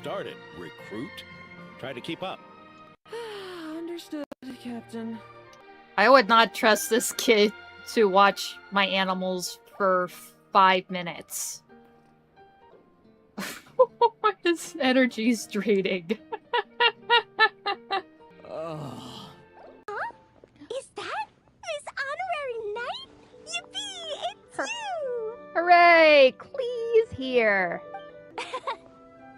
started, recruit. Try to keep up. Understood, Captain. I would not trust this kid to watch my animals for 5 minutes. His energy's draining. Oh. Huh? Is that Miss Honorary Knight? Yippee! It's you! Hooray! Clee's here!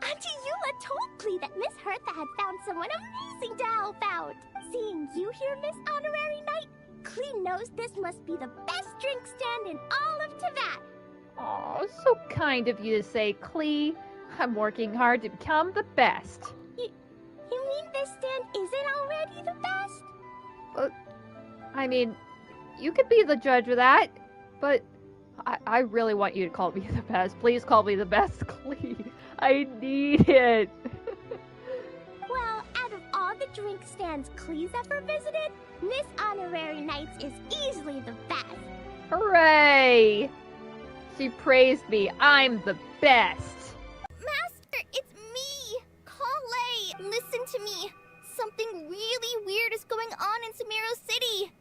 Auntie Eula told Clee that Miss Hertha had found someone amazing to help out. Seeing you here, Miss Honorary Knight, Clee knows this must be the best drink stand in all of Teyvat. Aw, so kind of you to say, Clee. I'm working hard to become the best. You mean this stand isn't already the best? I mean, you could be the judge of that, but I really want you to call me the best. Please call me the best, Clee. I need it. Well, out of all the drink stands Clee's ever visited, Miss Honorary Knight's is easily the best. Hooray! She praised me. I'm the best. Master, it's me, Kale. Listen to me. Something really weird is going on in Sumeru City.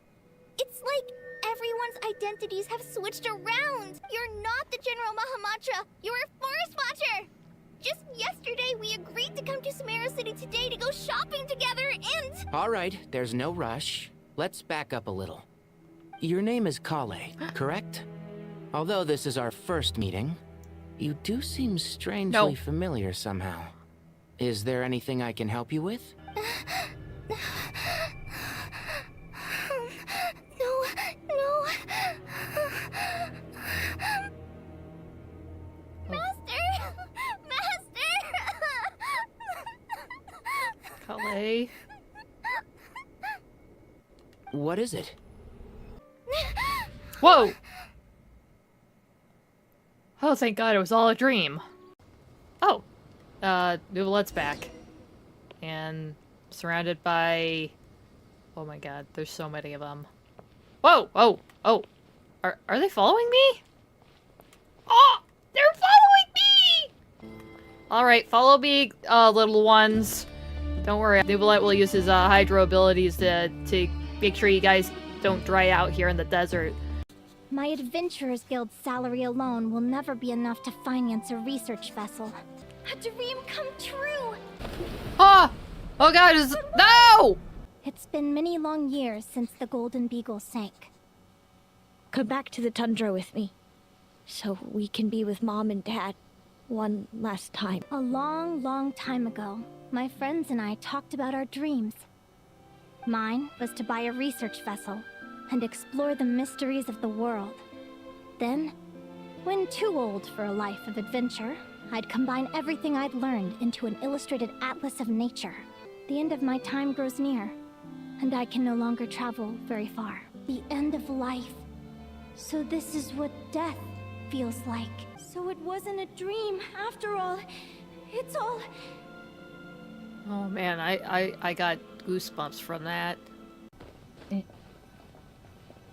It's like everyone's identities have switched around. You're not the General Mahamacha. You're a Forest Watcher. Just yesterday, we agreed to come to Sumeru City today to go shopping together and... Alright, there's no rush. Let's back up a little. Your name is Kale, correct? Although this is our first meeting, you do seem strangely familiar somehow. Is there anything I can help you with? No. Master! Kale? What is it? Whoa! Oh, thank God, it was all a dream. Oh. Nuvolet's back. And surrounded by... Oh my God, there's so many of them. Whoa! Oh! Are they following me? Oh! They're following me! Alright, follow me, little ones. Don't worry, Nuvolet will use his, hydro abilities to make sure you guys don't dry out here in the desert. My Adventurers Guild salary alone will never be enough to finance a research vessel. A dream come true! Ah! Oh God, no! It's been many long years since the Golden Beagle sank. Come back to the Tundra with me, so we can be with Mom and Dad one last time. A long, long time ago, my friends and I talked about our dreams. Mine was to buy a research vessel and explore the mysteries of the world. Then, when too old for a life of adventure, I'd combine everything I'd learned into an illustrated atlas of nature. The end of my time grows near, and I can no longer travel very far. The end of life. So this is what death feels like. So it wasn't a dream, after all. It's all... Oh man, I got goosebumps from that.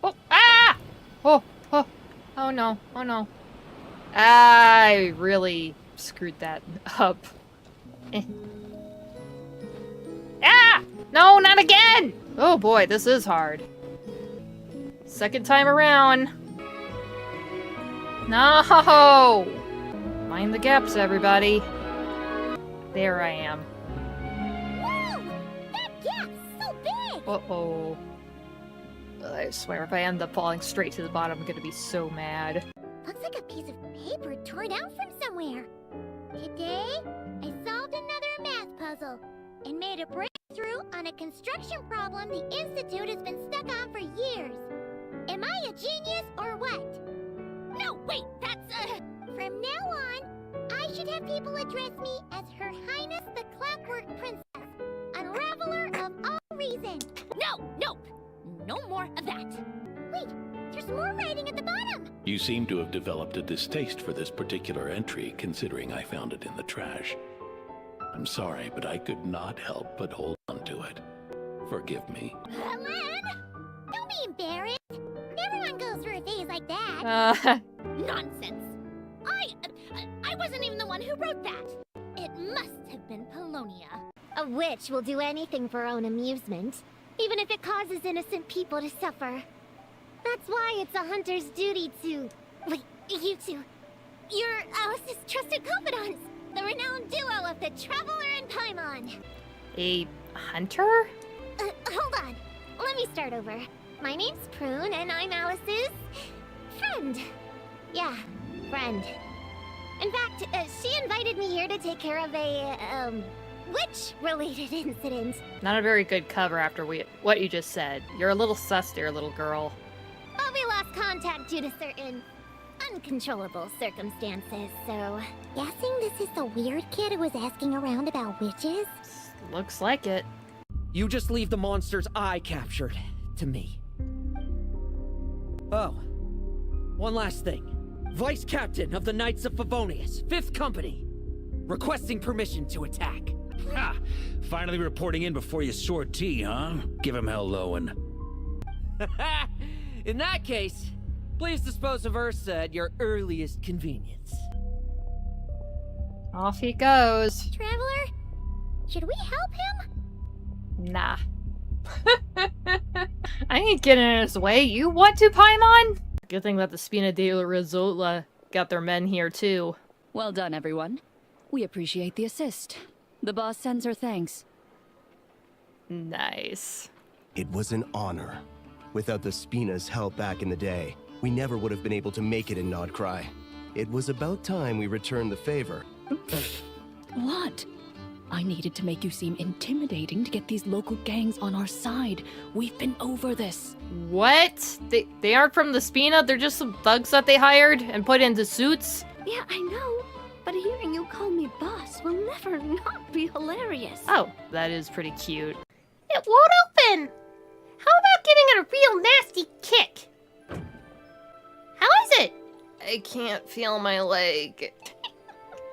Oh! Ah! Oh no. I really screwed that up. Ah! No, not again! Oh boy, this is hard. Second time around. No! Mind the gaps, everybody. There I am. Whoa! That gap's so big! Uh-oh. I swear, if I end up falling straight to the bottom, I'm gonna be so mad. Looks like a piece of paper torn out from somewhere. Today, I solved another math puzzle and made a breakthrough on a construction problem the Institute has been stuck on for years. Am I a genius or what? No, wait, that's From now on, I should have people address me as Her Highness the Clockwork Princess, Unraveler of all reason. Nope, no more of that. Wait, there's more writing at the bottom. You seem to have developed a distaste for this particular entry, considering I found it in the trash. I'm sorry, but I could not help but hold on to it. Forgive me. Len! Don't be embarrassed. Everyone goes through a phase like that. Nonsense. I wasn't even the one who wrote that. It must have been Polonia. A witch will do anything for her own amusement, even if it causes innocent people to suffer. That's why it's a hunter's duty to... Wait, you two. You're Alice's trusted confidants, the renowned duo of the Traveler and Paimon. A hunter? Hold on. Let me start over. My name's Prune, and I'm Alice's... friend. Yeah, friend. In fact, she invited me here to take care of a, witch-related incident. Not a very good cover after what you just said. You're a little sus there, little girl. But we lost contact due to certain uncontrollable circumstances, so... Guessing this is the weird kid who was asking around about witches? Looks like it. You just leave the monsters I captured to me. Oh, one last thing. Vice Captain of the Knights of Favonius, 5th Company, requesting permission to attack. Ha! Finally reporting in before you sort tea, huh? Give him hell, Lowen. In that case, please dispose of Ursa at your earliest convenience. Off he goes. Traveler, should we help him? Nah. I ain't getting in his way. You want to, Paimon? Good thing that the Spina de Risola got their men here, too. Well done, everyone. We appreciate the assist. The boss sends her thanks. Nice. It was an honor. Without the Spina's help back in the day, we never would have been able to make it in Nodcry. It was about time we returned the favor. What? I needed to make you seem intimidating to get these local gangs on our side. We've been over this. What? They aren't from the Spina? They're just some thugs that they hired and put into suits? Yeah, I know. But hearing you call me boss will never not be hilarious. Oh, that is pretty cute. It won't open! How about giving it a real nasty kick? How is it? I can't feel my leg.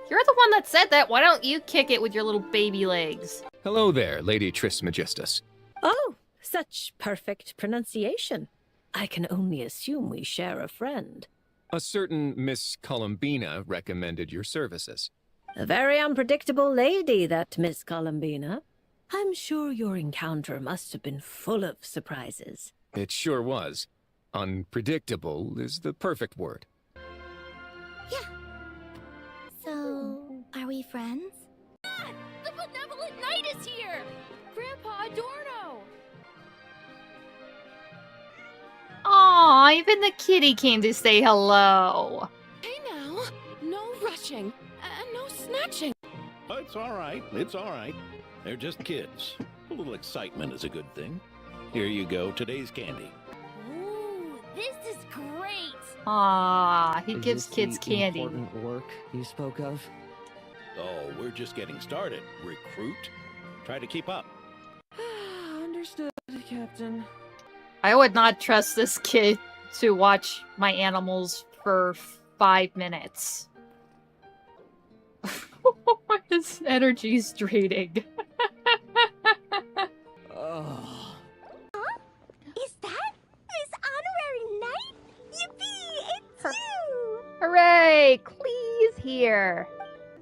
You're the one that said that. Why don't you kick it with your little baby legs? Hello there, Lady Trismegistus. Oh, such perfect pronunciation. I can only assume we share a friend. A certain Miss Columbina recommended your services. A very unpredictable lady, that Miss Columbina. I'm sure your encounter must have been full of surprises. It sure was. Unpredictable is the perfect word. Yeah. So, are we friends? The benevolent knight is here! Grandpa Adorno! Aw, even the kitty came to say hello. Hey now, no rushing, and no snatching. Oh, it's all right. It's all right. They're just kids. A little excitement is a good thing. Here you go, today's candy. Ooh, this is great! Aw, he gives kids candy. Important work you spoke of? Oh, we're just getting started. Recruit. Try to keep up. Understood, Captain. I would not trust this kid to watch my animals for 5 minutes. His energy's draining. Oh. Is that Miss Honorary Knight? Yippee! It's you! Hooray! Clee's here.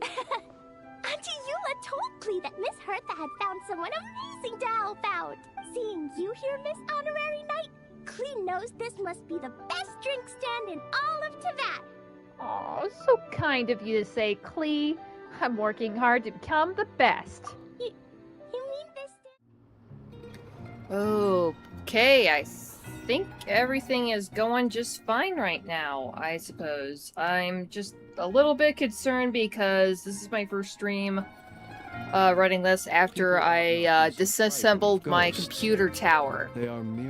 Auntie Eula told Clee that Miss Hertha had found someone amazing to help out. Seeing you here, Miss Honorary Knight, Clee knows this must be the best drink stand in all of Teyvat. Aw, so kind of you to say, Clee. I'm working hard to become the best. You mean this? Okay, I think everything is going just fine right now, I suppose. I'm just a little bit concerned because this is my first stream running this after I disassembled my computer tower.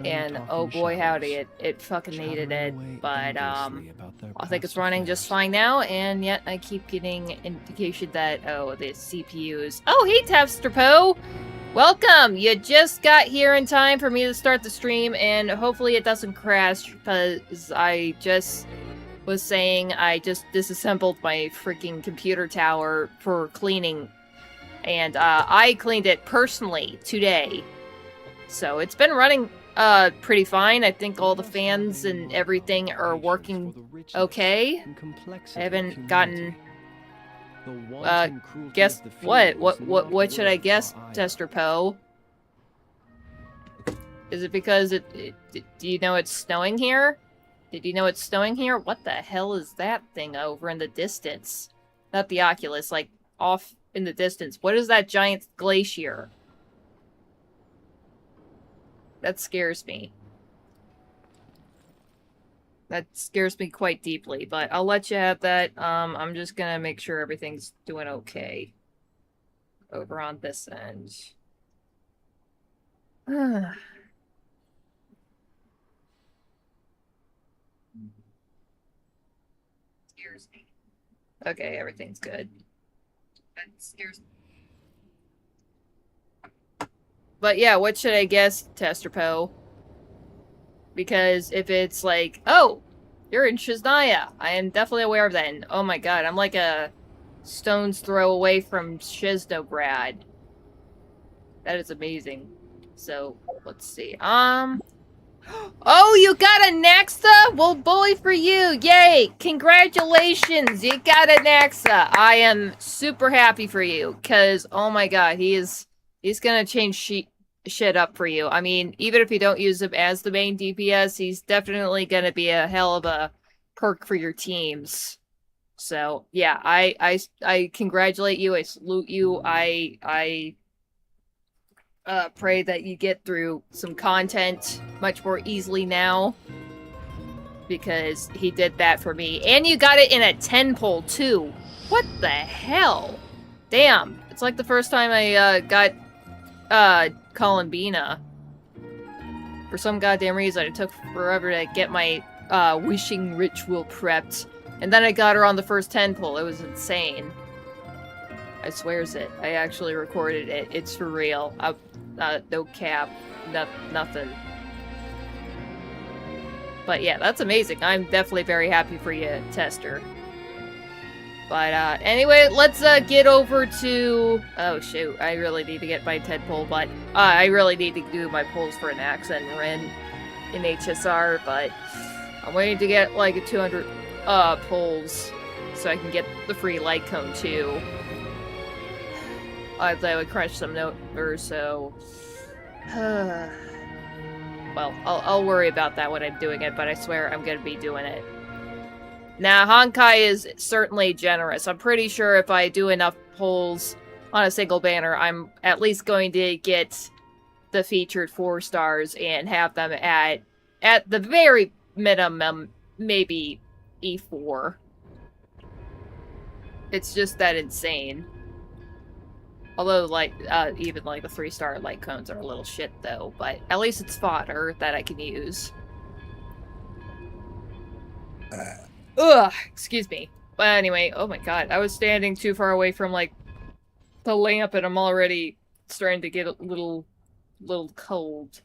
And oh boy howdy, it fucking needed it. But I think it's running just fine now, and yet I keep getting indication that, oh, the CPUs... Oh, hey Tavsterpo! Welcome! You just got here in time for me to start the stream, and hopefully it doesn't crash, because I just was saying I just disassembled my freaking computer tower for cleaning. And I cleaned it personally today. So it's been running pretty fine. I think all the fans and everything are working okay. I haven't gotten Guess what? What should I guess, Tester Poe? Is it because do you know it's snowing here? Did you know it's snowing here? What the hell is that thing over in the distance? Not the Oculus, like, off in the distance. What is that giant glacier? That scares me. That scares me quite deeply, but I'll let you have that. I'm just gonna make sure everything's doing okay. Over on this end. Scares me. Okay, everything's good. That scares me. But yeah, what should I guess, Tester Poe? Because if it's like, oh, you're in Snezhnograd, I am definitely aware of that. And oh my god, I'm like a stone's throw away from Snezhnograd. That is amazing. So, let's see. Oh, you got a Naxa? Well, bully for you. Yay. Congratulations. You got a Naxa. I am super happy for you. Because, oh my god, he's gonna change shit up for you. I mean, even if you don't use him as the main DPS, he's definitely gonna be a hell of a perk for your teams. So, yeah, I congratulate you. I salute you. I pray that you get through some content much more easily now. Because he did that for me. And you got it in a 10 pull, too. What the hell? Damn. It's like the first time I got Columbina. For some goddamn reason, it took forever to get my wishing ritual prepped. And then I got her on the first 10 pull. It was insane. I swears it. I actually recorded it. It's for real. No cap. Nothing. But yeah, that's amazing. I'm definitely very happy for you, Tester. But anyway, let's get over to... Oh shoot, I really need to get my 10 pull, but I really need to do my pulls for an Axe and Ren in HSR, but I'm waiting to get like a 200 pulls so I can get the free light cone too. I would crunch some numbers, so... well, I'll worry about that when I'm doing it, but I swear I'm gonna be doing it. Now, Honkai is certainly generous. I'm pretty sure if I do enough pulls on a single banner, I'm at least going to get the featured 4 stars and have them at the very minimum, maybe E4. It's just that insane. Although, like, even, like, the 3-star light cones are a little shit, though. But at least it's fodder that I can use. Ugh! Excuse me. But anyway, oh my god. I was standing too far away from, like, the lamp, and I'm already starting to get a little cold.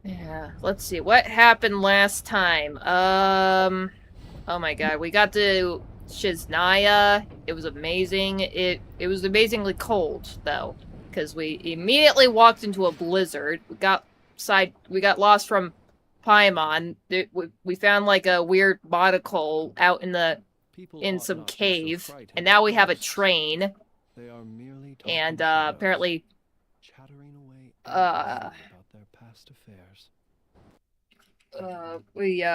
Yeah, let's see. What happened last time? Oh my god. We got to... Snezhnograd. It was amazing. It was amazingly cold though, because we immediately walked into a blizzard. We got lost from Paimon. We found like a weird monocle out in some cave, and now we have a train. And apparently, we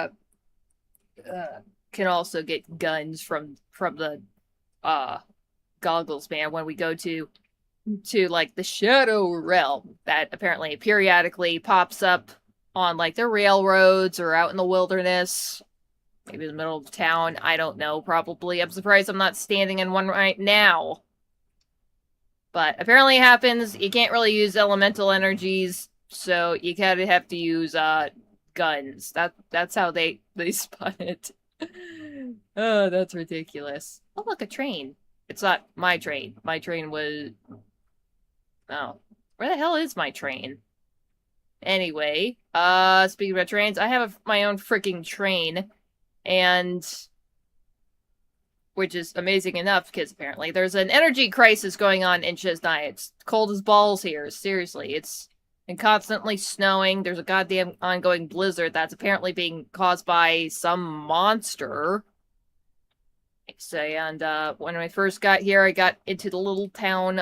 can also get guns from the goggles man when we go to like the Shadow Realm that apparently periodically pops up on like the railroads or out in the wilderness, maybe in the middle of town. I don't know, probably. I'm surprised I'm not standing in one right now. But apparently it happens. You can't really use elemental energies, so you kind of have to use guns. That's how they spun it. Oh, that's ridiculous. Oh, look, a train. It's not my train. My train was... Oh. Where the hell is my train? Anyway, speaking about trains, I have my own freaking train. And... which is amazing enough, because apparently there's an energy crisis going on in Snezhnograd. It's cold as balls here. Seriously, it's... and constantly snowing. There's a goddamn ongoing blizzard that's apparently being caused by some monster. So, and when I first got here, I got into the little town,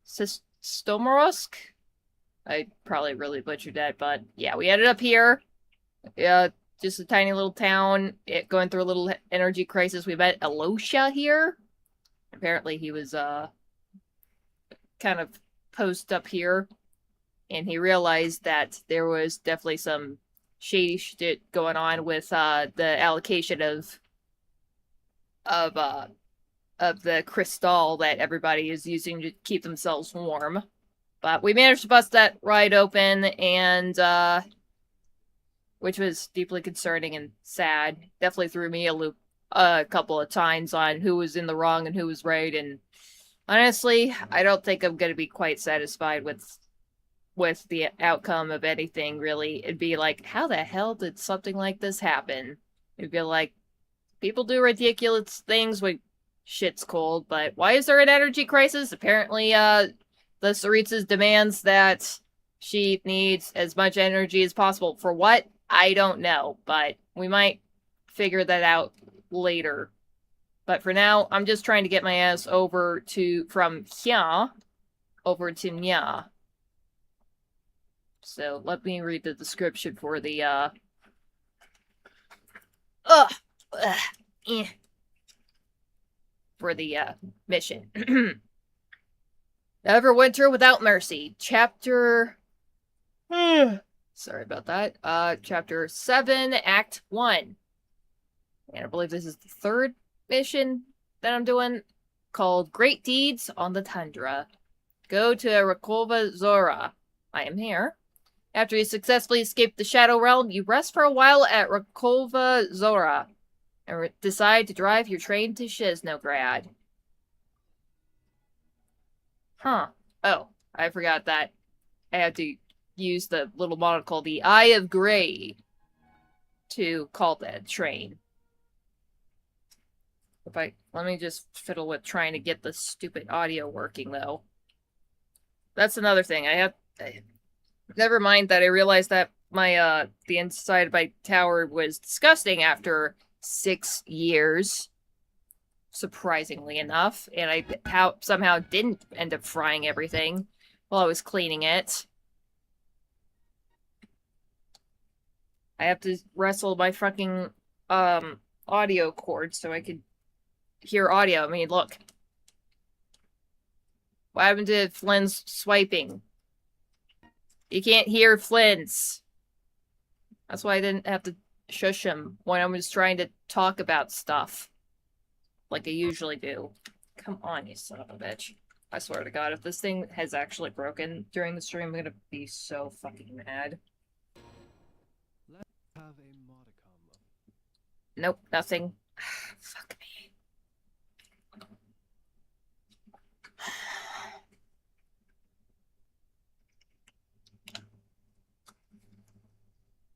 Snezhnograd. I probably really butchered that, but yeah, we ended up here. Yeah, just a tiny little town, going through a little energy crisis. We met Alosha here. Apparently he was, kind of post up here, and he realized that there was definitely some shady shit going on with, the allocation of the crystal that everybody is using to keep themselves warm. But we managed to bust that ride open, and, which was deeply concerning and sad. Definitely threw me a loop a couple of times on who was in the wrong and who was right, and honestly, I don't think I'm gonna be quite satisfied with the outcome of anything, really. It'd be like, how the hell did something like this happen? It'd be like, people do ridiculous things when shit's cold, but why is there an energy crisis? Apparently, the Tsaritsa demands that she needs as much energy as possible. For what? I don't know, but we might figure that out later. But for now, I'm just trying to get my ass from here over to Nya. So let me read the description for the, for the, mission. Everwinter Without Mercy, Chapter... Sorry about that. Chapter 7, Act 1. And I believe this is the third mission that I'm doing, called Great Deeds on the Tundra. Go to Rankova Zorya. I am here. After you successfully escape the Shadow Realm, you rest for a while at Rankova Zorya and decide to drive your train to Snezhnograd. Huh. Oh, I forgot that I had to use the little monocle, the Eye of Grey, to call that train. Let me just fiddle with trying to get the stupid audio working, though. That's another thing. Never mind that I realized that my, the inside of my tower was disgusting after 6 years. Surprisingly enough. And I somehow didn't end up frying everything while I was cleaning it. I have to wrestle my fucking, audio cord so I could hear audio. I mean, look. What happened to Flynn's swiping? You can't hear Flynn's. That's why I didn't have to shush him when I was trying to talk about stuff. Like I usually do. Come on, you son of a bitch. I swear to God, if this thing has actually broken during the stream, I'm gonna be so fucking mad. Let's have a modicum of... Nope, nothing. Fuck me.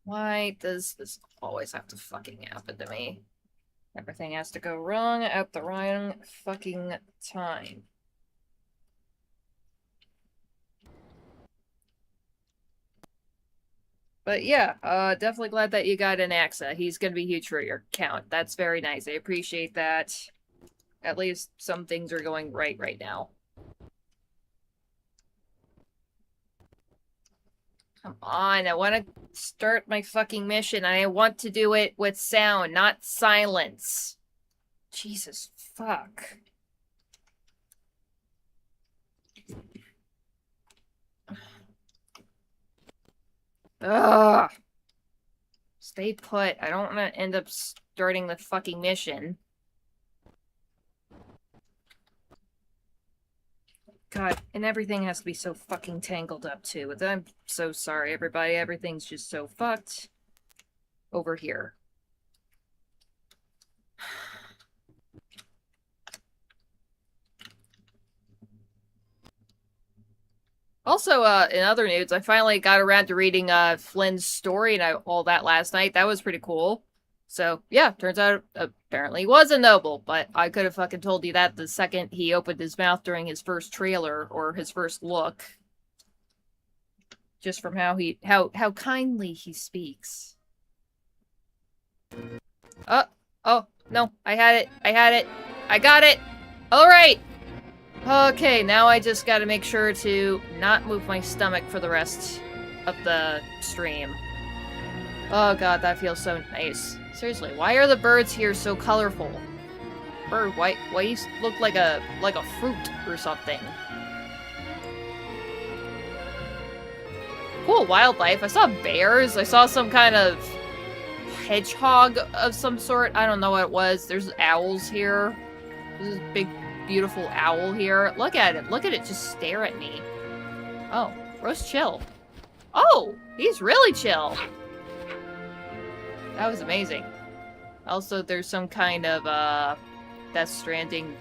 Why does this always have to fucking happen to me? Everything has to go wrong at the wrong fucking time. But yeah, definitely glad that you got an AXA. He's gonna be huge for your account. That's very nice. I appreciate that. At least some things are going right now. Come on, I want to start my fucking mission, and I want to do it with sound, not silence. Jesus, fuck. Ugh. Stay put. I don't want to end up starting the fucking mission. God, and everything has to be so fucking tangled up, too. I'm so sorry, everybody. Everything's just so fucked over here. Also, in other news, I finally got around to reading Flynn's story and all that last night. That was pretty cool. So, yeah, turns out apparently he was a noble, but I could have fucking told you that the second he opened his mouth during his first trailer, or his first look. Just from how kindly he speaks. Oh, No, I had it. I had it. I got it. All right. Okay, now I just gotta make sure to not move my stomach for the rest of the stream. Oh god, that feels so nice. Seriously, why are the birds here so colorful? Bird, why you look like a fruit or something? Cool wildlife. I saw bears. I saw some kind of hedgehog of some sort. I don't know what it was. There's owls here. There's this big, beautiful owl here. Look at it. Look at it just stare at me. Oh, Rose chill. Oh, he's really chill. That was amazing. Also, there's some kind of, Death Stranding,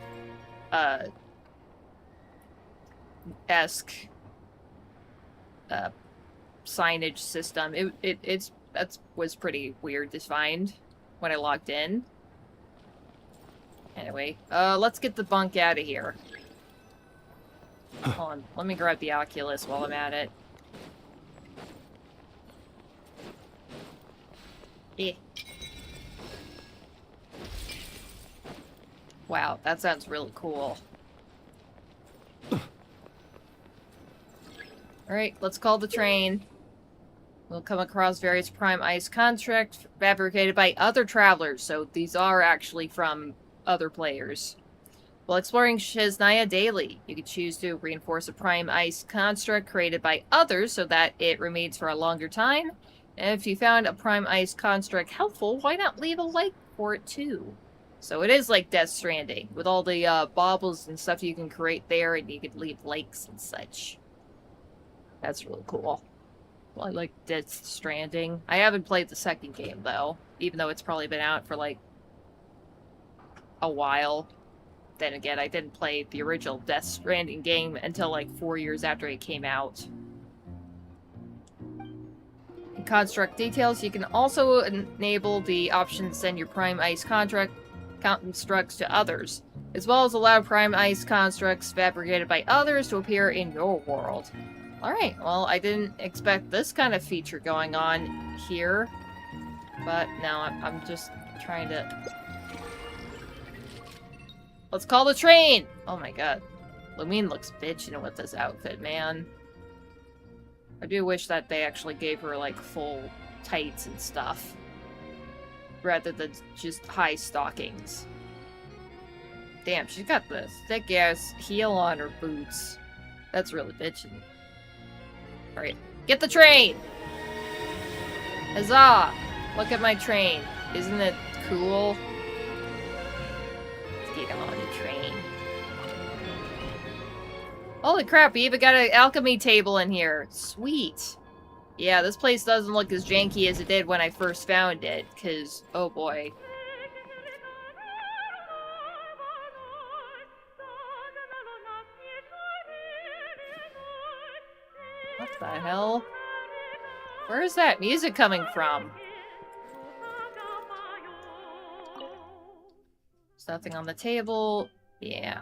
esque, signage system. That was pretty weird to find when I logged in. Anyway, let's get the bunk out of here. Hold on, let me grab the Oculus while I'm at it. Eh. Wow, that sounds really cool. Alright, let's call the train. We'll come across various prime ice contracts fabricated by other travelers, so these are actually from other players. While exploring Snezhnograd daily, you can choose to reinforce a prime ice construct created by others so that it remains for a longer time. And if you found a prime ice construct helpful, why not leave a like for it too? So it is like Death Stranding, with all the baubles and stuff you can create there, and you can leave likes and such. That's really cool. Well, I like Death Stranding. I haven't played the second game, though, even though it's probably been out for, like, a while. Then again, I didn't play the original Death Stranding game until, like, 4 years after it came out. In construct details, you can also enable the option to send your prime ice constructs to others, as well as allow prime ice constructs fabricated by others to appear in your world. Alright, well, I didn't expect this kind of feature going on here, but now I'm just trying to... Let's call the train! Oh my god. Lumine looks bitchin' with this outfit, man. I do wish that they actually gave her, like, full tights and stuff, rather than just high stockings. Damn, she's got the thick-ass heel on her boots. That's really bitchin'. Alright, get the train! Huzzah! Look at my train. Isn't it cool? Let's get on the train. Holy crap, we even got an alchemy table in here. Sweet. Yeah, this place doesn't look as janky as it did when I first found it, because, oh boy. What the hell? Where is that music coming from? There's nothing on the table. Yeah.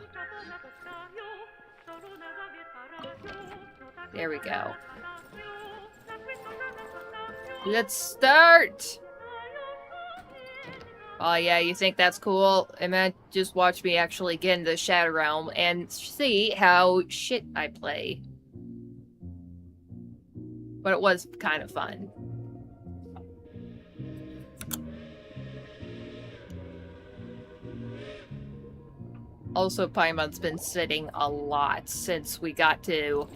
There we go. Let's start! Oh yeah, you think that's cool? And then just watch me actually get into the Shadow Realm and see how shit I play. But it was kind of fun. Also, Paimon's been sitting a lot since we got to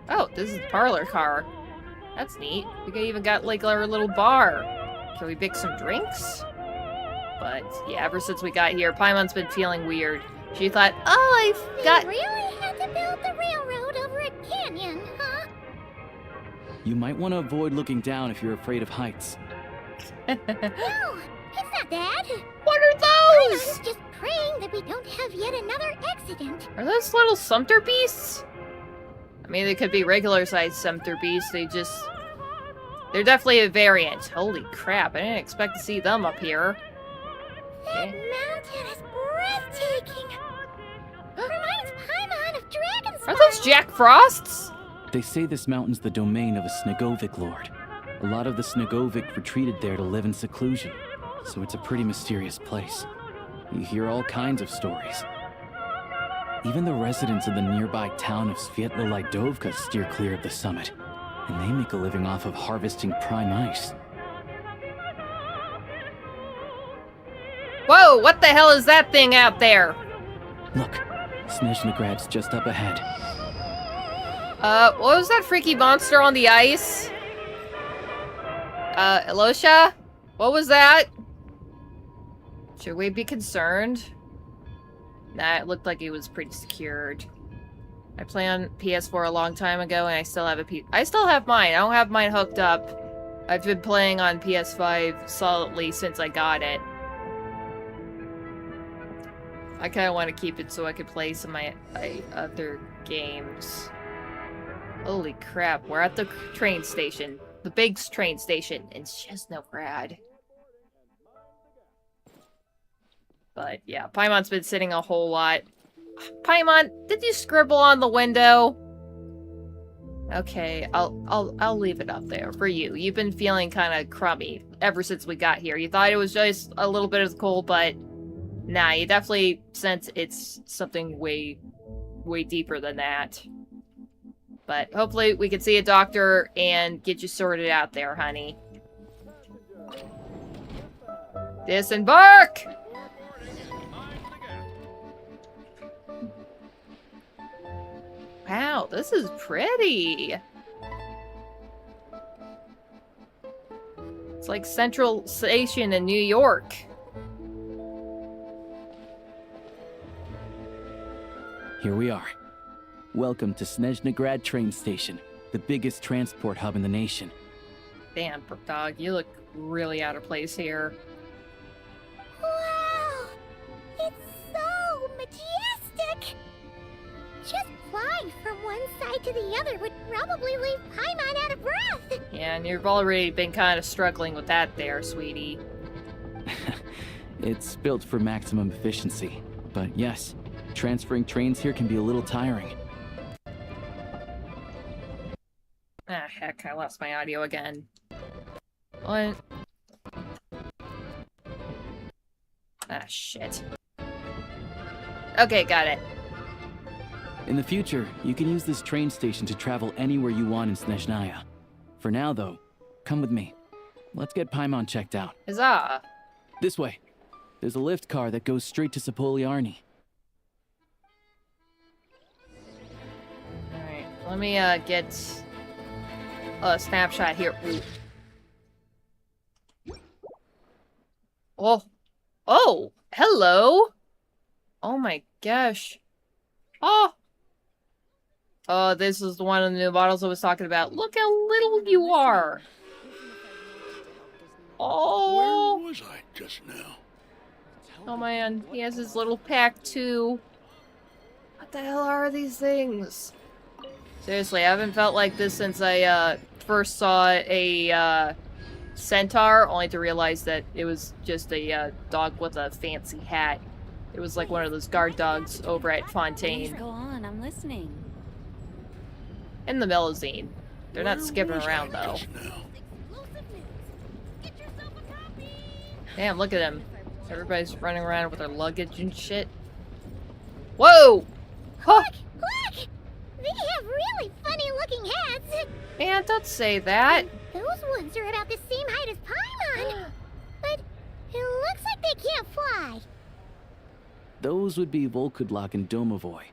oh, this is the parlor car. That's neat. We even got, like, our little bar. Can we pick some drinks? But, yeah, ever since we got here, Paimon's been feeling weird. She thought, oh, I've got... You really had to build the railroad over a canyon, huh? You might want to avoid looking down if you're afraid of heights. No, it's not that. What are those? I was just praying that we don't have yet another accident. Are those little sumpter beasts? I mean, they could be regular-sized sumpter beasts. They're definitely a variant. Holy crap, I didn't expect to see them up here. That mountain is breathtaking. Reminds Paimon of Dragon's Are those Jack Frosts? They say this mountain's the domain of a Snezhnograd lord. A lot of the Snezhnograd retreated there to live in seclusion, so it's a pretty mysterious place. You hear all kinds of stories. Even the residents of the nearby town of Svetloledovka steer clear of the summit, and they make a living off of harvesting prime ice. Whoa, what the hell is that thing out there? Look, Snezhnograd's just up ahead. What was that freaky monster on the ice? Elosha? What was that? Should we be concerned? Nah, it looked like it was pretty secured. I played on PS4 a long time ago, and I still have I still have mine. I don't have mine hooked up. I've been playing on PS5 solidly since I got it. I kind of want to keep it so I can play some of my other games. Holy crap, we're at the train station. The big train station in Snezhnograd. But yeah, Paimon's been sitting a whole lot. Paimon, did you scribble on the window? Okay, I'll leave it up there for you. You've been feeling kind of crummy ever since we got here. You thought it was just a little bit of cold, but nah, you definitely sense it's something way deeper than that. But hopefully we can see a doctor and get you sorted out there, honey. Disembark! Wow, this is pretty. It's like Central Station in New York. Here we are. Welcome to Snezhnograd train station, the biggest transport hub in the nation. Damn, Dog, you look really out of place here. Wow! It's so majestic! Just flying from one side to the other would probably leave Paimon out of breath! Yeah, and you've already been kind of struggling with that there, sweetie. It's built for maximum efficiency, but yes, transferring trains here can be a little tiring. Ah, heck, I lost my audio again. What? Ah, shit. Okay, got it. In the future, you can use this train station to travel anywhere you want in Snezhnaya. For now, though, come with me. Let's get Paimon checked out. Huzzah! This way. There's a lift car that goes straight to Sapoliarny. Alright, let me get a snapshot here. Ooh. Oh. Oh! Hello! Oh my gosh. Oh! Oh, this is one of the new models I was talking about. Look how little you are! Oh! Where was I just now? Oh man, he has his little pack too. What the hell are these things? Seriously, I haven't felt like this since I first saw a centaur, only to realize that it was just a dog with a fancy hat. It was like one of those guard dogs over at Fontaine. Please go on, I'm listening. And the Melazine. They're not skipping around though. Damn, look at them. Everybody's running around with their luggage and shit. Whoa! Huh. Look! They have really funny-looking heads! Man, don't say that. Those ones are about the same height as Paimon! But it looks like they can't fly. Those would be Volkudlak and Domovoy.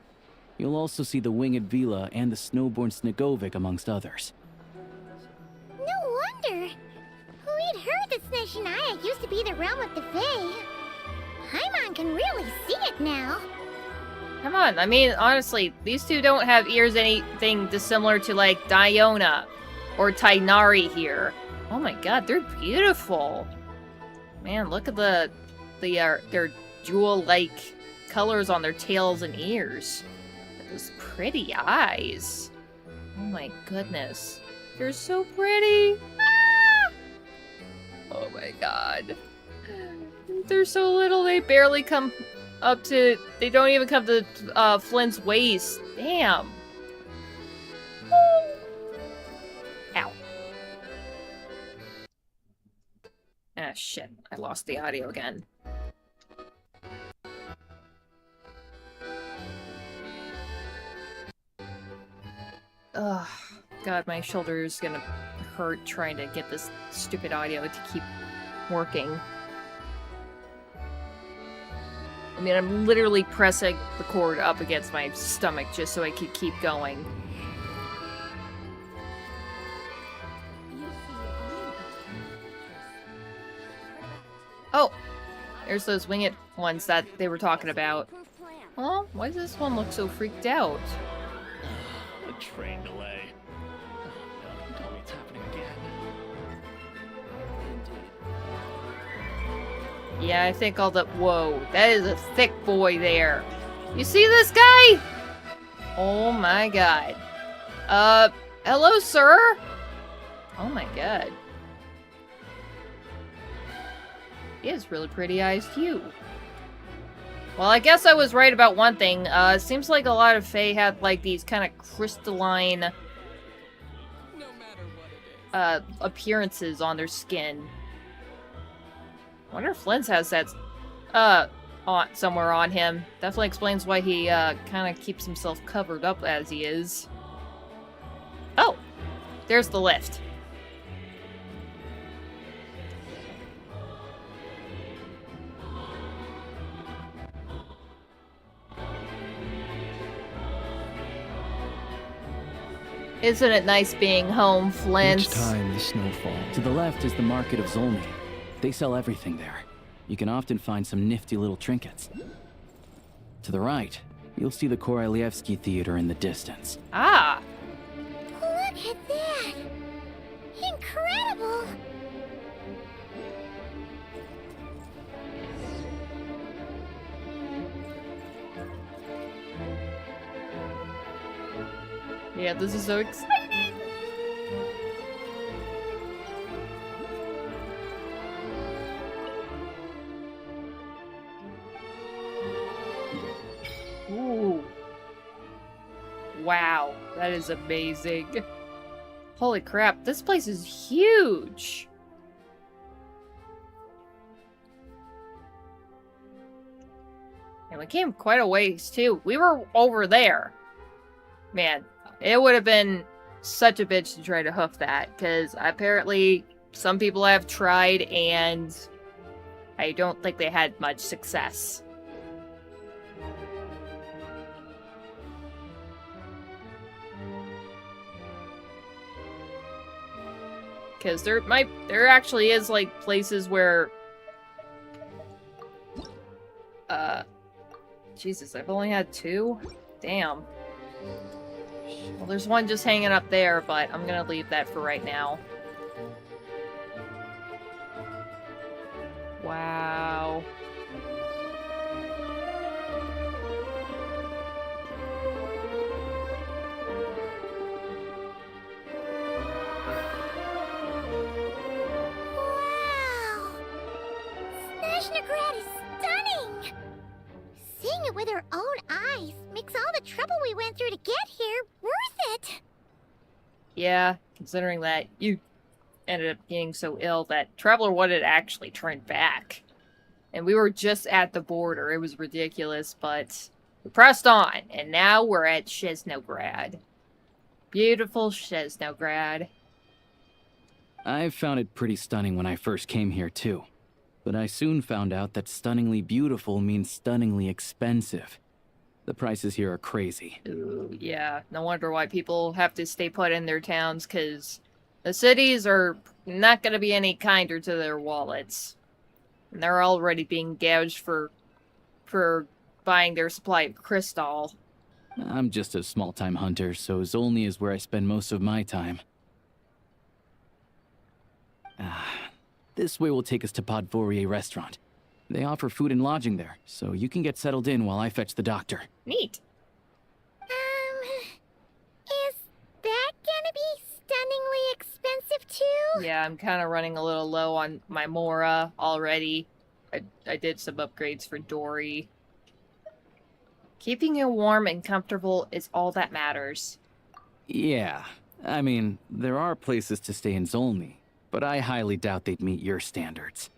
You'll also see the winged Vila and the snowborn Snezhnograd amongst others. No wonder! We'd heard that Snezhnaya used to be the realm of the Fae. Paimon can really see it now. Come on, I mean, honestly, these two don't have ears anything dissimilar to, like, Diona or Tainari here. Oh my god, they're beautiful. Man, look at their jewel-like colors on their tails and ears. Those pretty eyes. Oh my goodness. They're so pretty. Ah! Oh my god. They're so little, they barely come up to... They don't even come to Flint's waist. Damn. Oh. Ah, shit. I lost the audio again. Ugh. God, my shoulder's gonna hurt trying to get this stupid audio to keep working. I mean, I'm literally pressing the cord up against my stomach just so I could keep going. Oh! There's those winged ones that they were talking about. Well, why does this one look so freaked out? A train delay. Oh, no, tell me it's happening again. Yeah, I think all the— whoa, that is a thick boy there. You see this guy? Oh my god. Hello, sir? Oh my god. He has really pretty eyes too. Well, I guess I was right about one thing. It seems like a lot of Fae have, like, these kind of crystalline appearances on their skin. I wonder if Flint's has that somewhere on him. Definitely explains why he kind of keeps himself covered up as he is. Oh, there's the lift. Isn't it nice being home, Flint? Each time the snow falls. To the left is the market of Zolnyy. They sell everything there. You can often find some nifty little trinkets. To the right, you'll see the Korolyevsky Theater in the distance. Ah! Look at that! Incredible! Yeah, this is so exciting! Ooh. Wow, that is amazing. Holy crap, this place is huge! And we came quite a ways, too. We were over there. Man, it would have been such a bitch to try to hoof that, because apparently some people have tried, and I don't think they had much success. Because there actually is, like, places where... Jesus, I've only had 2? Damn. Well, there's one just hanging up there, but I'm gonna leave that for right now. Wow. Wow! Snezhnograd is stunning! Seeing it with our own eyes makes all the trouble we went through to get here worth it! Yeah, considering that you ended up getting so ill that Traveler wanted to actually turn back. And we were just at the border. It was ridiculous, but we pressed on, and now we're at Snezhnograd. Beautiful Snezhnograd. I found it pretty stunning when I first came here too. But I soon found out that stunningly beautiful means stunningly expensive. The prices here are crazy. Ooh, yeah. No wonder why people have to stay put in their towns, because the cities are not going to be any kinder to their wallets. And they're already being gouged for buying their supply of crystal. I'm just a small-time hunter, so Zolnyy is where I spend most of my time. This way will take us to Podvorye Restaurant. They offer food and lodging there, so you can get settled in while I fetch the doctor. Neat. Is that gonna be stunningly expensive too? Yeah, I'm kind of running a little low on my Mora already. I did some upgrades for Dory. Keeping you warm and comfortable is all that matters. Yeah, I mean, there are places to stay in Zolnyy, but I highly doubt they'd meet your standards.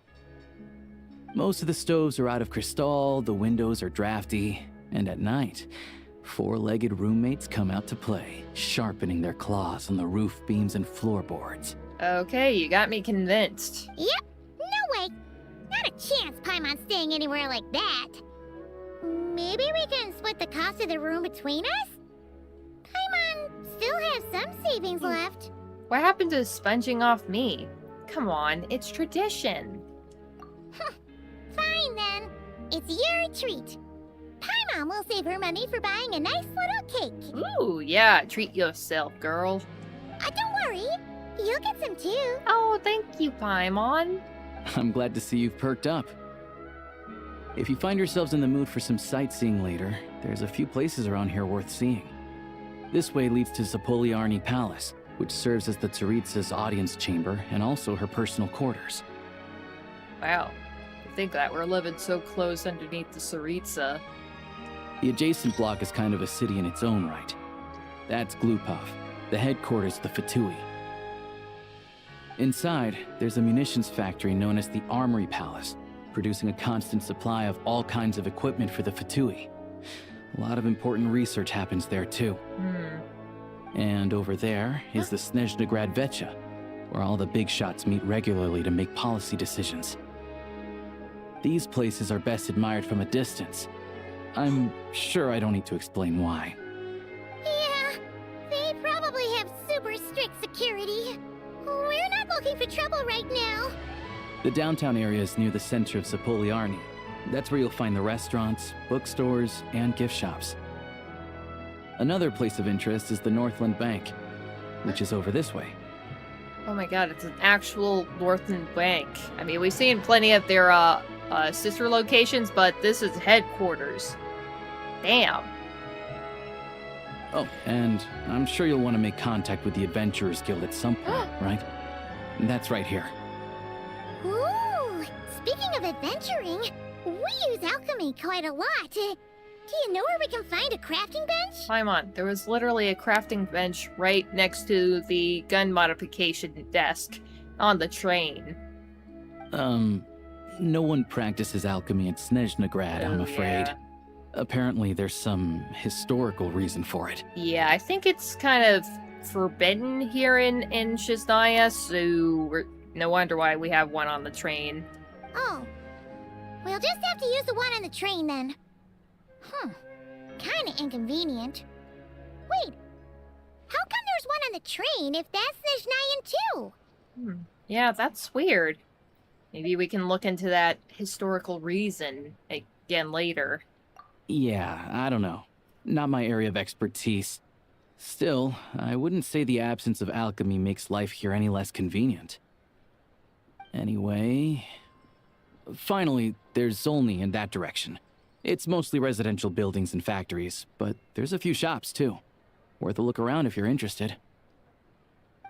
Most of the stoves are out of crystal, the windows are drafty, and at night, four-legged roommates come out to play, sharpening their claws on the roof beams and floorboards. Okay, you got me convinced. Yep. No way. Not a chance Paimon's staying anywhere like that. Maybe we can split the cost of the room between us? Paimon still has some savings left. What happened to sponging off me? Come on, it's tradition. Fine then. It's your treat. Paimon will save her money for buying a nice little cake. Ooh, yeah, treat yourself, girl. Don't worry. You'll get some too. Oh, thank you, Paimon. I'm glad to see you've perked up. If you find yourselves in the mood for some sightseeing later, there's a few places around here worth seeing. This way leads to Svetloledovka Palace, which serves as the Tsaritsa's audience chamber and also her personal quarters. Wow, I think that we're living so close underneath the Tsaritsa. The adjacent block is kind of a city in its own right. That's Glupov, the headquarters of the Fatui. Inside, there's a munitions factory known as the Armory Palace, producing a constant supply of all kinds of equipment for the Fatui. A lot of important research happens there too. And over there is the Snezhnograd Vecha, where all the big shots meet regularly to make policy decisions. These places are best admired from a distance. I'm sure I don't need to explain why. Yeah, they probably have super strict security. We're not looking for trouble right now. The downtown area is near the center of Svetloledovka. That's where you'll find the restaurants, bookstores, and gift shops. Another place of interest is the Northland Bank, which is over this way. Oh my god, it's an actual Northland Bank. I mean, we've seen plenty of their sister locations, but this is headquarters. Damn. Oh, and I'm sure you'll want to make contact with the Adventurers Guild at some point, right? That's right here. Ooh, speaking of adventuring, we use alchemy quite a lot. Do you know where we can find a crafting bench? Paimon, there was literally a crafting bench right next to the gun modification desk on the train. No one practices alchemy at Snezhnograd, I'm afraid. Yeah. Apparently there's some historical reason for it. Yeah, I think it's kind of forbidden here in Zolnyy, so no wonder why we have one on the train. Oh, we'll just have to use the one on the train then. Kinda inconvenient. Wait, how come there's one on the train if that's Snezhnyan too? Yeah, that's weird. Maybe we can look into that historical reason again later. Yeah, I don't know. Not my area of expertise. Still, I wouldn't say the absence of alchemy makes life here any less convenient. Anyway... Finally, there's Zolnyy in that direction. It's mostly residential buildings and factories, but there's a few shops too. Worth a look around if you're interested.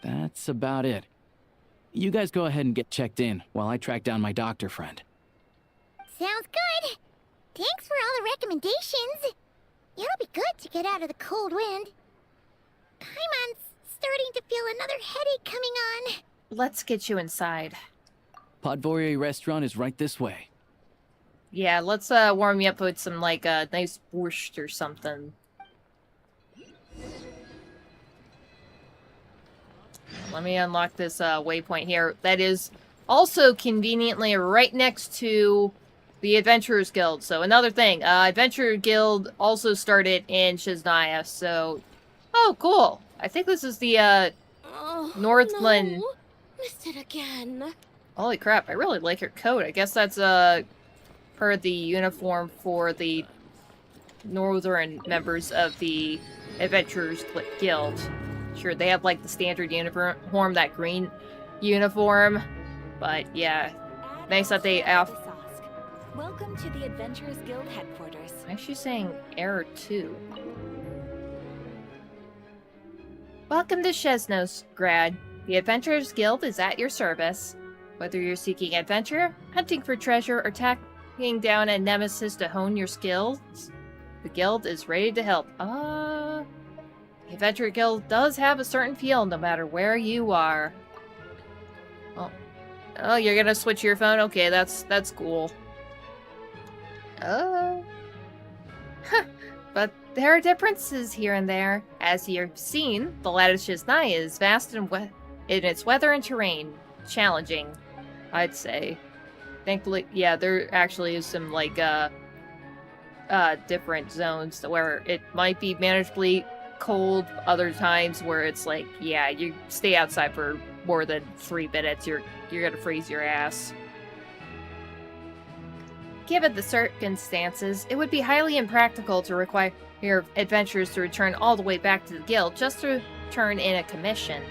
That's about it. You guys go ahead and get checked in while I track down my doctor friend. Sounds good. Thanks for all the recommendations. It'll be good to get out of the cold wind. Paimon's starting to feel another headache coming on. Let's get you inside. Podvorye Restaurant is right this way. Yeah, let's warm you up with some, like, nice borscht or something. Let me unlock this waypoint here. That is also conveniently right next to the Adventurers Guild. So another thing, Adventurer Guild also started in Zolnyy, so... Oh, cool. I think this is the, Northland... No. Missed it again. Holy crap, I really like your coat. I guess that's, part of the uniform for the northern members of the Adventurers Guild. Sure, they have, like, the standard uniform, that green uniform. But, yeah, nice that they have... Welcome to the Adventurers Guild headquarters. I'm actually saying error 2. Welcome to Snezhnograd. The Adventurers Guild is at your service. Whether you're seeking adventure, hunting for treasure, or tracking down a nemesis to hone your skills, the guild is ready to help. The Adventurer Guild does have a certain feel no matter where you are. Oh, you're gonna switch your phone? Okay, that's cool. But there are differences here and there. As you've seen, the land of Zolnyy is vast in its weather and terrain. Challenging, I'd say. Thankfully, yeah, there actually is some, like, different zones where it might be manageably cold, other times where it's like, yeah, you stay outside for more than 3 minutes, you're gonna freeze your ass. Given the circumstances, it would be highly impractical to require your adventurers to return all the way back to the guild just to turn in a commission.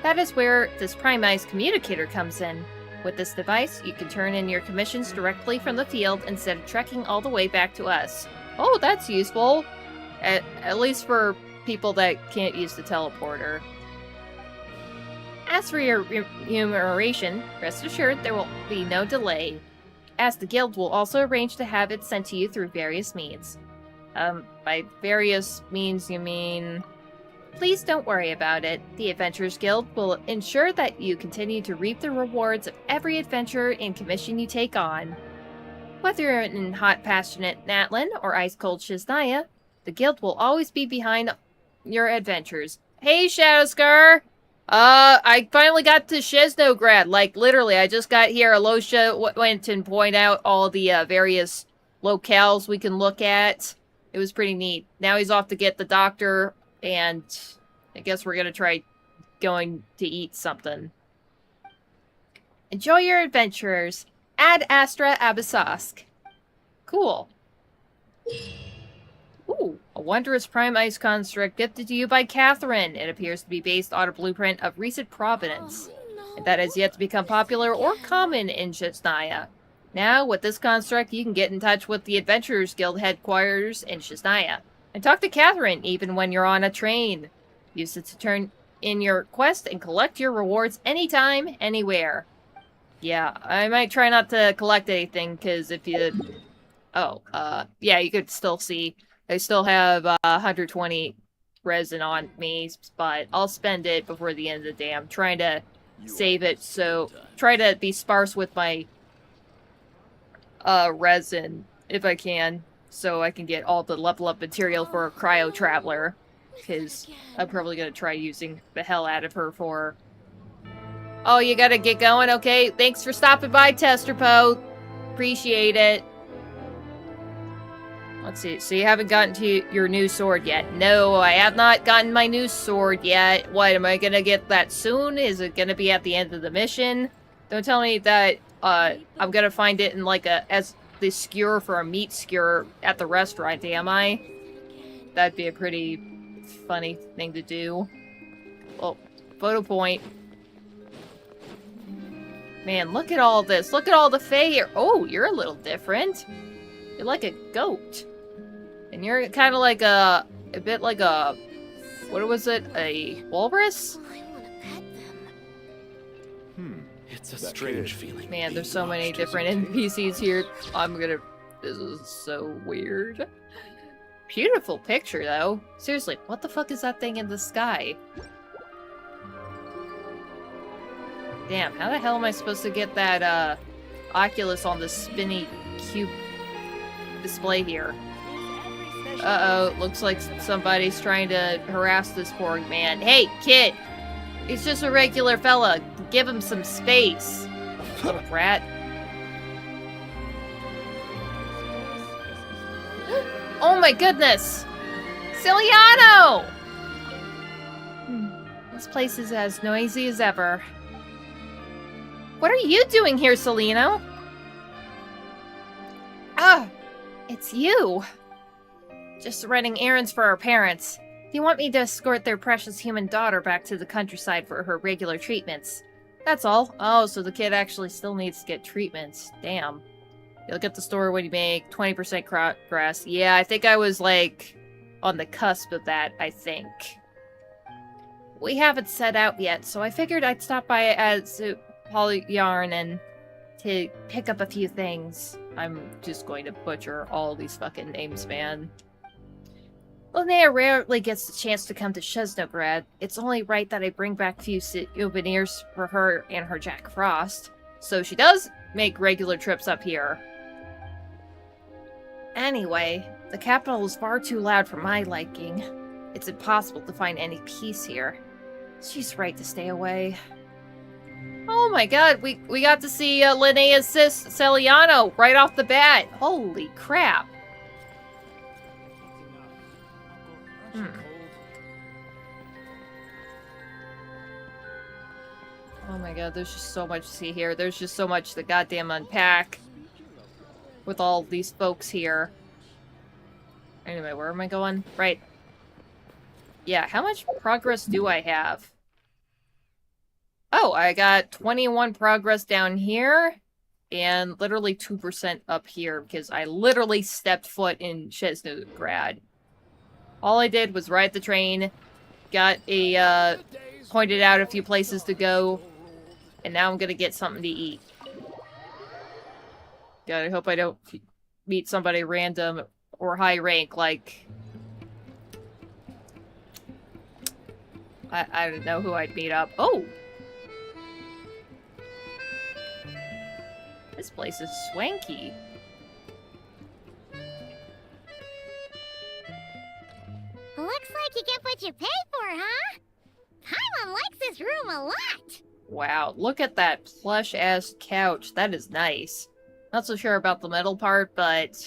That is where this Prime-Ice communicator comes in. With this device, you can turn in your commissions directly from the field instead of trekking all the way back to us. Oh, that's useful! At least for people that can't use the teleporter. As for your remuneration, rest assured there will be no delay, as the guild will also arrange to have it sent to you through various means. By various means you mean... Please don't worry about it. The Adventurers Guild will ensure that you continue to reap the rewards of every adventure and commission you take on. Whether you're in hot, passionate Natlan or ice-cold Zolnyy, the guild will always be behind your adventures. Hey, Shadowscar! I finally got to Snezhnograd. Like, literally, I just got here. Alosha went and pointed out all the various locales we can look at. It was pretty neat. Now he's off to get the doctor, and I guess we're gonna try going to eat something. Enjoy your adventurers. Ad Astra Abyssosk. Cool. Ooh, a wondrous Prime-Ice construct gifted to you by Catherine. It appears to be based on a blueprint of recent provenance, and that has yet to become popular or common in Zolnyy. Now, with this construct, you can get in touch with the Adventurers Guild headquarters in Zolnyy, and talk to Catherine even when you're on a train. Use it to turn in your quest and collect your rewards anytime, anywhere. Yeah, I might try not to collect anything, because if you... Oh, yeah, you could still see... I still have 120 resin on me, but I'll spend it before the end of the day. I'm trying to save it, so try to be sparse with my resin if I can, so I can get all the level up material for a Cryo Traveler, because I'm probably going to try using the hell out of her for... Oh, you gotta get going? Okay, thanks for stopping by, Testerpo. Appreciate it. Let's see, so you haven't gotten to your new sword yet. No, I have not gotten my new sword yet. What, am I gonna get that soon? Is it gonna be at the end of the mission? Don't tell me that, I'm gonna find it in like as the skewer for a meat skewer at the restaurant, am I? That'd be a pretty funny thing to do. Well, photo point. Man, look at all this. Look at all the Fae here. Oh, you're a little different. You're like a goat. And you're kind of like a bit like a, what was it? A walrus? It's a strange feeling. Man, there's so many different NPCs here. This is so weird. Beautiful picture, though. Seriously, what the fuck is that thing in the sky? Damn, how the hell am I supposed to get that, Oculus on the spinny cube display here? Uh-oh, looks like somebody's trying to harass this poor man. Hey, kid! He's just a regular fella. Give him some space. Little brat. Oh my goodness! Ciliano! This place is as noisy as ever. What are you doing here, Ciliano? Ah, it's you. Just running errands for our parents. They want me to escort their precious human daughter back to the countryside for her regular treatments. That's all. Oh, so the kid actually still needs to get treatments. Damn. You'll get the store when you make 20% progress. Yeah, I think I was, like, on the cusp of that, I think. We haven't set out yet, so I figured I'd stop by at Polyyarn and to pick up a few things. I'm just going to butcher all these fucking names, man. Linnea rarely gets the chance to come to Snezhnograd. It's only right that I bring back a few souvenirs for her and her Jack Frost. So she does make regular trips up here. Anyway, the capital is far too loud for my liking. It's impossible to find any peace here. She's right to stay away. Oh my god, we got to see Linnea's sis, Celiano, right off the bat. Holy crap. Oh my god, there's just so much to see here. There's just so much to goddamn unpack with all these folks here. Anyway, where am I going? Right. Yeah, how much progress do I have? Oh, I got 21 progress down here and literally 2% up here because I literally stepped foot in Snezhnograd. All I did was ride the train, got a, pointed out a few places to go, and now I'm gonna get something to eat. God, I hope I don't meet somebody random or high rank, like... I don't know who I'd meet up. Oh! This place is swanky. Looks like you get what you pay for, huh? Paimon likes this room a lot. Wow, look at that plush-ass couch. That is nice. Not so sure about the metal part, but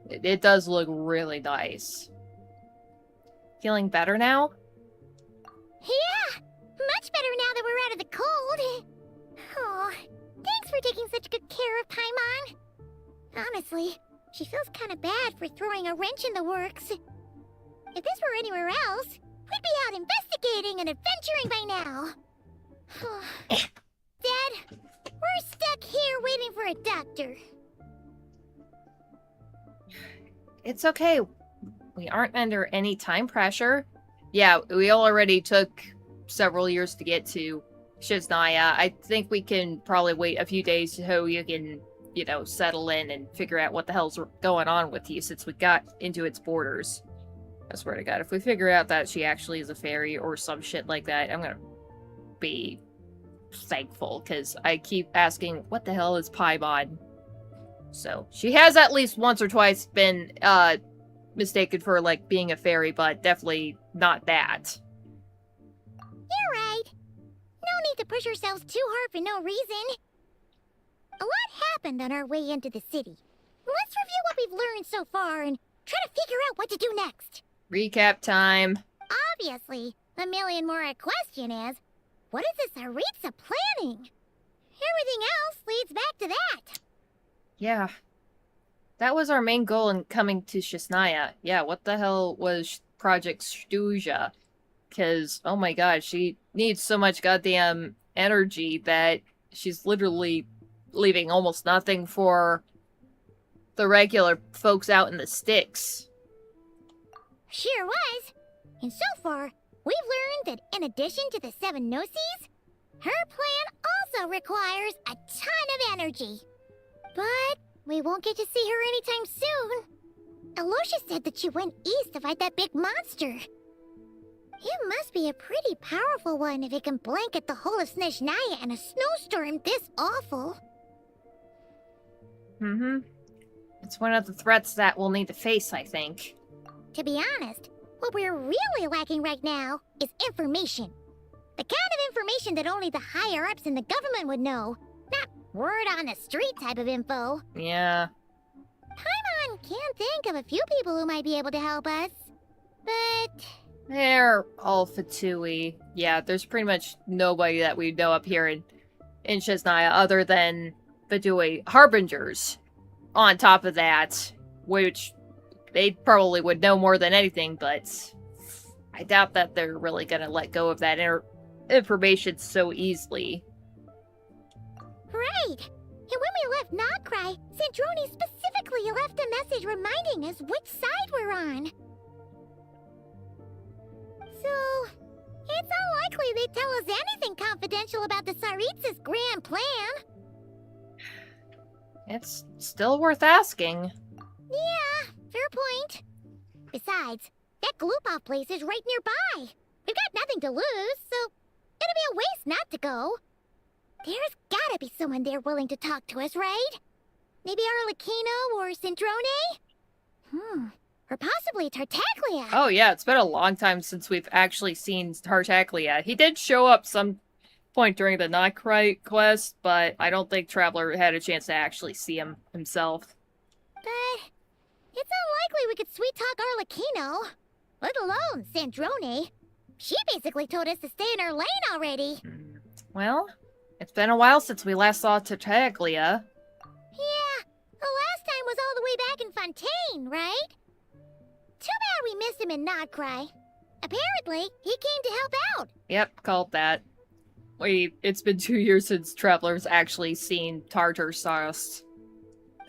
it does look really nice. Feeling better now? Yeah, much better now that we're out of the cold. Oh, thanks for taking such good care of Paimon. Honestly, she feels kind of bad for throwing a wrench in the works. If this were anywhere else, we'd be out investigating and adventuring by now. Dad, we're stuck here waiting for a doctor. It's okay. We aren't under any time pressure. Yeah, we already took several years to get to Snezhnograd. I think we can probably wait a few days so you can, you know, settle in and figure out what the hell's going on with you since we got into its borders. I swear to God, if we figure out that she actually is a fairy or some shit like that, I'm gonna be thankful, because I keep asking, what the hell is Paimon? So, she has at least once or twice been, mistaken for, like, being a fairy, but definitely not that. You're right. No need to push ourselves too hard for no reason. A lot happened on our way into the city. Let's review what we've learned so far and try to figure out what to do next. Recap time. Obviously, the million-more question is, what is this Tsaritsa planning? Everything else leads back to that. Yeah. That was our main goal in coming to Snezhnograd. Yeah, what the hell was Project Stuja? Because, oh my god, she needs so much goddamn energy that she's literally leaving almost nothing for the regular folks out in the sticks. Sure was. And so far, we've learned that in addition to the 7 Gnosis, her plan also requires a ton of energy. But we won't get to see her anytime soon. Aloysius said that she went east to fight that big monster. It must be a pretty powerful one if it can blanket the whole of Snezhnaya in a snowstorm this awful. Mm-hmm. It's one of the threats that we'll need to face, I think. To be honest, what we're really lacking right now is information. The kind of information that only the higher-ups in the government would know. Not word on the street type of info. Yeah. Paimon can think of a few people who might be able to help us. But... they're all Fatui. Yeah, there's pretty much nobody that we know up here in Snezhnaya other than Fatui Harbingers. On top of that, which they probably would know more than anything, but I doubt that they're really gonna let go of that information so easily. Right! And when we left Nodcry, Zandroni specifically left a message reminding us which side we're on. So, it's unlikely they'd tell us anything confidential about the Tsaritsa's grand plan. It's still worth asking. Yeah, fair point. Besides, that Glupov place is right nearby. We've got nothing to lose, so it'd be a waste not to go. There's gotta be someone there willing to talk to us, right? Maybe Arlecchino or Zandroni? Or possibly Tartaglia. Oh yeah, it's been a long time since we've actually seen Tartaglia. He did show up some point during the Archon Quest, but I don't think Traveler had a chance to actually see him himself. But it's unlikely we could sweet-talk Arlecchino, let alone Snezhnograd. She basically told us to stay in her lane already. Well, it's been a while since we last saw Tartaglia. Yeah, the last time was all the way back in Fontaine, right? Too bad we missed him in Nodcry. Apparently, he came to help out. Yep, called that. It's been 2 years since Traveler's actually seen Tartar Sauce.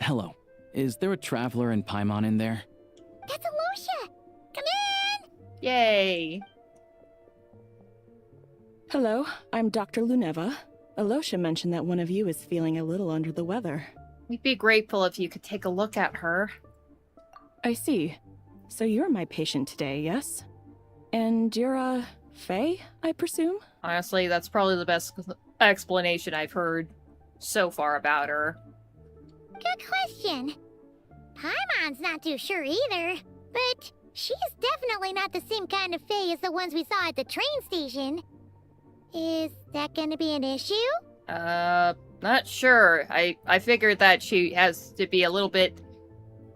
Hello. Is there a traveler and Paimon in there? That's Alosha! Come in! Yay! Hello, I'm Dr. Luneva. Alosha mentioned that one of you is feeling a little under the weather. We'd be grateful if you could take a look at her. I see. So you're my patient today, yes? And you're Fae, I presume? Honestly, that's probably the best explanation I've heard so far about her. Good question. Paimon's not too sure either, but she's definitely not the same kind of Fae as the ones we saw at the train station. Is that gonna be an issue? Not sure. I figured that she has to be a little bit,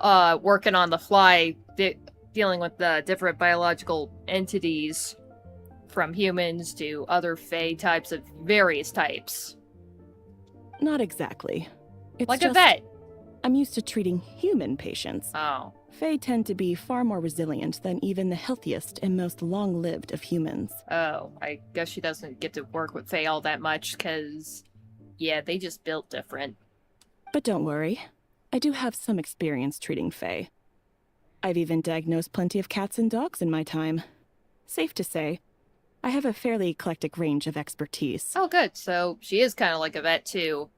working on the fly, dealing with the different biological entities, from humans to other Fae types of various types. Not exactly. It's like just, a vet. I'm used to treating human patients. Oh. Fae tend to be far more resilient than even the healthiest and most long-lived of humans. Oh, I guess she doesn't get to work with Fae all that much, because, yeah, they just built different. But don't worry. I do have some experience treating Fae. I've even diagnosed plenty of cats and dogs in my time. Safe to say, I have a fairly eclectic range of expertise. Oh, good. So she is kind of like a vet, too.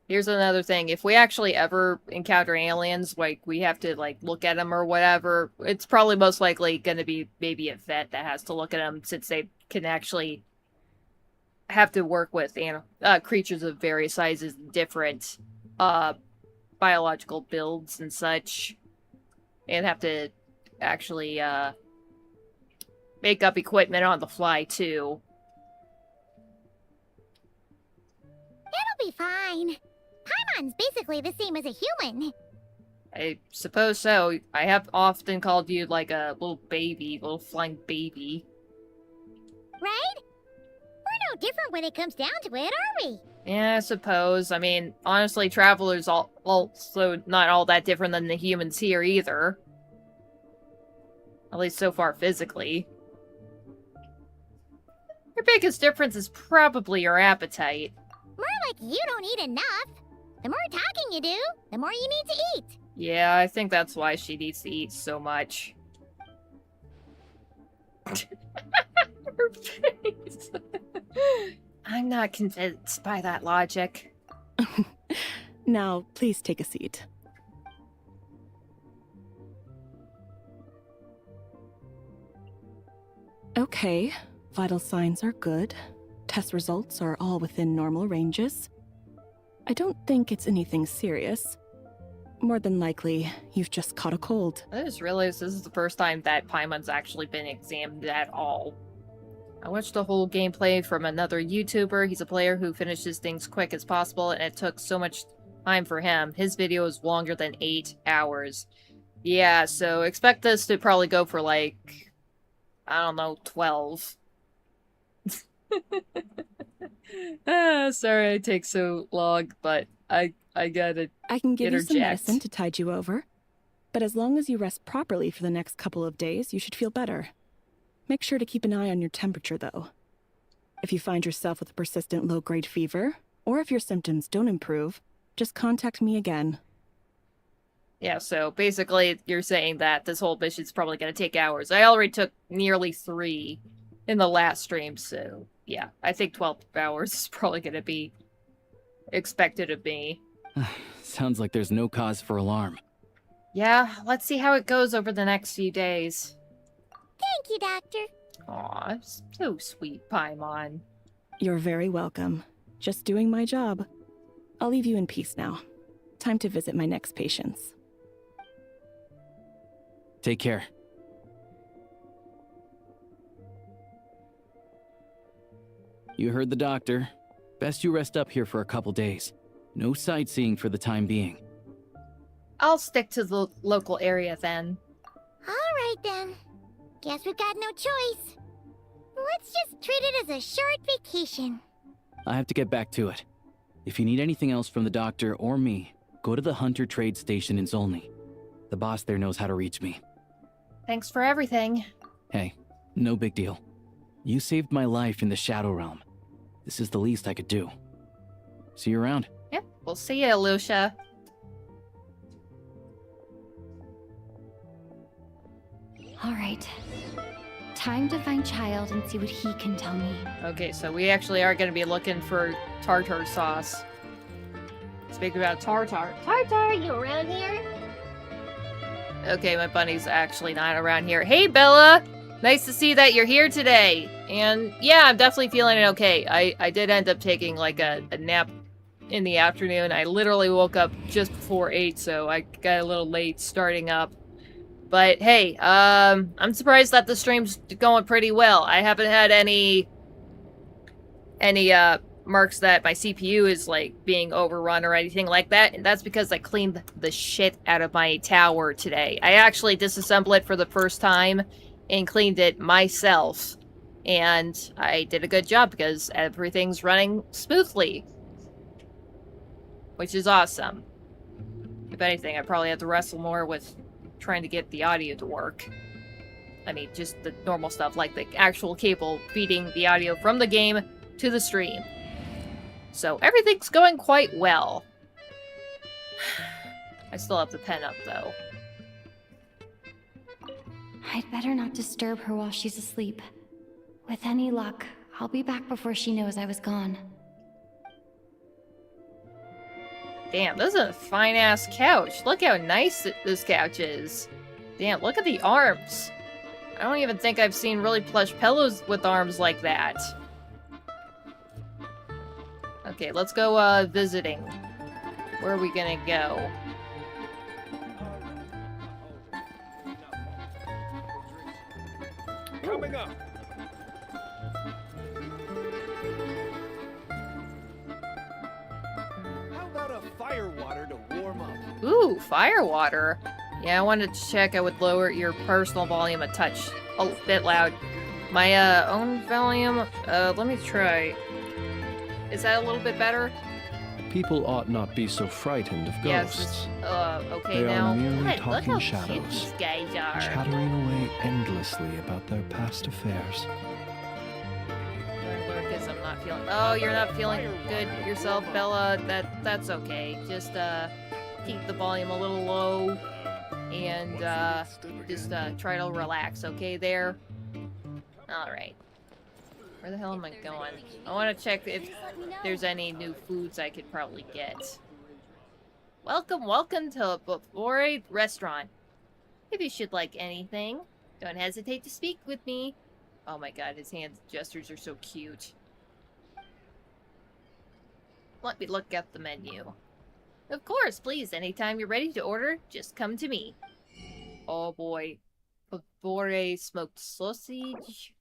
Here's another thing. If we actually ever encounter aliens, like, we have to, like, look at them or whatever, it's probably most likely going to be maybe a vet that has to look at them, since they can actually have to work with creatures of various sizes, different biological builds and such, and have to actually make up equipment on the fly, too. It'll be fine. Paimon's basically the same as a human. I suppose so. I have often called you like a little baby, little flying baby. Right? We're no different when it comes down to it, are we? Yeah, I suppose. I mean, honestly, Traveler's also not all that different than the humans here either. At least so far physically. Your biggest difference is probably your appetite. More like you don't eat enough. The more talking you do, the more you need to eat. Yeah, I think that's why she needs to eat so much. Her face. I'm not convinced by that logic. Now, please take a seat. Okay, vital signs are good. Test results are all within normal ranges. I don't think it's anything serious. More than likely, you've just caught a cold. I just realized this is the first time that Paimon's actually been examined at all. I watched the whole gameplay from another YouTuber. He's a player who finishes things quick as possible, and it took so much time for him. His video is longer than 8 hours. Yeah, so expect this to probably go for like, I don't know, 12. Sorry I take so long, but I gotta I can give you some interject. medicine to tide you over. But as long as you rest properly for the next couple of days, you should feel better. Make sure to keep an eye on your temperature, though. If you find yourself with a persistent low-grade fever, or if your symptoms don't improve, just contact me again. Yeah, so basically you're saying that this whole mission's probably gonna take hours. I already took nearly 3 in the last stream, so yeah, I think 12 hours is probably gonna be expected of me. Sounds like there's no cause for alarm. Yeah, let's see how it goes over the next few days. Thank you, Doctor. Aw, so sweet, Paimon. You're very welcome. Just doing my job. I'll leave you in peace now. Time to visit my next patients. Take care. You heard the doctor. Best you rest up here for a couple days. No sightseeing for the time being. I'll stick to the local area then. Alright then. Guess we've got no choice. Let's just treat it as a short vacation. I have to get back to it. If you need anything else from the doctor or me, go to the Hunter Trade Station in Zolnyy. The boss there knows how to reach me. Thanks for everything. Hey, no big deal. You saved my life in the Shadow Realm. This is the least I could do. See you around. Yep, we'll see you, Lucia. All right. Time to find Child and see what he can tell me. Okay, so we actually are going to be looking for tartar sauce. Speaking about tartar. Tartar, you around here? Okay, my bunny's actually not around here. Hey, Bella! Nice to see that you're here today. And yeah, I'm definitely feeling okay. I did end up taking like a nap in the afternoon. I literally woke up just before 8, so I got a little late starting up. But hey, I'm surprised that the stream's going pretty well. I haven't had any marks that my CPU is like being overrun or anything like that, and that's because I cleaned the shit out of my tower today. I actually disassembled it for the first time and cleaned it myself, and I did a good job because everything's running smoothly, which is awesome. If anything, I probably have to wrestle more with trying to get the audio to work. I mean, just the normal stuff, like the actual cable feeding the audio from the game to the stream. So everything's going quite well. I still have the pen up, though. I'd better not disturb her while she's asleep. With any luck, I'll be back before she knows I was gone. Damn, this is a fine-ass couch. Look how nice this couch is. Damn, look at the arms. I don't even think I've seen really plush pillows with arms like that. Okay, let's go, visiting. Where are we gonna go? Coming up. How about a fire water to warm up? Ooh, fire water. Yeah, I wanted to check I would lower your personal volume a touch. A bit loud. My, own volume, let me try. Is that a little bit better? People ought not be so frightened of ghosts. Yes, okay They now. are merely God, look talking how cute shadows, these guys are. chattering away endlessly about their past affairs. Because I'm not feeling. Oh, you're not feeling good yourself, Bella. That's okay. Just keep the volume a little low, and just try to relax. Okay, there. All right. Where the hell am I going? I want to check if there's any new foods I could probably get. Welcome to Podvorye Restaurant. If you should like anything, don't hesitate to speak with me. Oh my god, his hand gestures are so cute. Let me look at the menu. Of course, please, anytime you're ready to order, just come to me. Oh boy. Podvorye smoked sausage.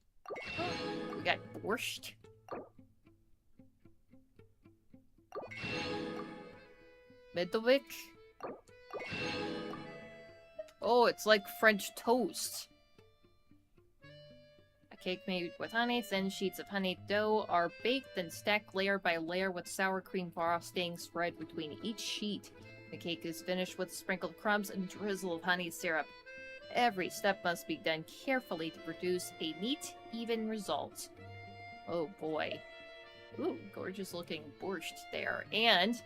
We got borscht. Medovik. Oh, it's like French toast. A cake made with honey, thin sheets of honey dough are baked and stacked layer by layer with sour cream frosting spread between each sheet. The cake is finished with sprinkled crumbs and drizzle of honey syrup. Every step must be done carefully to produce a neat, even result. Oh boy. Ooh, gorgeous looking borscht there. And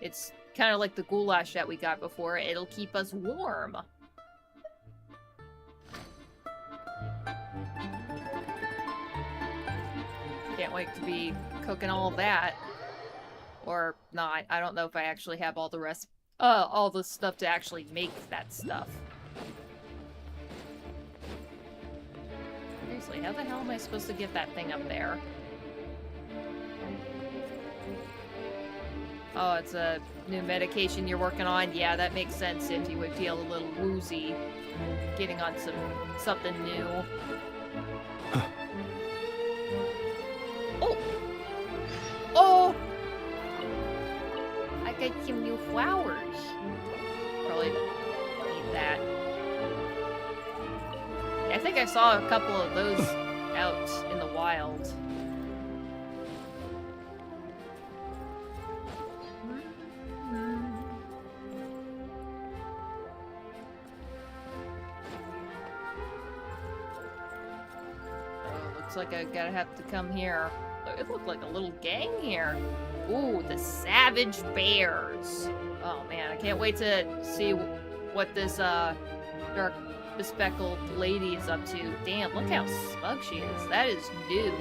it's kind of like the goulash that we got before. It'll keep us warm. Can't wait to be cooking all that. Or not. I don't know if I actually have all the stuff to actually make that stuff. Seriously, how the hell am I supposed to get that thing up there? Oh, it's a new medication you're working on? Yeah, that makes sense if you would feel a little woozy getting on something new. Oh! Oh! I got some new flowers. Probably need that. I think I saw a couple of those out in the wild. Looks like I gotta have to come here. It looked like a little gang here. Ooh, the Savage Bears. Oh man, I can't wait to see what this dark bespectacled lady is up to. Damn, look how smug she is. That is new.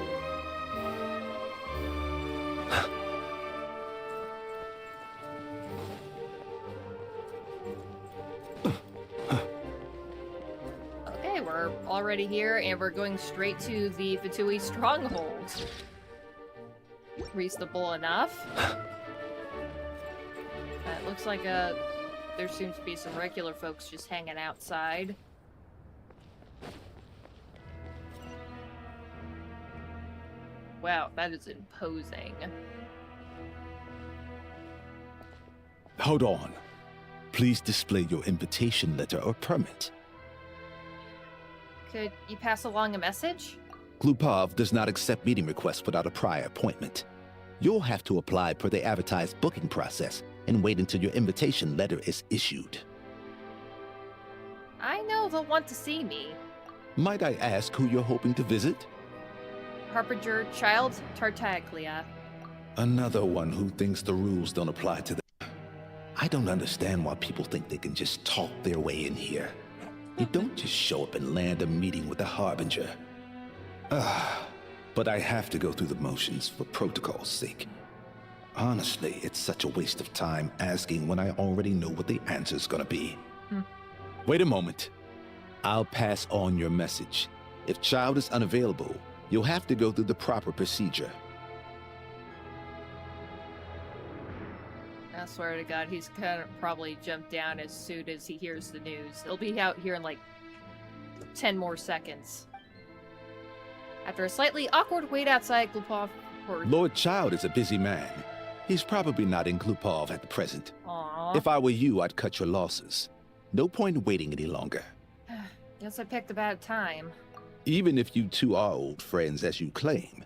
Okay, we're already here, and we're going straight to the Fatui stronghold. Reasonable enough. It looks like there seems to be some regular folks just hanging outside. Wow, that is imposing. Hold on. Please display your invitation letter or permit. Could you pass along a message? Glupov does not accept meeting requests without a prior appointment. You'll have to apply per the advertised booking process and wait until your invitation letter is issued. I know they'll want to see me. Might I ask who you're hoping to visit? Harbinger Child Tartaglia. Another one who thinks the rules don't apply to them. I don't understand why people think they can just talk their way in here. You don't just show up and land a meeting with the Harbinger. But I have to go through the motions for protocol's sake. Honestly, it's such a waste of time asking when I already know what the answer's gonna be. Wait a moment. I'll pass on your message. If Child is unavailable, you'll have to go through the proper procedure. I swear to God, he's gonna probably jump down as soon as he hears the news. He'll be out here in like 10 more seconds. After a slightly awkward wait outside Glupov... Lord Child is a busy man. He's probably not in Glupov at the present. Aww. If I were you, I'd cut your losses. No point in waiting any longer. Guess I picked a bad time. Even if you two are old friends as you claim,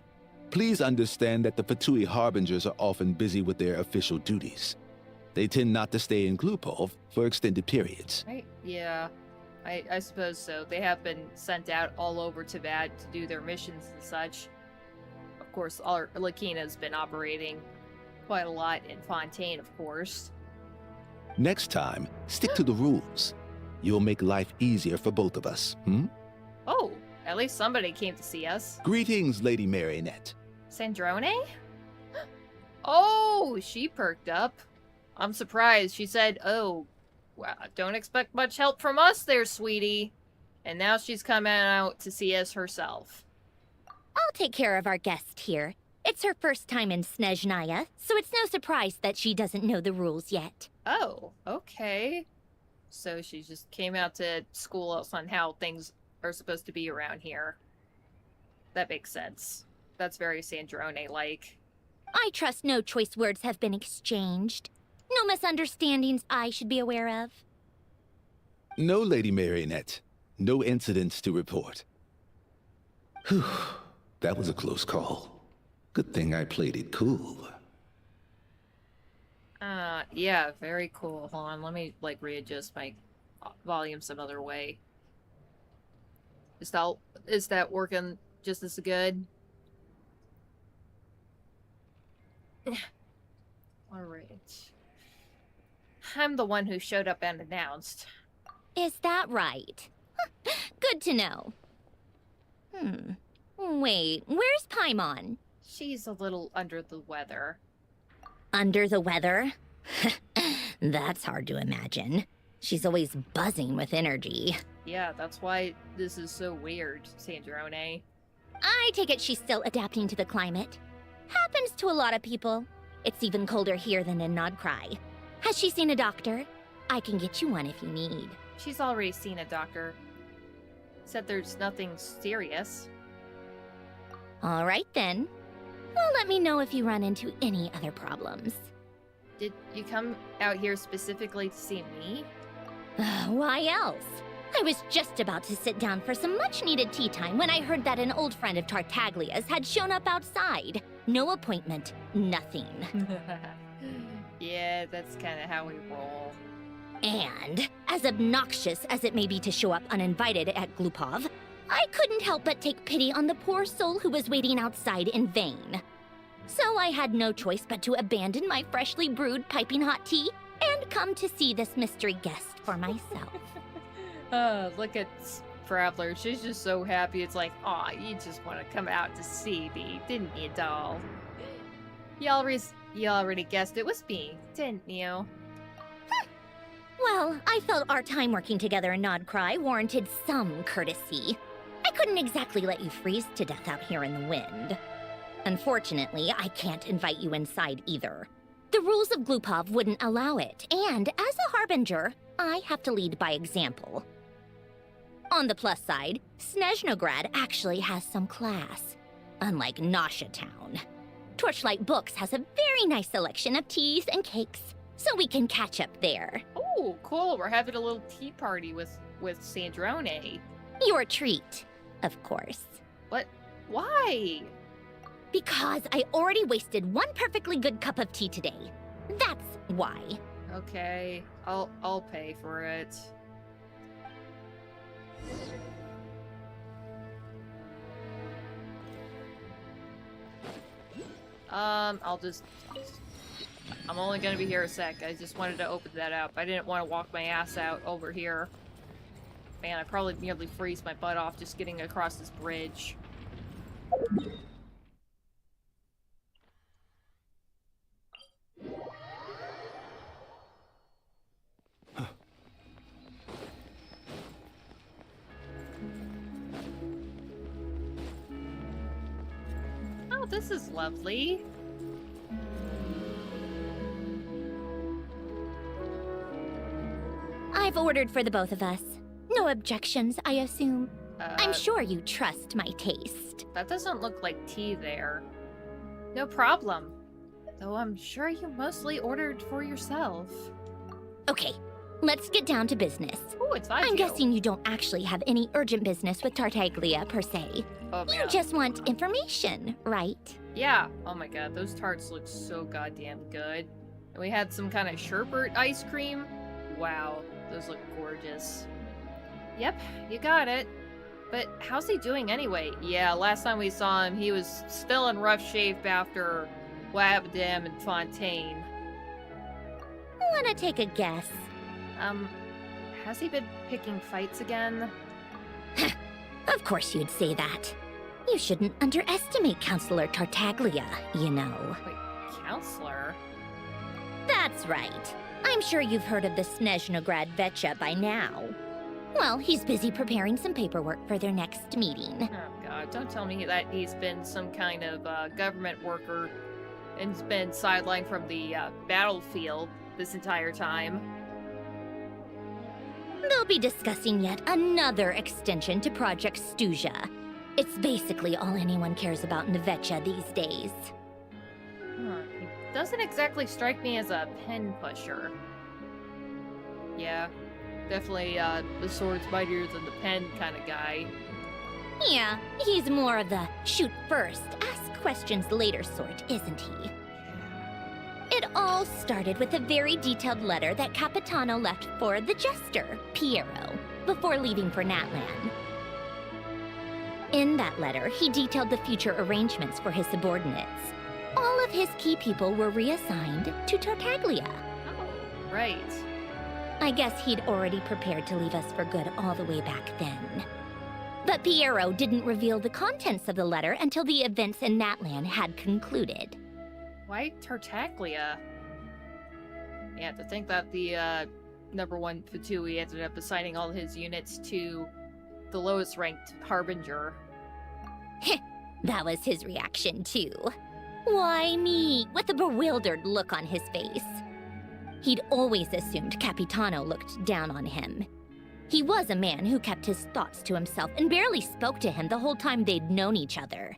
please understand that the Fatui Harbingers are often busy with their official duties. They tend not to stay in Glupov for extended periods. Right? Yeah, I suppose so. They have been sent out all over Tibet to do their missions and such. Of course, Lakina's been operating quite a lot in Fontaine, of course. Next time, stick to the rules. You'll make life easier for both of us, Oh, at least somebody came to see us. Greetings, Lady Marionette. Sandrone? Oh, she perked up. I'm surprised. She said, oh, well, don't expect much help from us there, sweetie. And now she's coming out to see us herself. I'll take care of our guest here. It's her first time in Snezhnaya, so it's no surprise that she doesn't know the rules yet. Oh, okay. So she just came out to school us on how things are supposed to be around here. That makes sense. That's very Sandrone-like. I trust no choice words have been exchanged. No misunderstandings I should be aware of. No, Lady Marionette. No incidents to report. Whew. That was a close call. Good thing I played it cool. Yeah, very cool. Hold on, let me, like, readjust my volume some other way. Is that working just as good? Alright. I'm the one who showed up and announced. Is that right? Good to know. Wait, where's Paimon? She's a little under the weather. Under the weather? That's hard to imagine. She's always buzzing with energy. Yeah, that's why this is so weird, Sandrone. I take it she's still adapting to the climate. Happens to a lot of people. It's even colder here than in Nodcry. Has she seen a doctor? I can get you one if you need. She's already seen a doctor. Said there's nothing serious. All right then. Well, let me know if you run into any other problems. Did you come out here specifically to see me? Why else? I was just about to sit down for some much-needed tea time when I heard that an old friend of Tartaglia's had shown up outside. No appointment, nothing. Yeah, that's kind of how we roll. And, as obnoxious as it may be to show up uninvited at Glupov, I couldn't help but take pity on the poor soul who was waiting outside in vain. So I had no choice but to abandon my freshly brewed piping hot tea and come to see this mystery guest for myself. Look at Traveler. She's just so happy. It's like, aw, you just want to come out to see me, didn't you, doll? You already guessed it was me, didn't you? Well, I felt our time working together in Nodcry warranted some courtesy. I couldn't exactly let you freeze to death out here in the wind. Unfortunately, I can't invite you inside either. The rules of Glupov wouldn't allow it, and as a harbinger, I have to lead by example. On the plus side, Snezhnograd actually has some class, unlike Nasha Town. Torchlight Books has a very nice selection of teas and cakes, so we can catch up there. Oh, cool. We're having a little tea party with Sandrone. Your treat, of course. What? Why? Because I already wasted one perfectly good cup of tea today. That's why. Okay, I'll pay for it. I'm only gonna be here a sec. I just wanted to open that up. I didn't want to walk my ass out over here. Man, I probably nearly freeze my butt off just getting across this bridge. Oh, this is lovely. I've ordered for the both of us. No objections, I assume. I'm sure you trust my taste. That doesn't look like tea there. No problem. Though I'm sure you mostly ordered for yourself. Okay, let's get down to business. Oh, it's I'm guessing you don't actually have any urgent business with Tartaglia, per se. Oh, you just want information, right? Yeah. Oh my god, those tarts look so goddamn good. And we had some kind of sherbet ice cream. Wow, those look gorgeous. Yep, you got it. But how's he doing anyway? Yeah, last time we saw him, he was still in rough shape after what happened to him in Fontaine. Wanna take a guess? Has he been picking fights again? Of course you'd say that. You shouldn't underestimate Counselor Tartaglia, you know. Wait, Counselor? That's right. I'm sure you've heard of the Snezhnograd Vetcha by now. Well, he's busy preparing some paperwork for their next meeting. Oh god, don't tell me that he's been some kind of government worker and's been sidelined from the battlefield this entire time. They'll be discussing yet another extension to Project Stuja. It's basically all anyone cares about in the Vetcha these days. He doesn't exactly strike me as a pen pusher. Yeah, definitely the sword's mightier than the pen kind of guy. Yeah, he's more of the shoot first, ask questions later sort, isn't he? It all started with a very detailed letter that Capitano left for the jester, Piero, before leaving for Natlan. In that letter, he detailed the future arrangements for his subordinates. All of his key people were reassigned to Tartaglia. Oh, right. I guess he'd already prepared to leave us for good all the way back then. But Piero didn't reveal the contents of the letter until the events in Natlan had concluded. Why Tartaglia? Yeah, to think that the number one Fatui ended up assigning all his units to the lowest ranked Harbinger. That was his reaction too. Why me? With a bewildered look on his face. He'd always assumed Capitano looked down on him. He was a man who kept his thoughts to himself and barely spoke to him the whole time they'd known each other.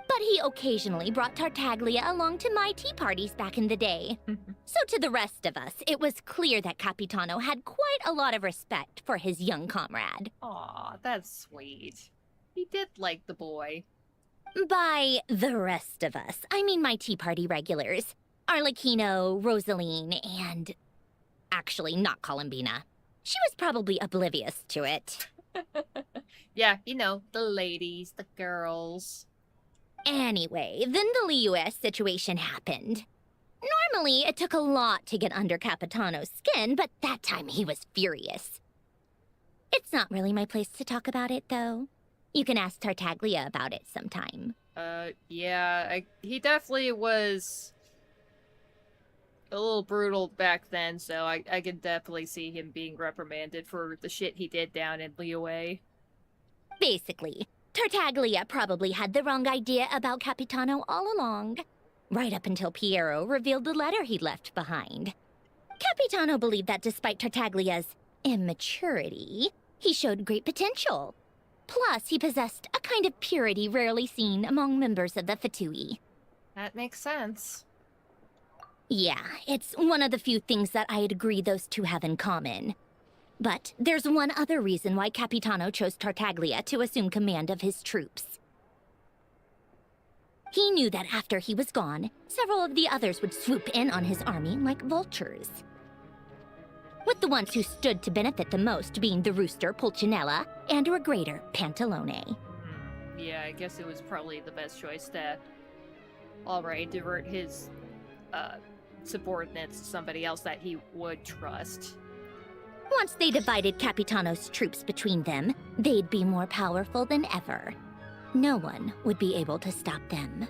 But he occasionally brought Tartaglia along to my tea parties back in the day. So to the rest of us, it was clear that Capitano had quite a lot of respect for his young comrade. Aw, that's sweet. He did like the boy. By the rest of us, I mean my tea party regulars. Arlecchino, Rosaline, and... actually, not Columbina. She was probably oblivious to it. Yeah, you know, the ladies, the girls. Anyway, then the Liu-S situation happened. Normally, it took a lot to get under Capitano's skin, but that time he was furious. It's not really my place to talk about it, though. You can ask Tartaglia about it sometime. Yeah, he definitely was a little brutal back then, so I can definitely see him being reprimanded for the shit he did down in Liyue. Basically, Tartaglia probably had the wrong idea about Capitano all along, right up until Piero revealed the letter he'd left behind. Capitano believed that despite Tartaglia's immaturity, he showed great potential. Plus, he possessed a kind of purity rarely seen among members of the Fatui. That makes sense. Yeah, it's one of the few things that I'd agree those two have in common. But there's one other reason why Capitano chose Tartaglia to assume command of his troops. He knew that after he was gone, several of the others would swoop in on his army like vultures. With the ones who stood to benefit the most being the rooster Pulcinella and Regrator Pantalone. Yeah, I guess it was probably the best choice to alright, divert his subordinates to somebody else that he would trust. Once they divided Capitano's troops between them, they'd be more powerful than ever. No one would be able to stop them.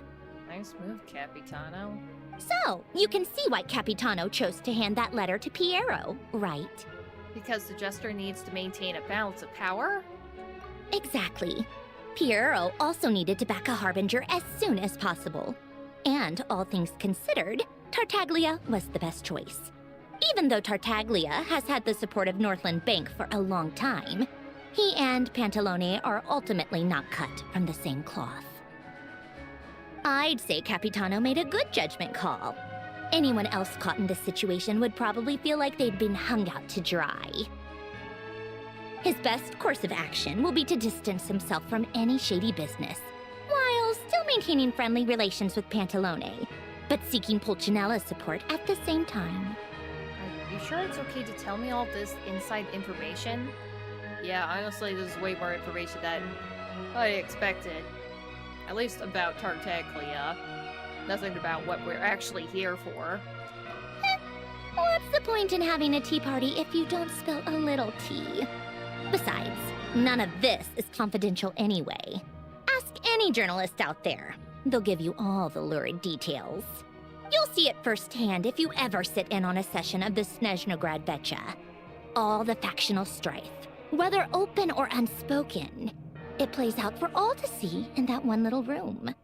Nice move, Capitano. So, you can see why Capitano chose to hand that letter to Piero, right? Because the Jester needs to maintain a balance of power? Exactly. Piero also needed to back a Harbinger as soon as possible. And all things considered, Tartaglia was the best choice. Even though Tartaglia has had the support of Northland Bank for a long time, he and Pantalone are ultimately not cut from the same cloth. I'd say Capitano made a good judgment call. Anyone else caught in this situation would probably feel like they'd been hung out to dry. His best course of action will be to distance himself from any shady business, while still maintaining friendly relations with Pantalone, but seeking Pulcinella's support at the same time. Are you sure it's okay to tell me all this inside information? Yeah, honestly, this is way more information than I expected. At least about Tartaglia. Nothing about what we're actually here for. What's the point in having a tea party if you don't spill a little tea? Besides, none of this is confidential anyway. Ask any journalist out there. They'll give you all the lurid details. You'll see it firsthand if you ever sit in on a session of the Snezhnograd Vecha. All the factional strife, whether open or unspoken, it plays out for all to see in that one little room.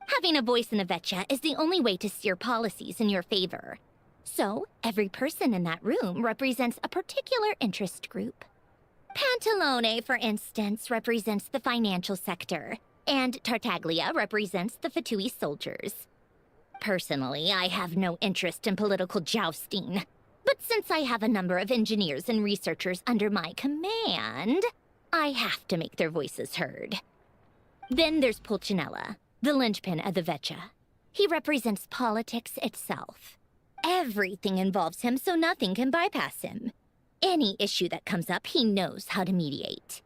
Having a voice in the Vecha is the only way to steer policies in your favor. So, every person in that room represents a particular interest group. Pantalone, for instance, represents the financial sector, and Tartaglia represents the Fatui soldiers. Personally, I have no interest in political jousting, but since I have a number of engineers and researchers under my command, I have to make their voices heard. Then there's Pulcinella, the linchpin of the Vecha. He represents politics itself. Everything involves him, so nothing can bypass him. Any issue that comes up, he knows how to mediate.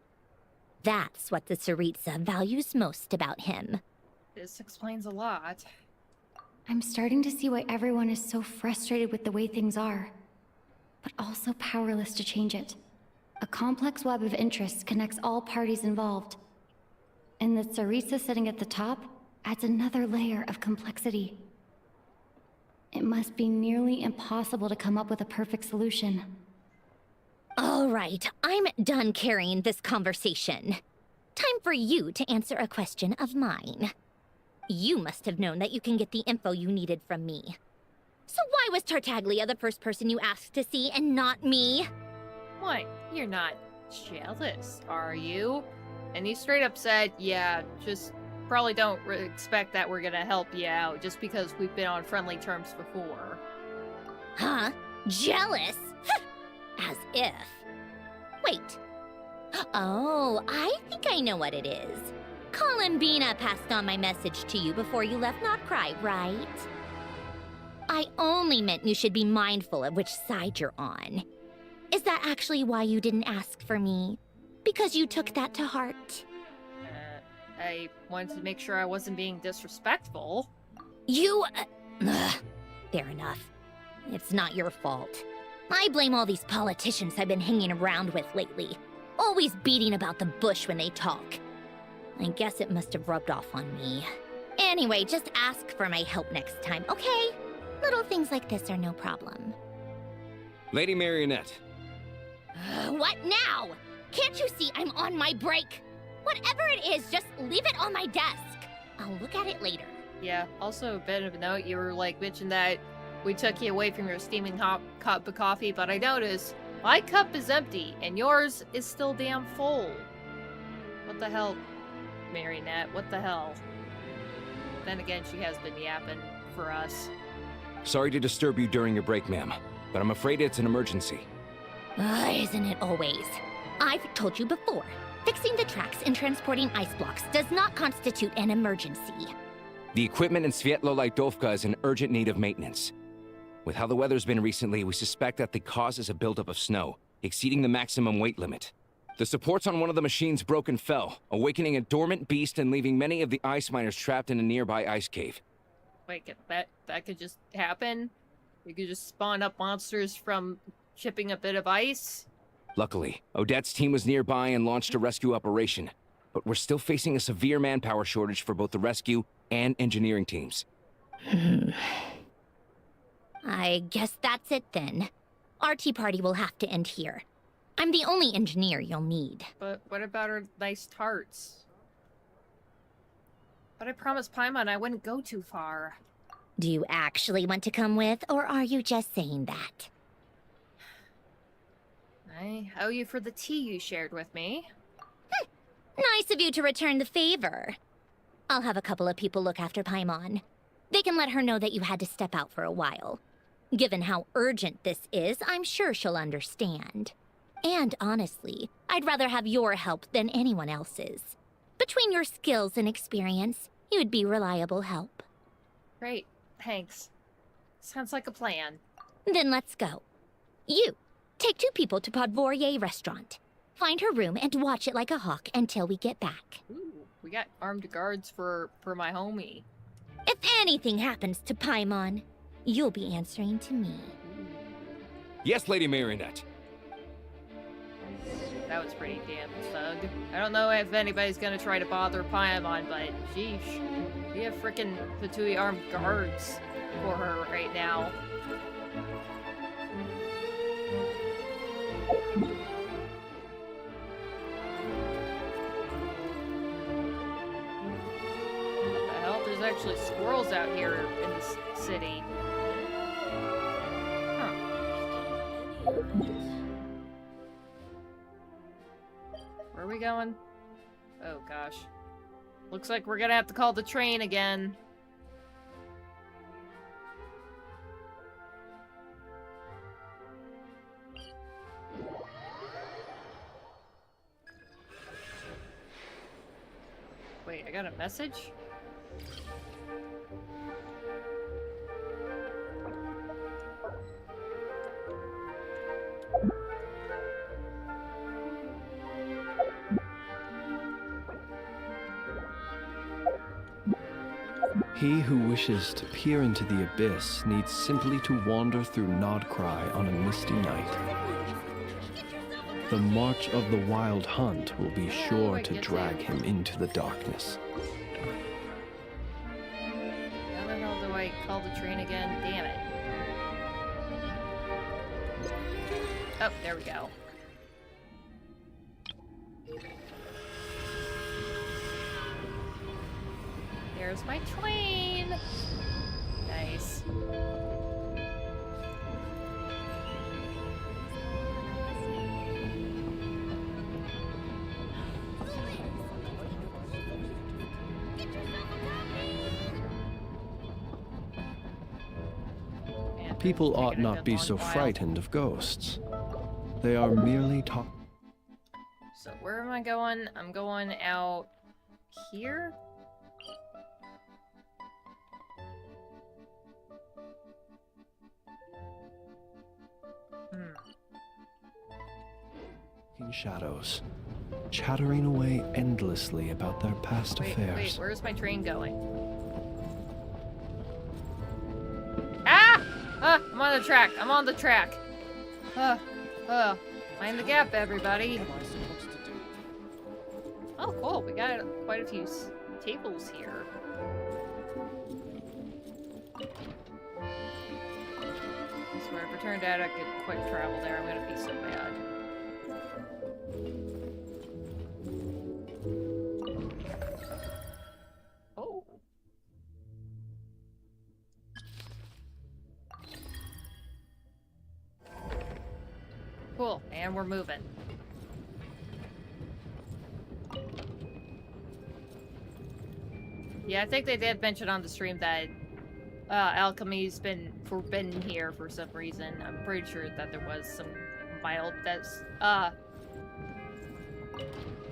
That's what the Tsaritsa values most about him. This explains a lot. I'm starting to see why everyone is so frustrated with the way things are, but also powerless to change it. A complex web of interests connects all parties involved. And the Tsaritsa sitting at the top adds another layer of complexity. It must be nearly impossible to come up with a perfect solution. All right, I'm done carrying this conversation. Time for you to answer a question of mine. You must have known that you can get the info you needed from me. So why was Tartaglia the first person you asked to see and not me? What? You're not jealous, are you? And he straight up said, yeah, just probably don't expect that we're gonna help you out just because we've been on friendly terms before. Huh? Jealous? As if. Wait. Oh, I think I know what it is. Columbina passed on my message to you before you left Notcry, right? I only meant you should be mindful of which side you're on. Is that actually why you didn't ask for me? Because you took that to heart? I wanted to make sure I wasn't being disrespectful. You... fair enough. It's not your fault. I blame all these politicians I've been hanging around with lately. Always beating about the bush when they talk. I guess it must have rubbed off on me. Anyway, just ask for my help next time, okay? Little things like this are no problem. Lady Marionette. What now? Can't you see I'm on my break? Whatever it is, just leave it on my desk. I'll look at it later. Yeah, also a bit of a note, you were like mentioned that we took you away from your steaming hot cup of coffee, but I noticed my cup is empty and yours is still damn full. What the hell, Marionette? What the hell? Then again, she has been yapping for us. Sorry to disturb you during your break, ma'am, but I'm afraid it's an emergency. Isn't it always? I've told you before, fixing the tracks and transporting ice blocks does not constitute an emergency. The equipment in Svetloledovka is in urgent need of maintenance. With how the weather's been recently, we suspect that the cause is a buildup of snow, exceeding the maximum weight limit. The supports on one of the machines broke and fell, awakening a dormant beast and leaving many of the ice miners trapped in a nearby ice cave. Wait, that could just happen? You could just spawn up monsters from chipping a bit of ice? Luckily, Odette's team was nearby and launched a rescue operation, but we're still facing a severe manpower shortage for both the rescue and engineering teams. I guess that's it then. Our tea party will have to end here. I'm the only engineer you'll need. But what about our nice tarts? But I promised Paimon I wouldn't go too far. Do you actually want to come with, or are you just saying that? I owe you for the tea you shared with me. Nice of you to return the favor. I'll have a couple of people look after Paimon. They can let her know that you had to step out for a while. Given how urgent this is, I'm sure she'll understand. And honestly, I'd rather have your help than anyone else's. Between your skills and experience, you'd be reliable help. Great, thanks. Sounds like a plan. Then let's go. You, take 2 people to Podvorye Restaurant. Find her room and watch it like a hawk until we get back. Ooh, we got armed guards for my homie. If anything happens to Paimon, you'll be answering to me. Yes, Lady Marionette. That was pretty damn thug. I don't know if anybody's gonna try to bother Paimon, but sheesh. We have frickin' Patui armed guards for her right now. What the hell? There's actually squirrels out here in this city. Huh. Where are we going? Oh gosh. Looks like we're gonna have to call the train again. Wait, I got a message? He who wishes to peer into the abyss needs simply to wander through Nodcry on a misty night. The march of the wild hunt will be sure to drag him into the darkness. How the hell do I call the train again? Damn it. Oh, there we go. Here's my train. Nice. People ought not be so frightened of ghosts. They are merely So where am I going? I'm going out here? shadows, chattering away endlessly about their past affairs. Wait, where's my train going? Ah! I'm on the track. I'm on the track. Mind the gap, everybody. Oh, cool. We got quite a few tables here. I swear, if it turned out I could quick travel there, I'm gonna be so bad. Oh. Cool, and we're moving. Yeah, I think they did mention on the stream that alchemy's been forbidden here for some reason. I'm pretty sure that there was some mild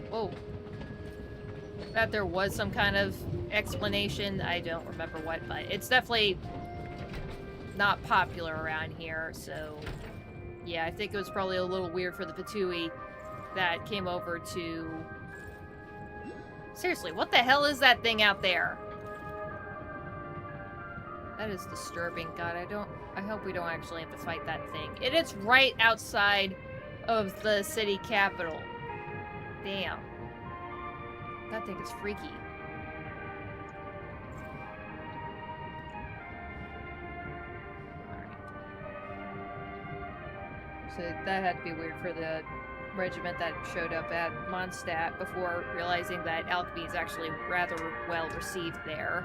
whoa. That there was some kind of explanation. I don't remember what, but it's definitely not popular around here, so yeah, I think it was probably a little weird for the Patui that came over to... Seriously, what the hell is that thing out there? That is disturbing. God, I hope we don't actually have to fight that thing. It is right outside of the city capital. Damn. That thing is freaky. So that had to be weird for the regiment that showed up at Mondstadt before realizing that alchemy is actually rather well received there.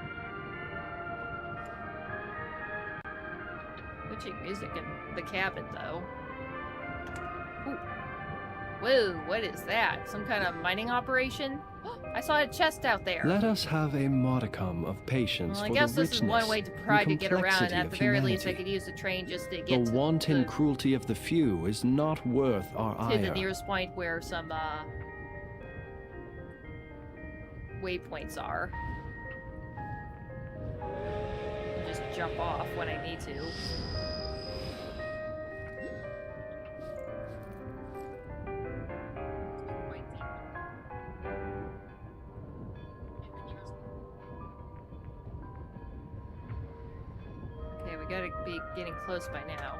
Witching music in the cabin, though. Ooh. Whoa, what is that? Some kind of mining operation? I saw a chest out there. Let us have a modicum of patience well, I for guess the this is one way to try to get around. At the very least, I could use the train just to get the wanton cruelty of the few is not worth our to ire. the nearest point where some waypoints are. I'll just jump off when I need to. Gotta be getting close by now.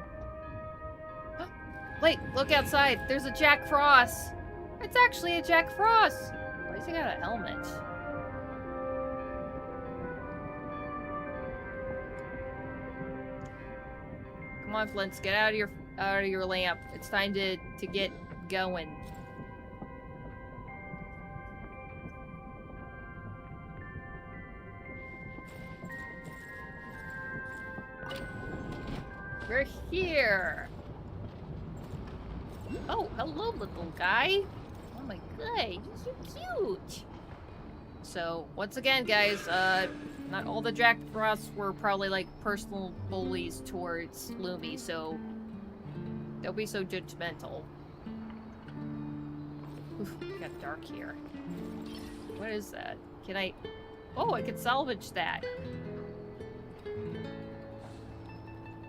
Wait, look outside! There's a Jack Frost! It's actually a Jack Frost! Why has he got a helmet? Come on, Flint, get out of your lamp. It's time to get going. We're here! Oh, hello, little guy! Oh my god, you're so cute! So, once again, guys, not all the Jack Frosts were probably, like, personal bullies towards Lumi, so don't be so judgmental. Oof, it got dark here. What is that? Can I... Oh, I can salvage that!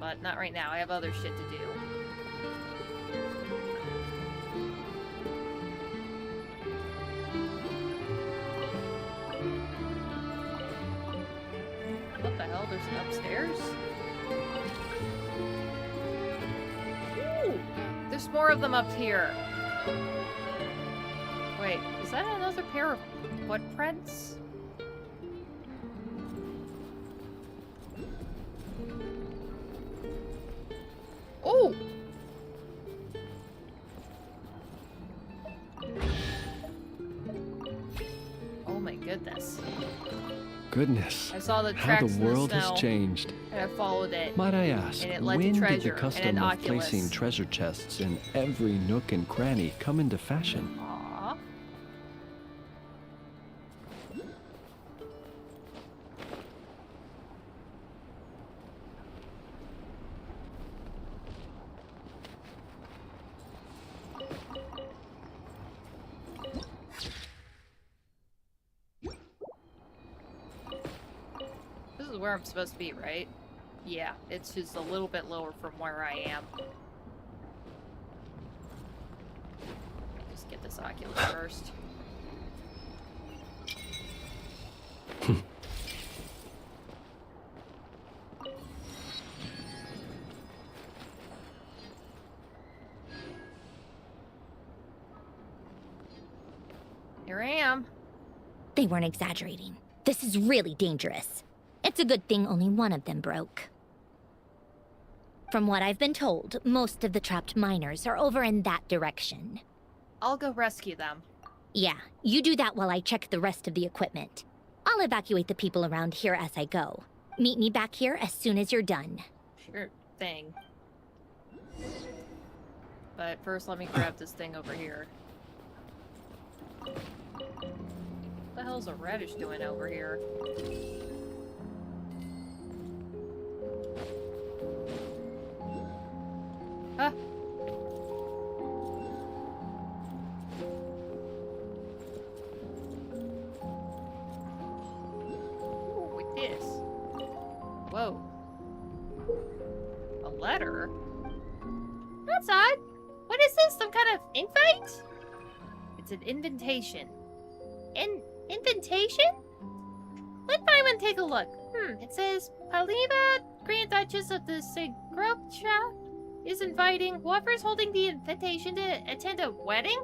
But not right now. I have other shit to do. What the hell? There's an upstairs? Ooh! There's more of them up here. Wait, is that another pair of footprints? Oh! Oh my goodness. goodness. I saw the How tracks the in the world snow, has changed. and I followed it. Might I ask, and it led when to did treasure, the custom and an of Oculus. placing treasure chests in every nook and cranny come into fashion? Aww. This is where I'm supposed to be, right? Yeah, it's just a little bit lower from where I am. Just get this Oculus first. Here I am. They weren't exaggerating. This is really dangerous. It's a good thing only one of them broke. From what I've been told, most of the trapped miners are over in that direction. I'll go rescue them. Yeah, you do that while I check the rest of the equipment. I'll evacuate the people around here as I go. Meet me back here as soon as you're done. Sure thing. But first, let me grab this thing over here. What the hell's a radish doing over here? Huh? Ooh, with this. Whoa. A letter? That's odd. What is this? Some kind of invite? It's an invitation. Invitation? Let Paimon take a look. It says, Paliva, Grand Duchess of the Snezhnograd, is inviting whoever's holding the invitation to attend a wedding.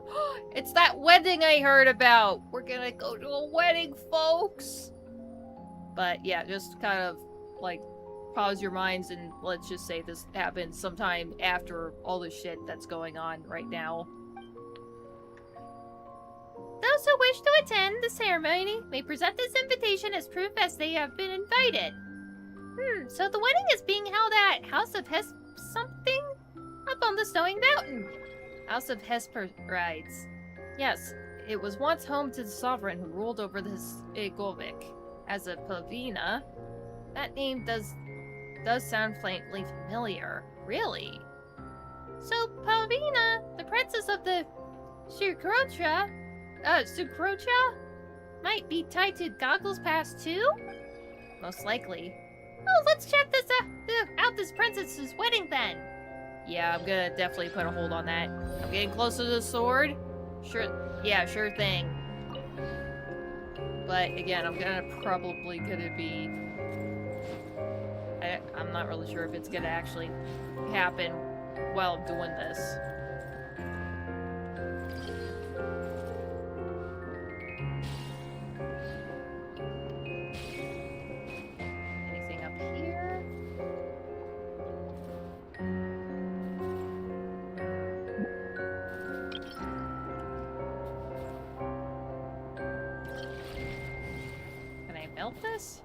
It's that wedding I heard about. We're gonna go to a wedding, folks. But yeah, just kind of like pause your minds and let's just say this happens sometime after all the shit that's going on right now. Those who wish to attend the ceremony may present this invitation as proof as they have been invited. So the wedding is being held at House of something? Up on the Snowy Mountain. House of Hesperides. Yes, it was once home to the sovereign who ruled over the Snezhnograd. As a Pavina, that name does sound faintly familiar. Really? So Pavina, the princess of the Sukrota, might be tied to Goggle's past too? Most likely. Oh, let's check this out this princess's wedding then. Yeah, I'm gonna definitely put a hold on that. I'm getting closer to the sword. Sure, yeah, sure thing. But again, I'm probably gonna be... I'm not really sure if it's gonna actually happen while I'm doing this. Anything up here? Can I melt this?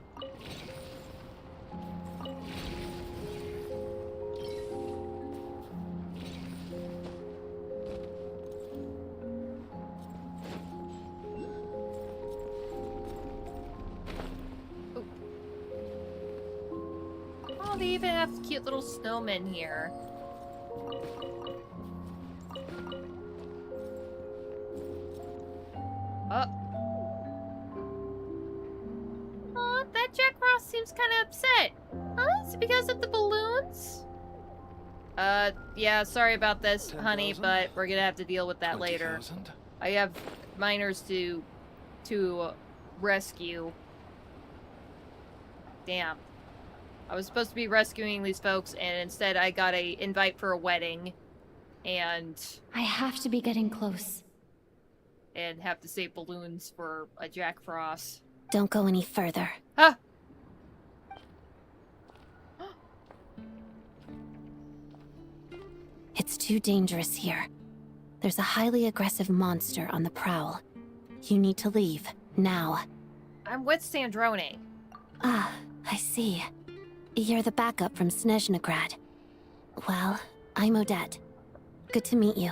Oh, they even have cute little snowmen here. Oh, that Jack Ross seems kind of upset. Huh? Is it because of the balloons? Yeah, sorry about this, honey, but we're gonna have to deal with that later. I have miners to rescue. Damn. I was supposed to be rescuing these folks, and instead I got a invite for a wedding, and... I have to be getting close. And have to save balloons for a Jack Frost. Don't go any further. Huh! It's too dangerous here. There's a highly aggressive monster on the prowl. You need to leave, now. I'm with Sandrone. Ah, I see. You're the backup from Snezhnograd. Well, I'm Odette. Good to meet you.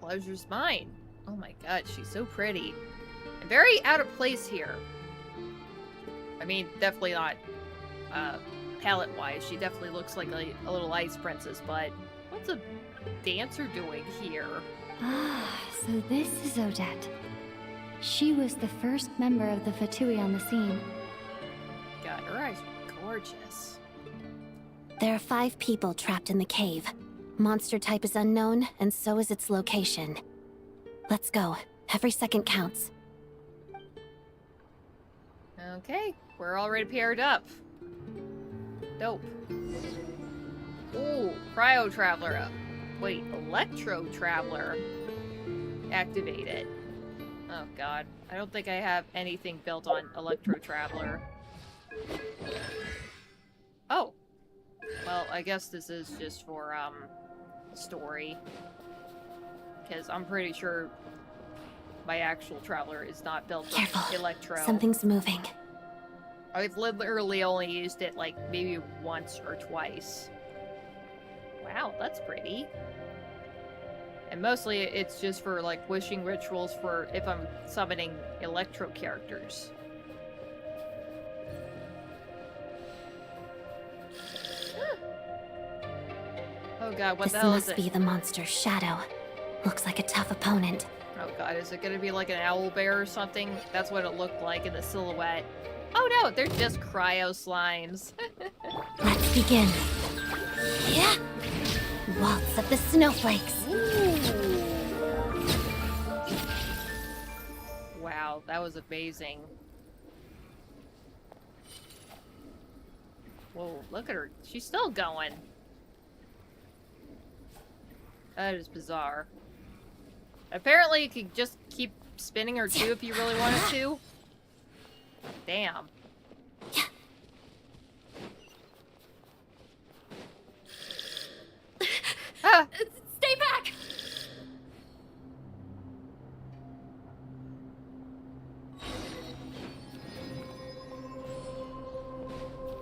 Pleasure's mine. Oh my god, she's so pretty. And very out of place here. I mean, definitely not, palette-wise. She definitely looks like a little ice princess, but what's a dancer doing here? Ah, so this is Odette. She was the first member of the Fatui on the scene. God, her eyes are gorgeous. There are 5 people trapped in the cave. Monster type is unknown, and so is its location. Let's go. Every second counts. Okay, we're already paired up. Dope. Ooh, Cryo Traveler. Wait, Electro Traveler. Activated. Oh god, I don't think I have anything built on Electro Traveler. Oh. Well, I guess this is just for, story. Because I'm pretty sure my actual Traveler is not built on Electro. Something's moving. I've literally only used it, like, maybe once or twice. Wow, that's pretty. And mostly it's just for, like, wishing rituals for if I'm summoning Electro characters. Oh god, what the hell is it? This must be the monster's shadow. Looks like a tough opponent. Oh god, is it gonna be like an owl bear or something? That's what it looked like in the silhouette. Oh no, they're just cryo slimes. Let's begin. Yeah. Waltz of the snowflakes. Wow, that was amazing. Whoa, look at her. She's still going. That is bizarre. Apparently you could just keep spinning her too if you really wanted to. Damn. Ah! Stay back!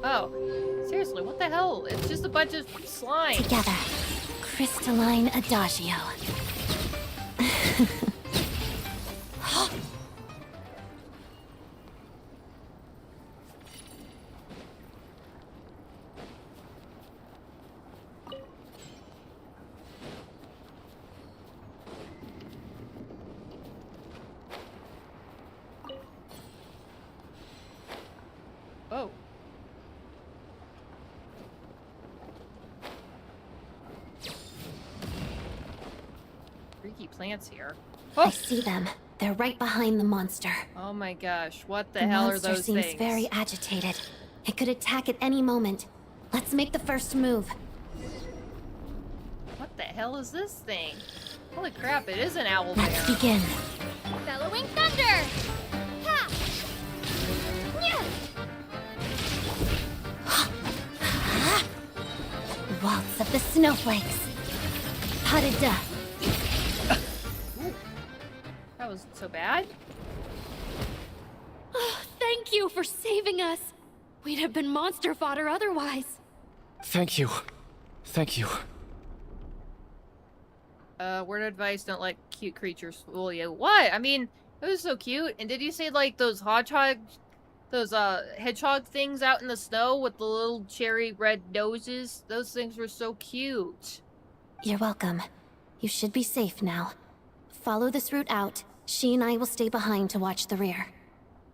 Oh, seriously, what the hell? It's just a bunch of slime. Together. Crystalline Adagio. Oh. Freaky plants here. I see them. They're right behind the monster. Oh my gosh, what the hell are those monster seems things? very agitated. It could attack at any moment. Let's make the first move. What the hell is this thing? Holy crap, it is an owl bear. Let's begin. Bellowing thunder! Ha! Waltz of the snowflakes. Harida. That wasn't so bad. Thank you for saving us. We'd have been monster fodder otherwise. Thank you. Thank you. Word of advice, don't let cute creatures fool you. What? I mean, it was so cute. And did you see, like, those hedgehog things out in the snow with the little cherry red noses? Those things were so cute. You're welcome. You should be safe now. Follow this route out. She and I will stay behind to watch the rear.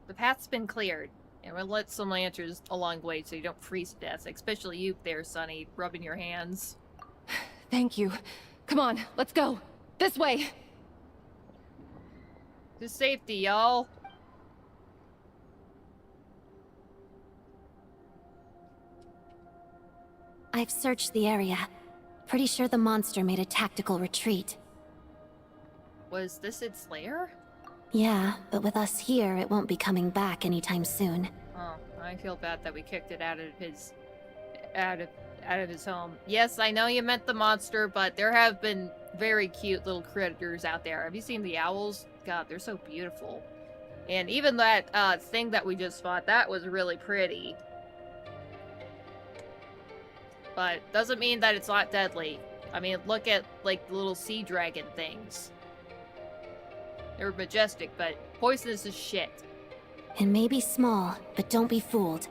The path's been cleared. And we'll let some lanterns along the way so you don't freeze to death. Especially you there, Sunny, rubbing your hands. Thank you. Come on, let's go. This way. To safety, y'all. I've searched the area. Pretty sure the monster made a tactical retreat. Was this its lair? Yeah, but with us here, it won't be coming back anytime soon. Oh, I feel bad that we kicked it out of his home. Yes, I know you meant the monster, but there have been very cute little critters out there. Have you seen the owls? God, they're so beautiful. And even that thing that we just fought, that was really pretty. But doesn't mean that it's not deadly. I mean, look at, like, the little sea dragon things. They're majestic, but poisonous as shit. It may be small, but don't be fooled.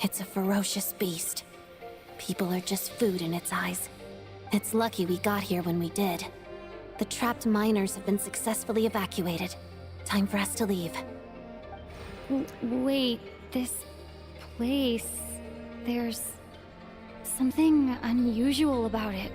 It's a ferocious beast. People are just food in its eyes. It's lucky we got here when we did. The trapped miners have been successfully evacuated. Time for us to leave. Wait, this place... There's... something unusual about it.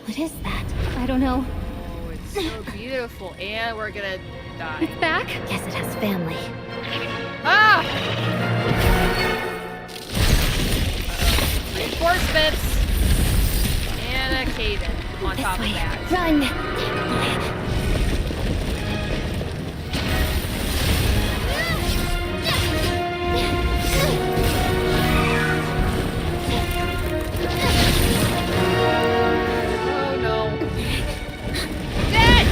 What is that? I don't know. Oh, it's so beautiful. And we're gonna die. It's back? Yes, it has family. Ah! Reinforcements! And a cave-in on top of that. Run! Oh no. Dead!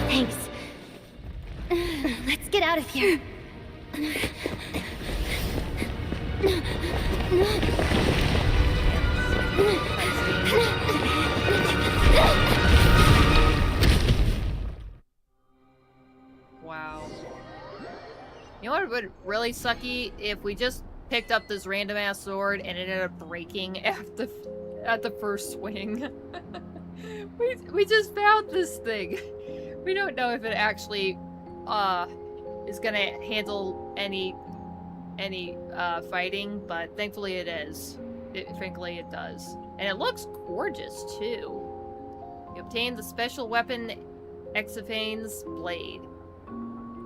Thanks. Let's get out of here. Wow. You know what would really sucky? If we just picked up this random ass sword and it ended up breaking at the first swing. we just found this thing. We don't know if it actually is gonna handle any fighting, but thankfully it is. Frankly, it does. And it looks gorgeous, too. You obtain the special weapon Exophane's Blade.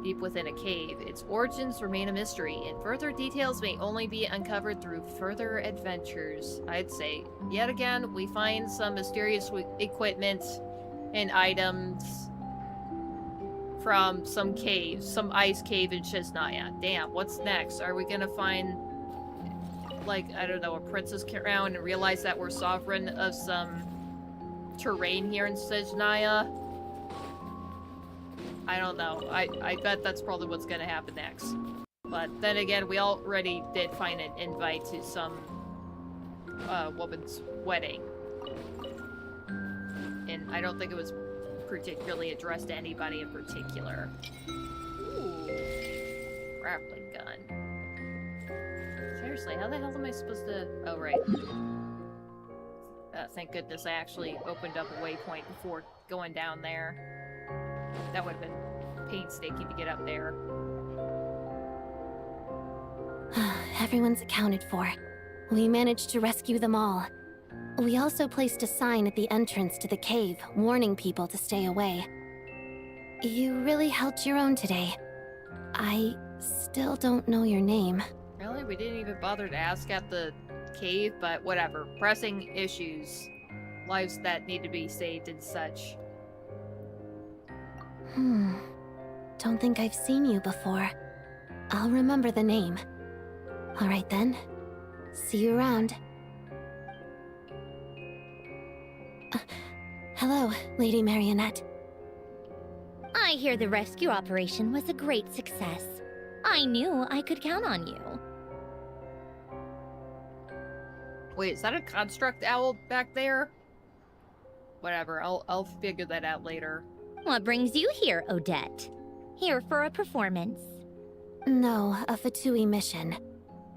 Deep within a cave. Its origins remain a mystery, and further details may only be uncovered through further adventures. I'd say, yet again, we find some mysterious equipment and items from some cave, some ice cave in Snezhnograd. Damn, what's next? Are we gonna find, like, I don't know, a princess crown and realize that we're sovereign of some terrain here in Snezhnograd? I don't know. I bet that's probably what's gonna happen next. But then again, we already did find an invite to some woman's wedding. And I don't think it was particularly addressed to anybody in particular. Ooh. Grappling gun. Seriously, how the hell am I supposed to... Oh, right. Thank goodness I actually opened up a waypoint before going down there. That would have been painstaking to get up there. Everyone's accounted for. We managed to rescue them all. We also placed a sign at the entrance to the cave, warning people to stay away. You really held your own today. I still don't know your name. Really? We didn't even bother to ask at the cave, but whatever. Pressing issues. Lives that need to be saved and such. Don't think I've seen you before. I'll remember the name. All right then. See you around. Hello, Lady Marionette. I hear the rescue operation was a great success. I knew I could count on you. Wait, is that a construct owl back there? Whatever, I'll figure that out later. What brings you here, Odette? Here for a performance? No, a Fatui mission.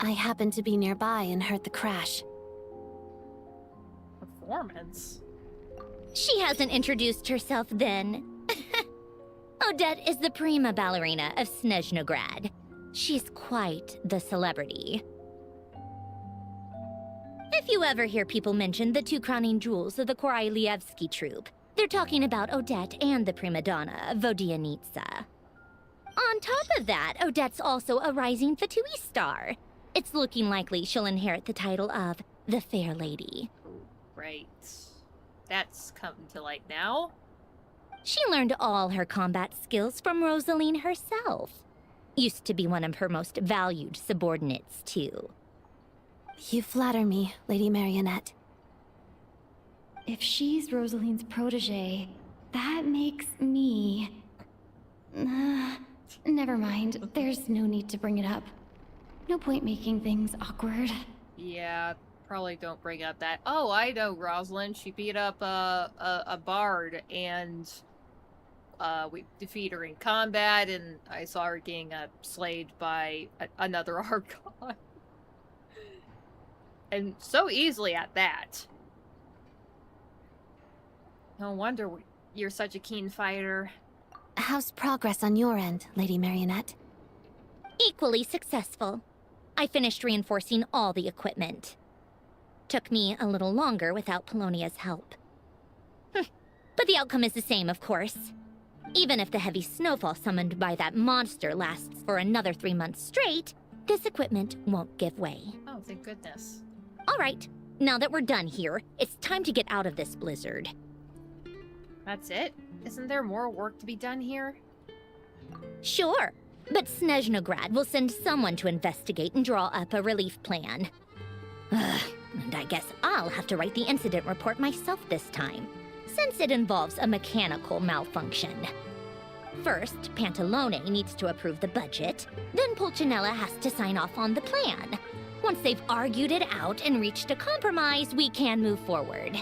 I happened to be nearby and heard the crash. Performance? She hasn't introduced herself then. Odette is the prima ballerina of Snezhnograd. She's quite the celebrity. If you ever hear people mention the two crowning jewels of the Korailievsky troupe, they're talking about Odette and the prima donna, Vodianitsa. On top of that, Odette's also a rising Fatui star. It's looking likely she'll inherit the title of the Fair Lady. Right. That's come to light now. She learned all her combat skills from Rosaline herself. Used to be one of her most valued subordinates, too. You flatter me, Lady Marionette. If she's Rosaline's protege, that makes me... never mind. There's no need to bring it up. No point making things awkward. Yeah, probably don't bring up that. Oh, I know Rosalind. She beat up a bard, and we defeat her in combat, and I saw her getting slayed by another Archon. And so easily at that. No wonder you're such a keen fighter. How's progress on your end, Lady Marionette? Equally successful. I finished reinforcing all the equipment. Took me a little longer without Polonia's help. But the outcome is the same, of course. Even if the heavy snowfall summoned by that monster lasts for another 3 months straight, this equipment won't give way. Oh, thank goodness. All right, now that we're done here, it's time to get out of this blizzard. That's it? Isn't there more work to be done here? Sure, but Snezhnograd will send someone to investigate and draw up a relief plan. And I guess I'll have to write the incident report myself this time, since it involves a mechanical malfunction. First, Pantalone needs to approve the budget, then Pulcinella has to sign off on the plan. Once they've argued it out and reached a compromise, we can move forward.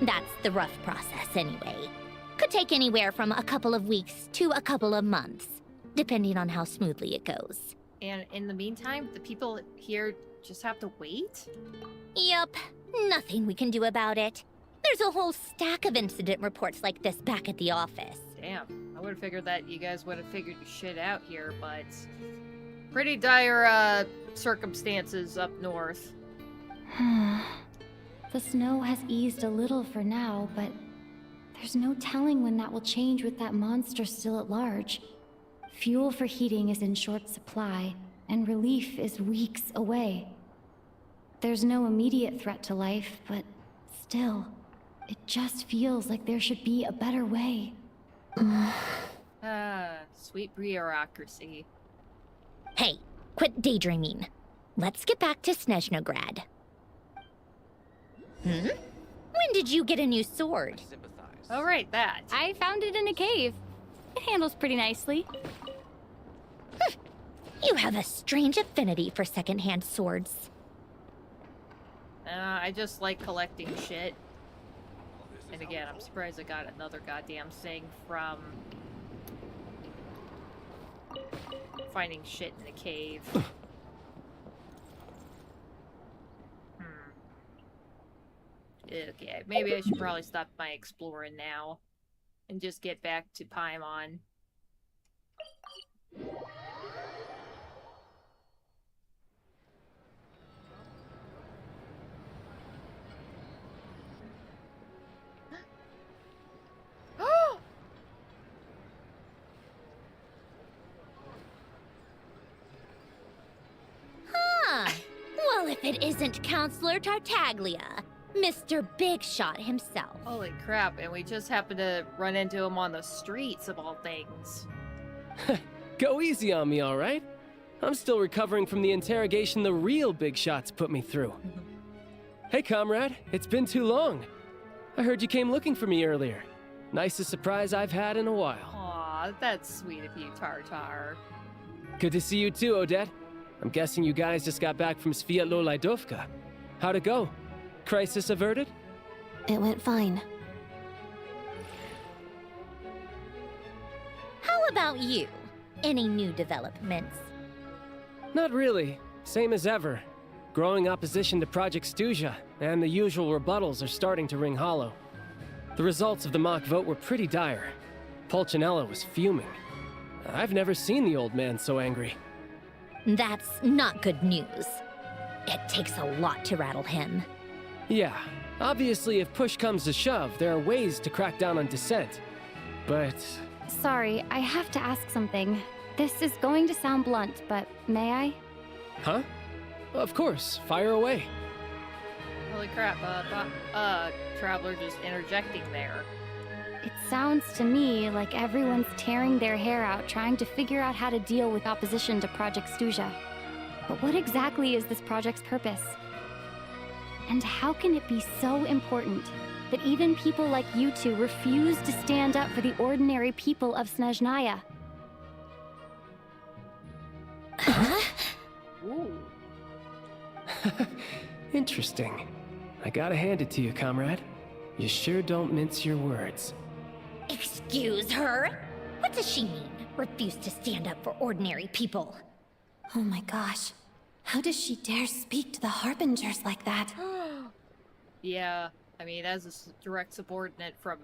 That's the rough process anyway. Could take anywhere from a couple of weeks to a couple of months, depending on how smoothly it goes. And in the meantime, the people here just have to wait? Yup, nothing we can do about it. There's a whole stack of incident reports like this back at the office. Damn, I would have figured that you guys would have figured your shit out here, but... pretty dire, circumstances up north. The snow has eased a little for now, but there's no telling when that will change with that monster still at large. Fuel for heating is in short supply, and relief is weeks away. There's no immediate threat to life, but still, it just feels like there should be a better way. Sweet bureaucracy. Hey, quit daydreaming. Let's get back to Snezhnograd. When did you get a new sword? Oh, right, that. I found it in a cave. It handles pretty nicely. You have a strange affinity for secondhand swords. I just like collecting shit. And again, I'm surprised I got another goddamn thing from... finding shit in the cave. Okay, maybe I should probably stop my exploring now. And just get back to Paimon. Well, if it isn't Counselor Tartaglia, Mr. Big Shot himself. Holy crap, and we just happened to run into him on the streets, of all things. Go easy on me, all right? I'm still recovering from the interrogation the real Big Shots put me through. Hey, comrade, it's been too long. I heard you came looking for me earlier. Nicest surprise I've had in a while. Aw, that's sweet of you, Tartar. Good to see you too, Odette. I'm guessing you guys just got back from Svetloledovka. How'd it go? Crisis averted? It went fine. How about you? Any new developments? Not really. Same as ever. Growing opposition to Project Stuzha, and the usual rebuttals are starting to ring hollow. The results of the mock vote were pretty dire. Pulcinella was fuming. I've never seen the old man so angry. That's not good news. It takes a lot to rattle him. Yeah, obviously if push comes to shove, there are ways to crack down on dissent. But... Sorry, I have to ask something. This is going to sound blunt, but may I? Huh? Of course, fire away. Holy crap, Traveler just interjecting there. It sounds to me like everyone's tearing their hair out trying to figure out how to deal with opposition to Project Stuzha. But what exactly is this project's purpose? And how can it be so important that even people like you two refuse to stand up for the ordinary people of Snezhnaya? Ooh. Interesting. I gotta hand it to you, comrade. You sure don't mince your words. Excuse her? What does she mean? Refuse to stand up for ordinary people? Oh my gosh. How does she dare speak to the Harbingers like that? Yeah, I mean, as a direct subordinate from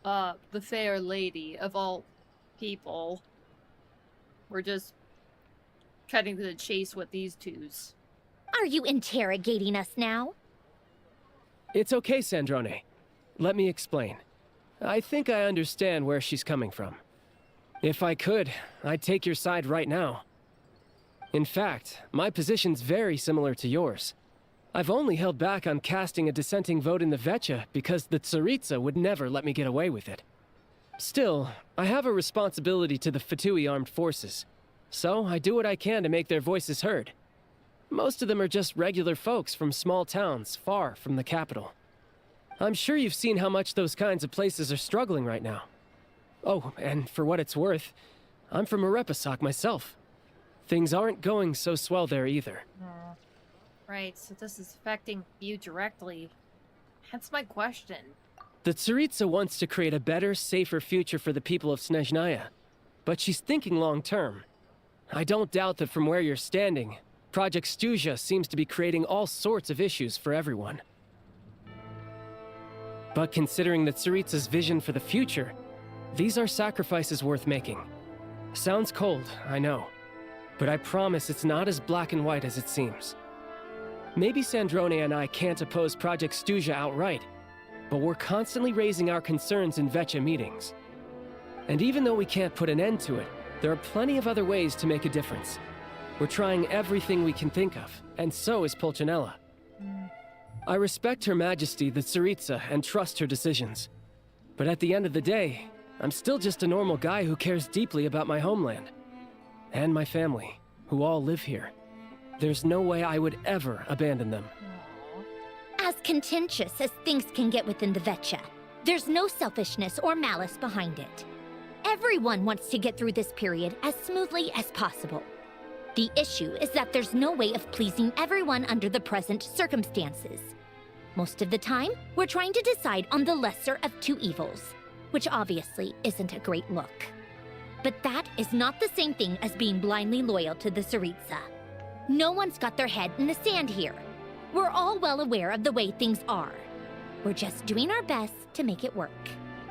the fair lady of all people, we're just cutting to the chase with these twos. Are you interrogating us now? It's okay, Sandrone. Let me explain. I think I understand where she's coming from. If I could, I'd take your side right now. In fact, my position's very similar to yours. I've only held back on casting a dissenting vote in the Vecha because the Tsaritsa would never let me get away with it. Still, I have a responsibility to the Fatui armed forces, so I do what I can to make their voices heard. Most of them are just regular folks from small towns far from the capital. I'm sure you've seen how much those kinds of places are struggling right now. Oh, and for what it's worth, I'm from Arepasak myself. Things aren't going so swell there either. Right, so this is affecting you directly. Hence my question. The Tsaritsa wants to create a better, safer future for the people of Snezhnaya, but she's thinking long-term. I don't doubt that from where you're standing, Project Stuzha seems to be creating all sorts of issues for everyone. But considering the Tsaritsa's vision for the future, these are sacrifices worth making. Sounds cold, I know, but I promise it's not as black and white as it seems. Maybe Sandrone and I can't oppose Project Stuzha outright, but we're constantly raising our concerns in Vecha meetings. And even though we can't put an end to it, there are plenty of other ways to make a difference. We're trying everything we can think of, and so is Pulcinella. I respect Her Majesty, the Tsaritsa, and trust her decisions. But at the end of the day, I'm still just a normal guy who cares deeply about my homeland. And my family, who all live here. There's no way I would ever abandon them. As contentious as things can get within the Vecha, there's no selfishness or malice behind it. Everyone wants to get through this period as smoothly as possible. The issue is that there's no way of pleasing everyone under the present circumstances. Most of the time, we're trying to decide on the lesser of two evils, which obviously isn't a great look. But that is not the same thing as being blindly loyal to the Tsaritsa. No one's got their head in the sand here. We're all well aware of the way things are. We're just doing our best to make it work.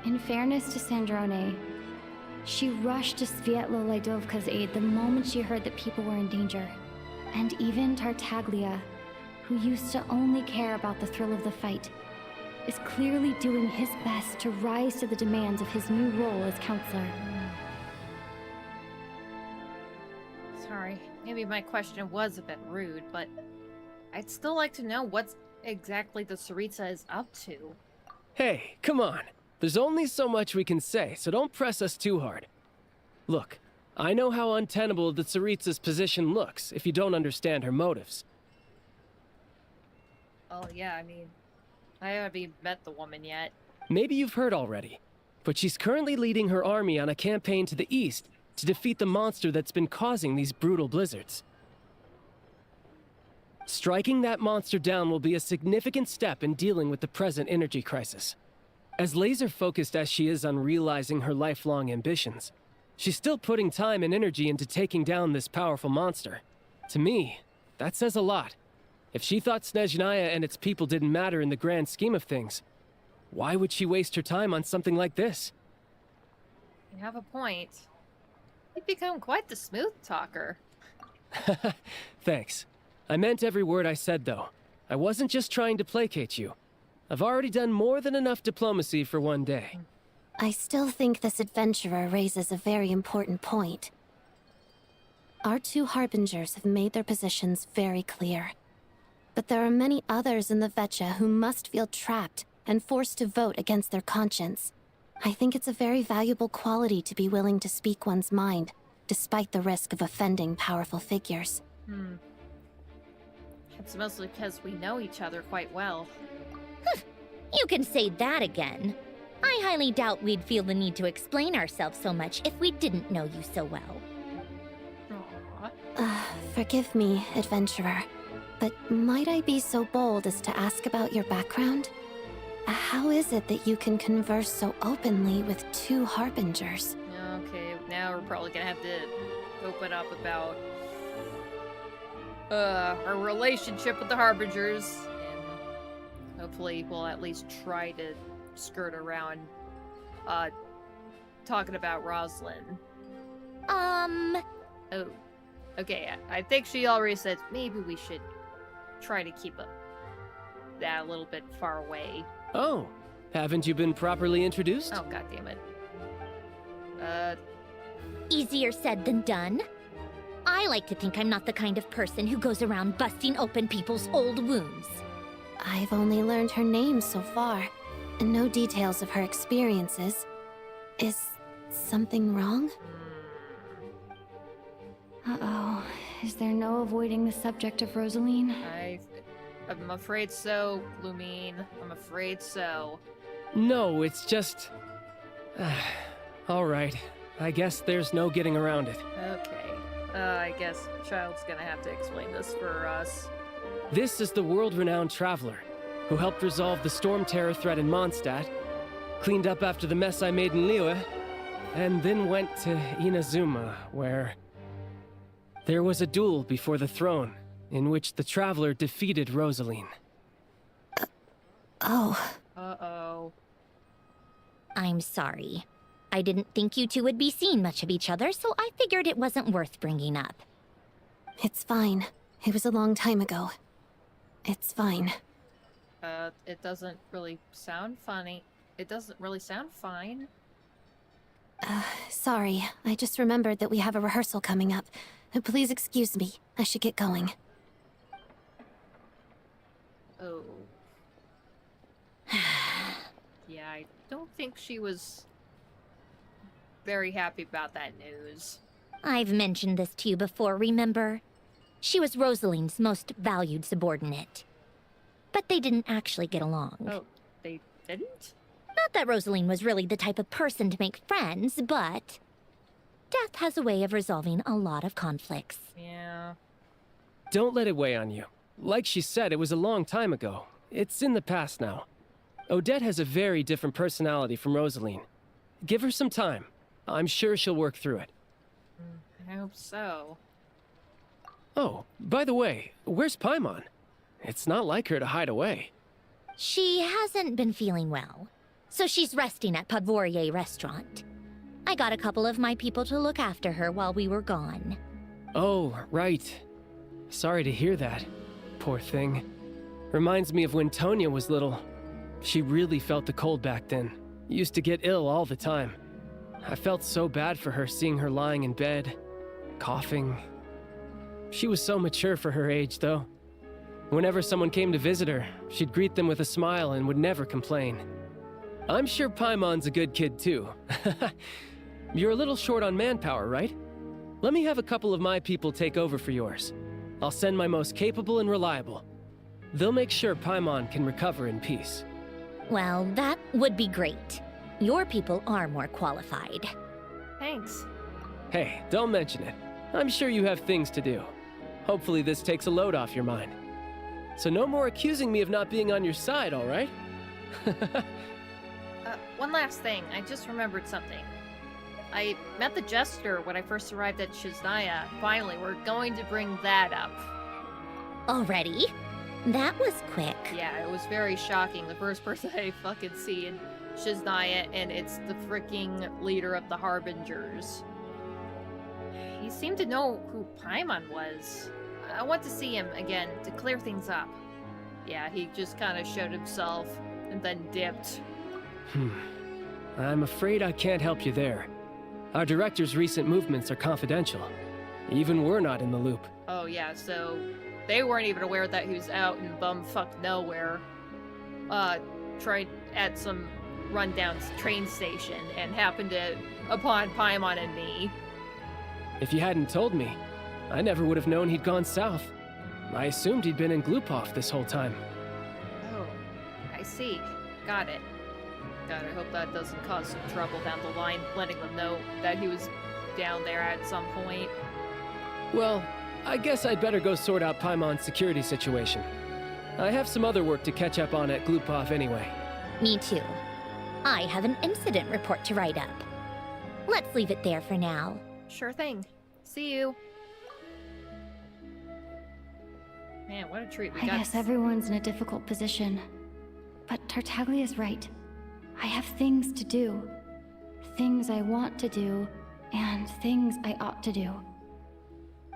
In fairness to Sandrone, she rushed to Svetloledovka's aid the moment she heard that people were in danger. And even Tartaglia, who used to only care about the thrill of the fight, is clearly doing his best to rise to the demands of his new role as counselor. Sorry, maybe my question was a bit rude, but I'd still like to know what exactly the Tsaritsa is up to. Hey, come on. There's only so much we can say, so don't press us too hard. Look, I know how untenable the Tsaritsa's position looks if you don't understand her motives. Oh yeah, I mean, I haven't even met the woman yet. Maybe you've heard already, but she's currently leading her army on a campaign to the east to defeat the monster that's been causing these brutal blizzards. Striking that monster down will be a significant step in dealing with the present energy crisis. As laser-focused as she is on realizing her lifelong ambitions, she's still putting time and energy into taking down this powerful monster. To me, that says a lot. If she thought Snezhnaya and its people didn't matter in the grand scheme of things, why would she waste her time on something like this? You have a point. You've become quite the smooth talker. Thanks. I meant every word I said, though. I wasn't just trying to placate you. I've already done more than enough diplomacy for one day. I still think this adventurer raises a very important point. Our two harbingers have made their positions very clear. But there are many others in the Vetcha who must feel trapped and forced to vote against their conscience. I think it's a very valuable quality to be willing to speak one's mind, despite the risk of offending powerful figures. It's mostly because we know each other quite well. You can say that again. I highly doubt we'd feel the need to explain ourselves so much if we didn't know you so well. Forgive me, adventurer, but might I be so bold as to ask about your background? How is it that you can converse so openly with two harbingers? Okay, now we're probably gonna have to open up about our relationship with the harbingers, and hopefully we'll at least try to skirt around talking about Rosalind. Oh, okay, I think she already said maybe we should try to keep that a little bit far away. Oh, haven't you been properly introduced? Oh, god damn it. Easier said than done. I like to think I'm not the kind of person who goes around busting open people's old wounds. I've only learned her name so far, and no details of her experiences. Is something wrong? Uh-oh. Is there no avoiding the subject of Rosaline? I'm afraid so, Lumine. I'm afraid so. No, it's just... Alright, I guess there's no getting around it. Okay. I guess Child's gonna have to explain this for us. This is the world-renowned traveler, who helped resolve the storm terror threat in Mondstadt, cleaned up after the mess I made in Liyue, and then went to Inazuma, where... there was a duel before the throne, in which the traveler defeated Rosaline. Oh. Uh-oh. I'm sorry. I didn't think you two would be seeing much of each other, so I figured it wasn't worth bringing up. It's fine. It was a long time ago. It's fine. It doesn't really sound funny. It doesn't really sound fine. Sorry. I just remembered that we have a rehearsal coming up. Please excuse me. I should get going. Oh. Yeah, I don't think she was very happy about that news. I've mentioned this to you before, remember? She was Rosaline's most valued subordinate. But they didn't actually get along. Oh, they didn't? Not that Rosaline was really the type of person to make friends, but... death has a way of resolving a lot of conflicts. Yeah. Don't let it weigh on you. Like she said, it was a long time ago. It's in the past now. Odette has a very different personality from Rosaline. Give her some time. I'm sure she'll work through it. I hope so. Oh, by the way, where's Paimon? It's not like her to hide away. She hasn't been feeling well, so she's resting at Podvorye Restaurant. I got a couple of my people to look after her while we were gone. Oh, right. Sorry to hear that. Poor thing. Reminds me of when Tonya was little. She really felt the cold back then. Used to get ill all the time. I felt so bad for her seeing her lying in bed, coughing. She was so mature for her age, though. Whenever someone came to visit her, she'd greet them with a smile and would never complain. I'm sure Paimon's a good kid, too. You're a little short on manpower, right? Let me have a couple of my people take over for yours. I'll send my most capable and reliable. They'll make sure Paimon can recover in peace. Well, that would be great. Your people are more qualified. Thanks. Hey, don't mention it. I'm sure you have things to do. Hopefully this takes a load off your mind. So no more accusing me of not being on your side, all right? One last thing. I just remembered something. I met the Jester when I first arrived at Snezhnograd. Finally, we're going to bring that up. Already? That was quick. Yeah, it was very shocking. The first person I fucking see in Snezhnograd, and it's the freaking leader of the Harbingers. He seemed to know who Paimon was. I want to see him again to clear things up. Yeah, he just kind of showed himself and then dipped. I'm afraid I can't help you there. Our director's recent movements are confidential. Even we're not in the loop. Oh yeah, so they weren't even aware that he was out in bumfuck nowhere, trying at some rundown train station and happened to upon Paimon and me. If you hadn't told me, I never would have known he'd gone south. I assumed he'd been in Glupov this whole time. Oh, I see. Got it. God, I hope that doesn't cause some trouble down the line, letting them know that he was down there at some point. Well, I guess I'd better go sort out Paimon's security situation. I have some other work to catch up on at Glupov anyway. Me too. I have an incident report to write up. Let's leave it there for now. Sure thing. See you. Man, what a treat we got. I guess everyone's in a difficult position. But Tartaglia's right. I have things to do. Things I want to do, and things I ought to do.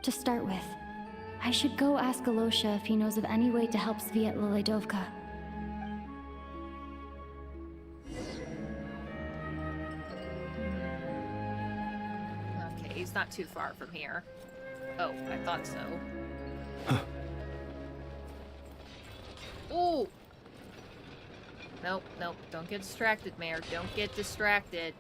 To start with, I should go ask Alosha if he knows of any way to help Svetloledovka. Okay, he's not too far from here. Oh, I thought so. Ooh! Nope, nope, don't get distracted, Mayor. Don't get distracted.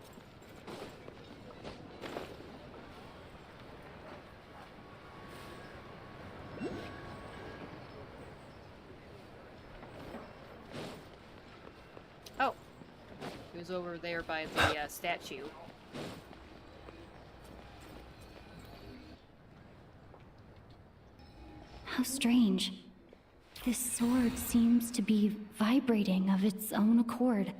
Oh! He was over there by the statue. How strange. This sword seems to be vibrating of its own accord.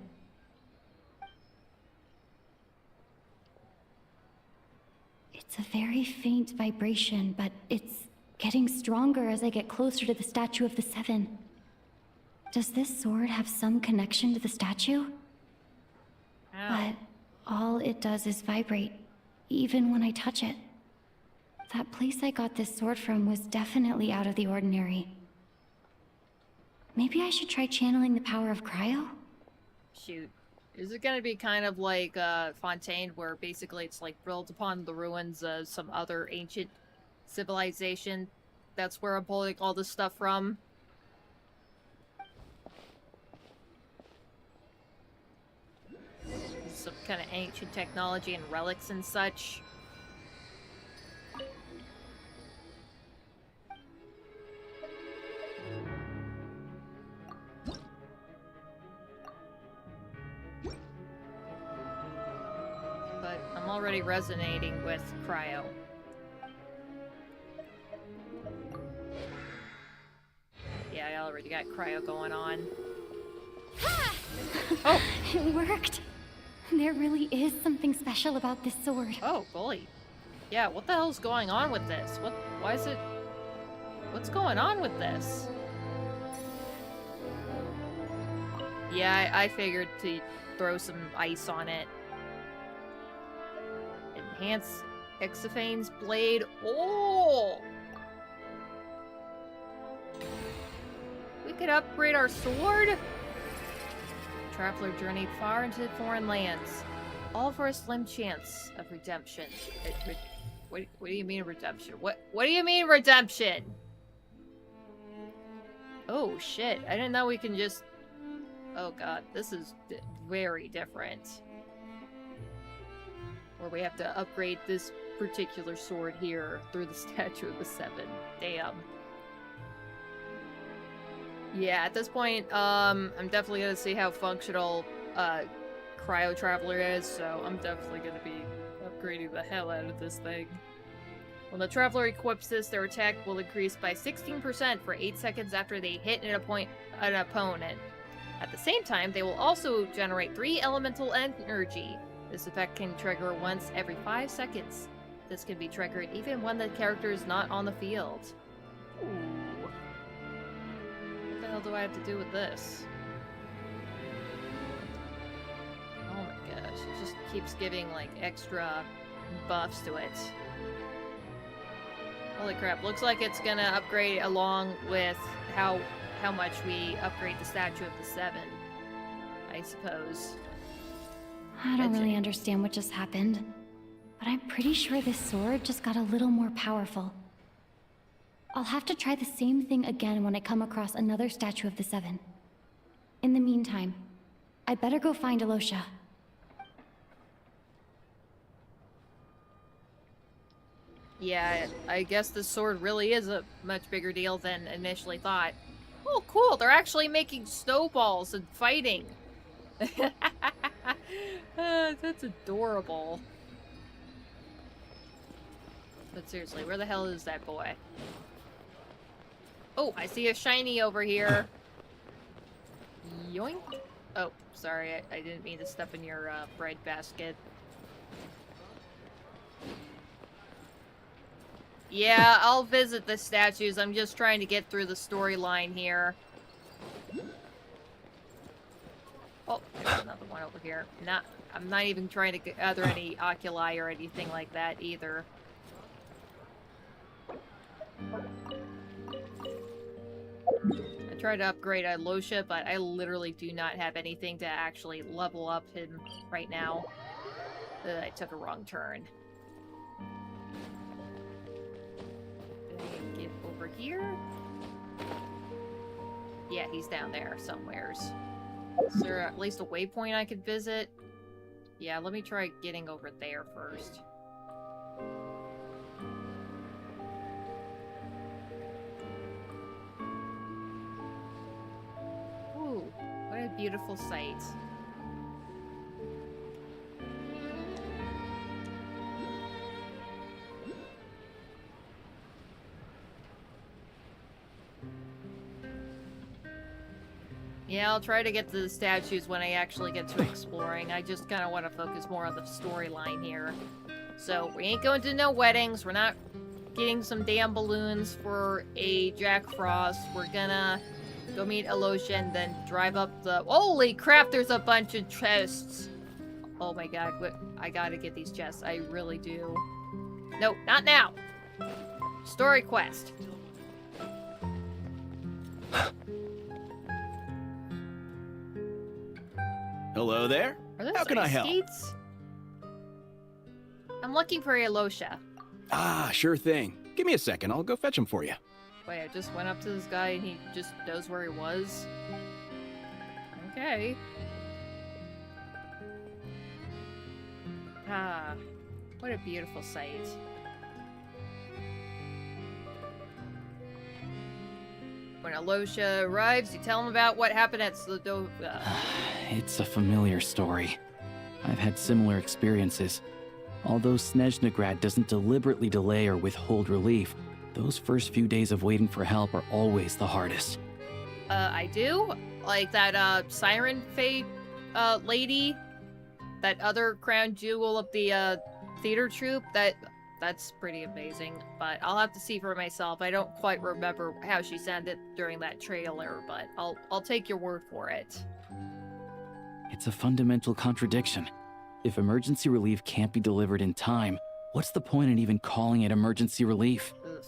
It's a very faint vibration, but it's getting stronger as I get closer to the Statue of the Seven. Does this sword have some connection to the statue? But all it does is vibrate, even when I touch it. That place I got this sword from was definitely out of the ordinary. Maybe I should try channeling the power of cryo? Shoot. Is it gonna be kind of like Fontaine, where basically it's like built upon the ruins of some other ancient civilization? That's where I'm pulling all this stuff from? Some kind of ancient technology and relics and such. But I'm already resonating with cryo. Yeah, I already got cryo going on. Oh! It worked! There really is something special about this sword. Oh, bully. Yeah, what the hell's going on with this? Why is it... What's going on with this? Yeah, I figured to throw some ice on it. Enhance Exophane's blade. Oh! We could upgrade our sword? Traveler journeyed far into foreign lands, all for a slim chance of redemption. What do you mean redemption? What do you mean redemption? Oh shit, I didn't know we can just... Oh god, this is very different. Where we have to upgrade this particular sword here through the Statue of the Seven. Damn. Yeah, at this point, I'm definitely gonna see how functional Cryo Traveler is, so I'm definitely gonna be upgrading the hell out of this thing. When the Traveler equips this, their attack will increase by 16% for 8 seconds after they hit an opponent. At the same time, they will also generate 3 elemental energy. This effect can trigger once every 5 seconds. This can be triggered even when the character is not on the field. Ooh. What the hell do I have to do with this? Oh my gosh, it just keeps giving like extra buffs to it. Holy crap, looks like it's gonna upgrade along with how how much we upgrade the Statue of the Seven, I suppose. I don't really understand what just happened, but I'm pretty sure this sword just got a little more powerful. I'll have to try the same thing again when I come across another Statue of the Seven. In the meantime, I better go find Alosha. Yeah, I guess this sword really is a much bigger deal than initially thought. Oh, cool, they're actually making snowballs and fighting. That's adorable. But seriously, where the hell is that boy? Oh, I see a shiny over here. Yoink. Oh, sorry, I didn't mean to step in your bread basket. Yeah, I'll visit the statues. I'm just trying to get through the storyline here. Oh, there's another one over here. I'm not even trying to gather any oculi or anything like that either. I tried to upgrade Alosha, but I literally do not have anything to actually level up him right now. I took a wrong turn. Did I get over here? Yeah, he's down there somewheres. Is there at least a waypoint I could visit? Yeah, let me try getting over there first. Ooh, what a beautiful sight. Yeah, I'll try to get to the statues when I actually get to exploring. I just kind of want to focus more on the storyline here. So, we ain't going to no weddings. We're not getting some damn balloons for a Jack Frost. We're gonna go meet Alosha and then drive up the... Holy crap, there's a bunch of chests! Oh my god, I gotta get these chests. I really do. No, not now! Story quest. Hello there. Are those How can I ice help? skates? I'm looking for Alosha. Ah, sure thing. Give me a second. I'll go fetch him for you. Wait, I just went up to this guy and he just knows where he was? Okay. Ah, what a beautiful sight. When Alosha arrives, you tell him about what happened at Svetloledovka. It's a familiar story. I've had similar experiences. Although Snezhnograd doesn't deliberately delay or withhold relief, those first few days of waiting for help are always the hardest. I do? Like that, Siren Fate, lady? That other crown jewel of the, theater troupe? That's pretty amazing, but I'll have to see for myself. I don't quite remember how she sounded during that trailer, but I'll take your word for it. It's a fundamental contradiction. If emergency relief can't be delivered in time, what's the point in even calling it emergency relief? Ugh.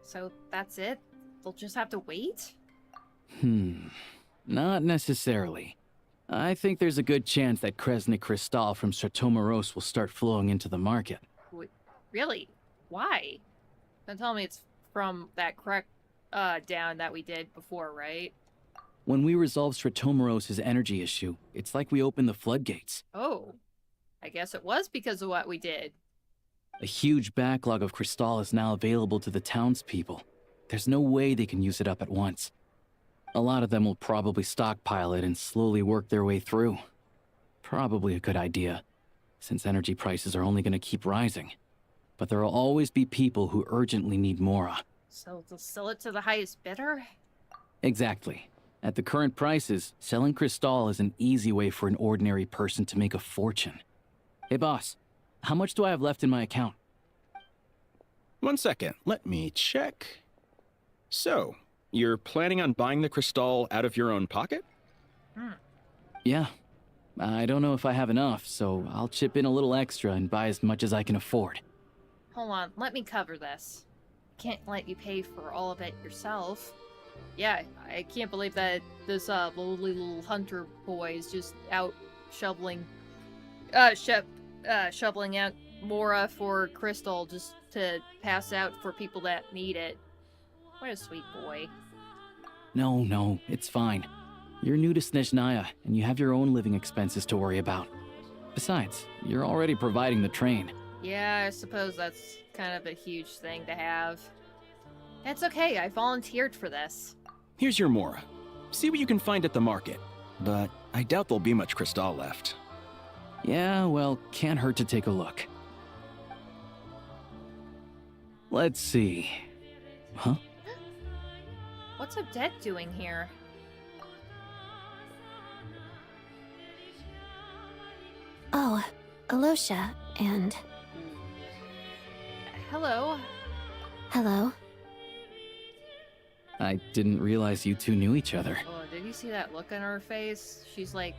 So that's it? They'll just have to wait? Not necessarily. I think there's a good chance that Kresny Crystal from Sratomaros will start flowing into the market. Really? Why? Don't tell me it's from that crack down that we did before, right? When we resolve Sratomaros' energy issue, it's like we open the floodgates. Oh. I guess it was because of what we did. A huge backlog of crystal is now available to the townspeople. There's no way they can use it up at once. A lot of them will probably stockpile it and slowly work their way through. Probably a good idea, since energy prices are only going to keep rising. But there will always be people who urgently need Mora. So they'll sell it to the highest bidder? Exactly. At the current prices, selling crystal is an easy way for an ordinary person to make a fortune. Hey boss, how much do I have left in my account? 1 second, let me check. So, you're planning on buying the crystal out of your own pocket? Yeah. I don't know if I have enough, so I'll chip in a little extra and buy as much as I can afford. Hold on, let me cover this. Can't let you pay for all of it yourself. Yeah, I can't believe that this lowly little hunter boy is just out shoveling shoveling out Mora for Crystal just to pass out for people that need it. What a sweet boy. No, it's fine. You're new to Snezhnaya, and you have your own living expenses to worry about. Besides, you're already providing the train. Yeah, I suppose that's kind of a huge thing to have. It's okay, I volunteered for this. Here's your Mora. See what you can find at the market. But I doubt there'll be much Crystal left. Yeah, well, can't hurt to take a look. Let's see. Huh? What's Odette doing here? Oh, Alosha, and... Hello. Hello. I didn't realize you two knew each other. Oh, did you see that look on her face? She's like...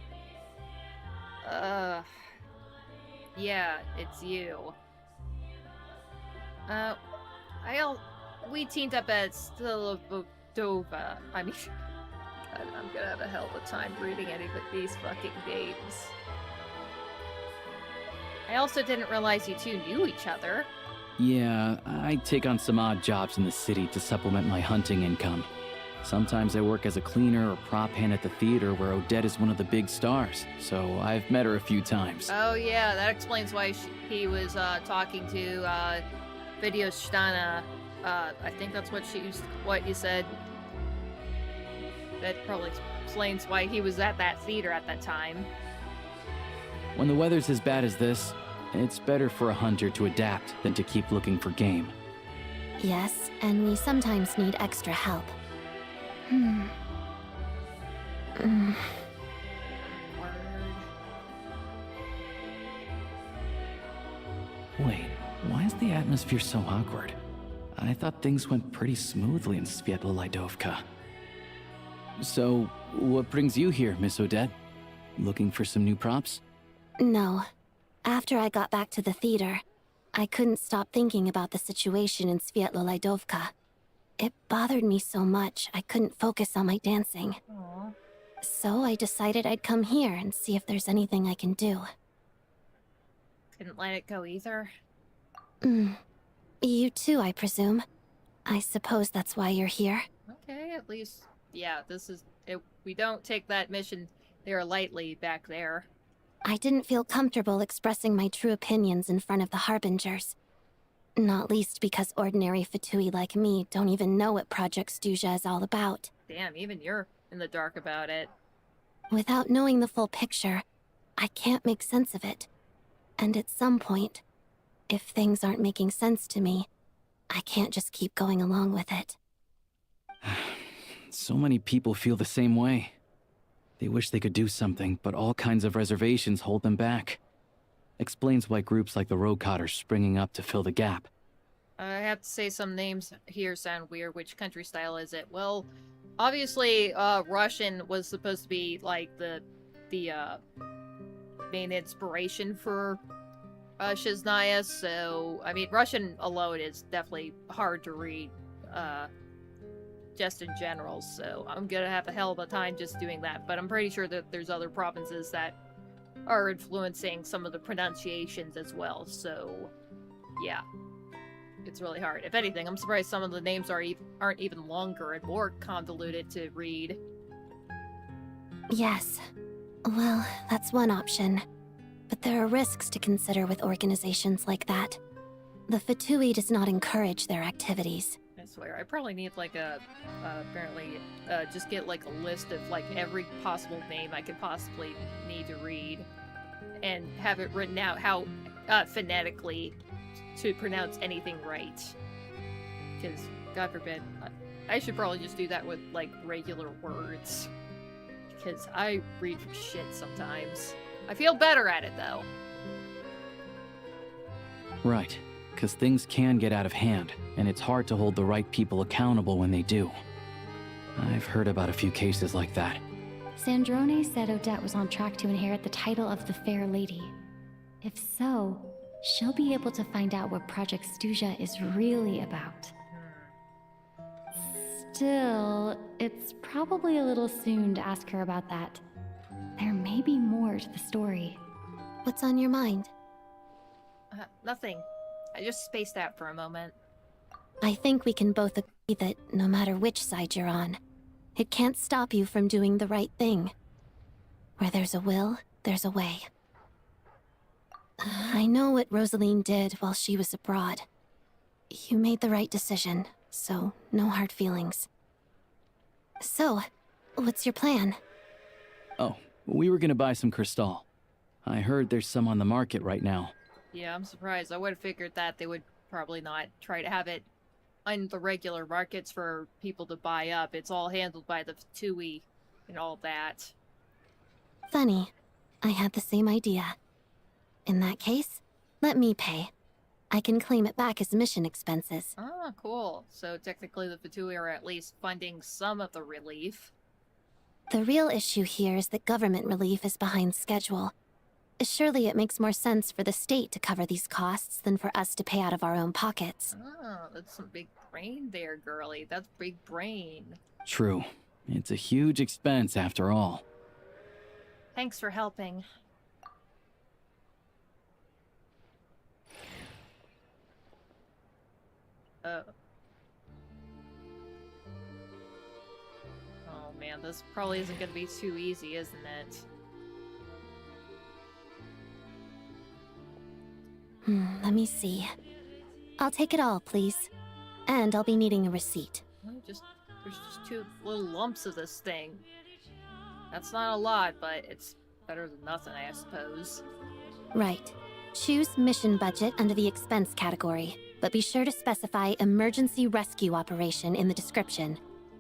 Yeah, it's you. We teamed up at Svetloledovka. I mean... I'm gonna have a hell of a time reading any of these fucking names. I also didn't realize you two knew each other. Yeah, I take on some odd jobs in the city to supplement my hunting income. Sometimes I work as a cleaner or prop hand at the theater where Odette is one of the big stars, so I've met her a few times. Oh yeah, that explains why he was talking to Videostana. I think that's what you said. That probably explains why he was at that theater at that time. When the weather's as bad as this, it's better for a hunter to adapt than to keep looking for game. Yes, and we sometimes need extra help. Wait, why is the atmosphere so awkward? I thought things went pretty smoothly in Svetloledovka. So, what brings you here, Miss Odette? Looking for some new props? No. After I got back to the theater, I couldn't stop thinking about the situation in Svetloledovka. It bothered me so much, I couldn't focus on my dancing. Aww. So I decided I'd come here and see if there's anything I can do. Couldn't let it go either. You too, I presume. I suppose that's why you're here. Okay, at least, yeah, this is it. We don't take that mission there lightly back there. I didn't feel comfortable expressing my true opinions in front of the Harbingers. Not least because ordinary Fatui like me don't even know what Project Stuzha is all about. Damn, even you're in the dark about it. Without knowing the full picture, I can't make sense of it. And at some point, if things aren't making sense to me, I can't just keep going along with it. So many people feel the same way. They wish they could do something, but all kinds of reservations hold them back. Explains why groups like the Rokot are springing up to fill the gap. I have to say some names here sound weird. Which country style is it? Well, obviously, Russian was supposed to be like the main inspiration for Snezhnaya, so I mean, Russian alone is definitely hard to read, just in general. So I'm gonna have a hell of a time just doing that. But I'm pretty sure that there's other provinces that are influencing some of the pronunciations as well. So yeah, it's really hard. If anything, I'm surprised some of the names aren't even longer and more convoluted to read. Yes. Well, that's one option. But there are risks to consider with organizations like that. The Fatui does not encourage their activities. I swear, I probably need like just get like a list of like every possible name I could possibly need to read. And have it written out how, phonetically, to pronounce anything right. Because, God forbid, I should probably just do that with, like, regular words. Because I read shit sometimes. I feel better at it, though. Right, because things can get out of hand, and it's hard to hold the right people accountable when they do. I've heard about a few cases like that. Sandrone said Odette was on track to inherit the title of the Fair Lady. If so, she'll be able to find out what Project Stuzha is really about. Still, it's probably a little soon to ask her about that. There may be more to the story. What's on your mind? Nothing. I just spaced out for a moment. I think we can both agree that no matter which side you're on, it can't stop you from doing the right thing. Where there's a will, there's a way. I know what Rosaline did while she was abroad. You made the right decision, so no hard feelings. So, what's your plan? Oh, we were gonna buy some crystal. I heard there's some on the market right now. Yeah, I'm surprised. I would have figured that they would probably not try to have it on the regular markets for people to buy up. It's all handled by the Fatui and all that. Funny. I had the same idea. In that case, let me pay. I can claim it back as mission expenses. Ah, cool. So technically the Fatui are at least funding some of the relief. The real issue here is that government relief is behind schedule. Surely it makes more sense for the state to cover these costs than for us to pay out of our own pockets. Oh, that's some big brain there, girly. That's big brain. True. It's a huge expense after all. Thanks for helping. Oh man, this probably isn't gonna be too easy, isn't it? Let me see. I'll take it all, please. And I'll be needing a receipt. There's just 2 little lumps of this thing. That's not a lot, but it's better than nothing, I suppose. Right. Choose mission budget under the expense category, but be sure to specify emergency rescue operation in the description.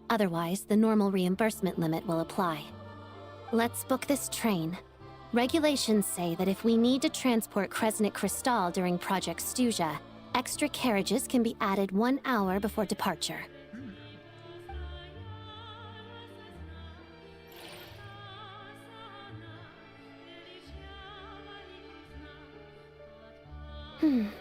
Otherwise, the normal reimbursement limit will apply. Let's book this train. Regulations say that if we need to transport Kresnik Crystal during Project Stuja, extra carriages can be added 1 hour before departure.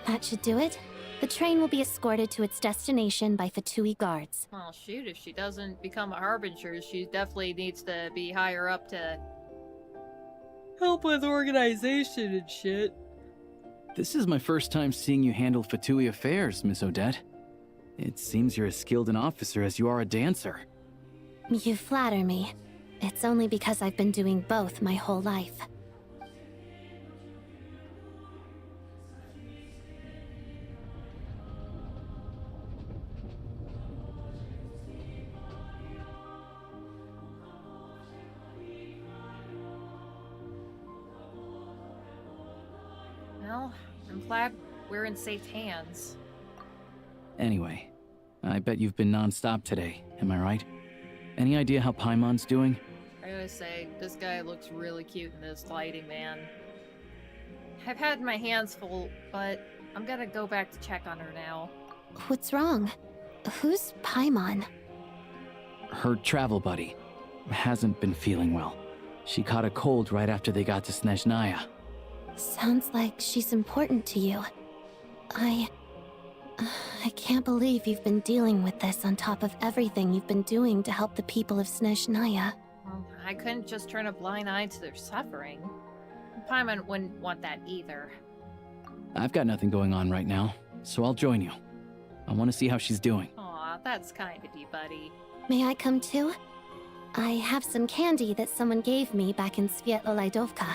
That should do it. The train will be escorted to its destination by Fatui guards. Well, shoot, if she doesn't become a harbinger, she definitely needs to be higher up to help with organization and shit. This is my first time seeing you handle Fatui affairs, Miss Odette. It seems you're as skilled an officer as you are a dancer. You flatter me. It's only because I've been doing both my whole life. Well, I'm glad we're in safe hands. Anyway, I bet you've been non-stop today, am I right? Any idea how Paimon's doing? I gotta say, this guy looks really cute in this lighting, man. I've had my hands full, but I'm gonna go back to check on her now. What's wrong? Who's Paimon? Her travel buddy. Hasn't been feeling well. She caught a cold right after they got to Snezhnaya. Sounds like she's important to you. I can't believe you've been dealing with this on top of everything you've been doing to help the people of Snezhnaya. Well, I couldn't just turn a blind eye to their suffering. Paimon wouldn't want that either. I've got nothing going on right now, so I'll join you. I want to see how she's doing. Aw, that's kind of you, buddy. May I come too? I have some candy that someone gave me back in Svetloledovka.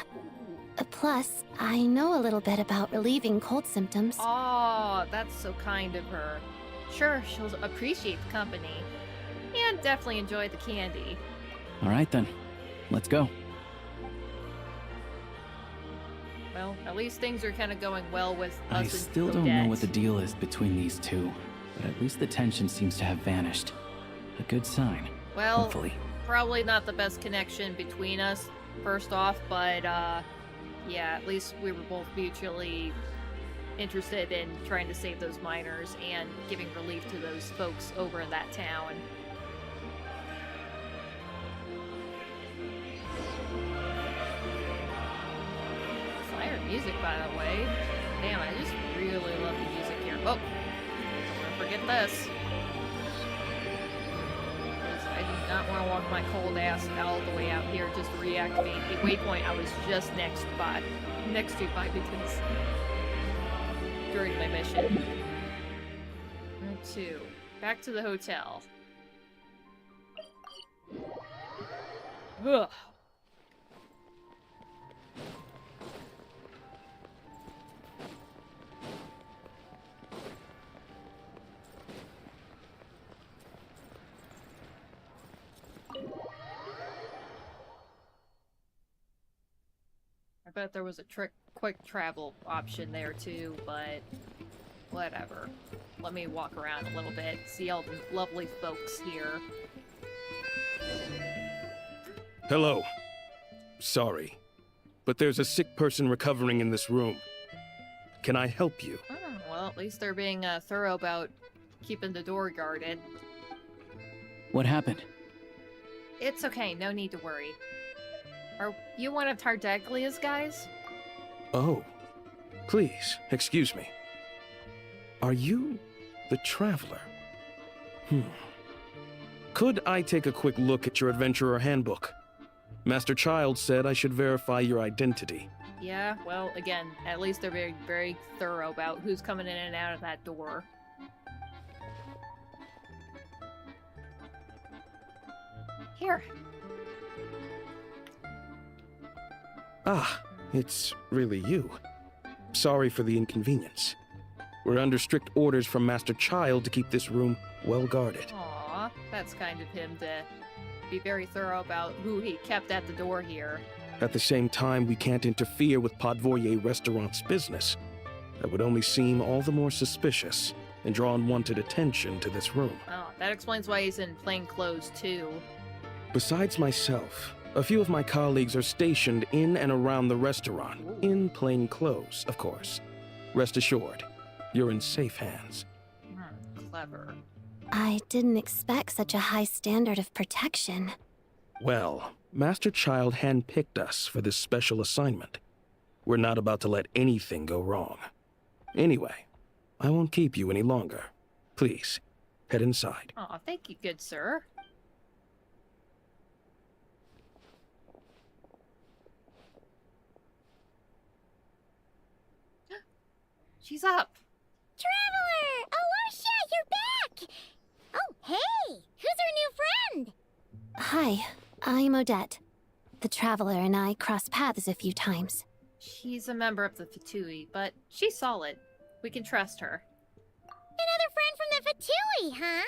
Plus, I know a little bit about relieving cold symptoms. Aw, that's so kind of her. Sure, she'll appreciate the company. And definitely enjoy the candy. All right then, let's go. Well, at least things are kind of going well with us. I still don't know what the deal is between these two, but at least the tension seems to have vanished. A good sign, well, hopefully. Probably not the best connection between us, first off, but yeah, at least we were both mutually interested in trying to save those miners and giving relief to those folks over in that town. Fire music, by the way. Damn, I just really love the music here. Oh, don't want to forget this. not want to walk my cold ass all the way out here just to reactivate the waypoint I was just next to by because during my mission. Number 2. Back to the hotel. Ugh. I bet there was a quick travel option there too, but whatever. Let me walk around a little bit, see all the lovely folks here. Hello. Sorry, but there's a sick person recovering in this room. Can I help you? Oh, well, at least they're being thorough about keeping the door guarded. What happened? It's okay, no need to worry. Are you one of Tardaglia's guys? Oh. Please, excuse me. Are you the Traveler? Could I take a quick look at your Adventurer Handbook? Master Child said I should verify your identity. Yeah, well, again, at least they're very, very thorough about who's coming in and out of that door. Here. Ah, it's really you. Sorry for the inconvenience. We're under strict orders from Master Child to keep this room well guarded. Aw, that's kind of him to be very thorough about who he kept at the door here. At the same time, we can't interfere with Podvorye Restaurant's business. That would only seem all the more suspicious and draw unwanted attention to this room. Oh, that explains why he's in plain clothes too. Besides myself, a few of my colleagues are stationed in and around the restaurant, in plain clothes, of course. Rest assured, you're in safe hands. Clever. I didn't expect such a high standard of protection. Well, Master Child handpicked us for this special assignment. We're not about to let anything go wrong. Anyway, I won't keep you any longer. Please, head inside. Aw, thank you, good sir. She's up. Traveler! Alosha, you're back! Oh, hey! Who's our new friend? Hi, I'm Odette. The Traveler and I crossed paths a few times. She's a member of the Fatui, but she's solid. We can trust her. Another friend from the Fatui, huh?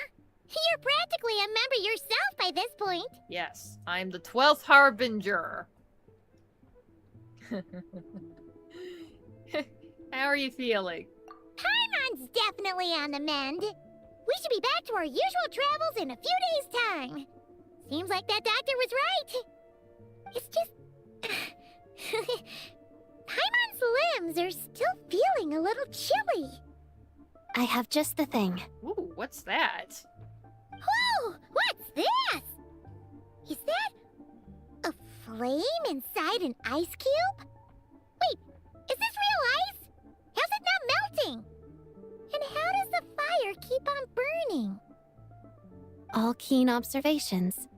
You're practically a member yourself by this point. Yes, I'm the 12th Harbinger. How are you feeling? Paimon's definitely on the mend. We should be back to our usual travels in a few days' time. Seems like that doctor was right. It's just... Paimon's limbs are still feeling a little chilly. I have just the thing. Ooh, what's that? Whoa! What's this? Is that... a flame inside an ice cube? Wait, is this real ice? How's it not melting? And how does the fire keep on burning? All keen observations.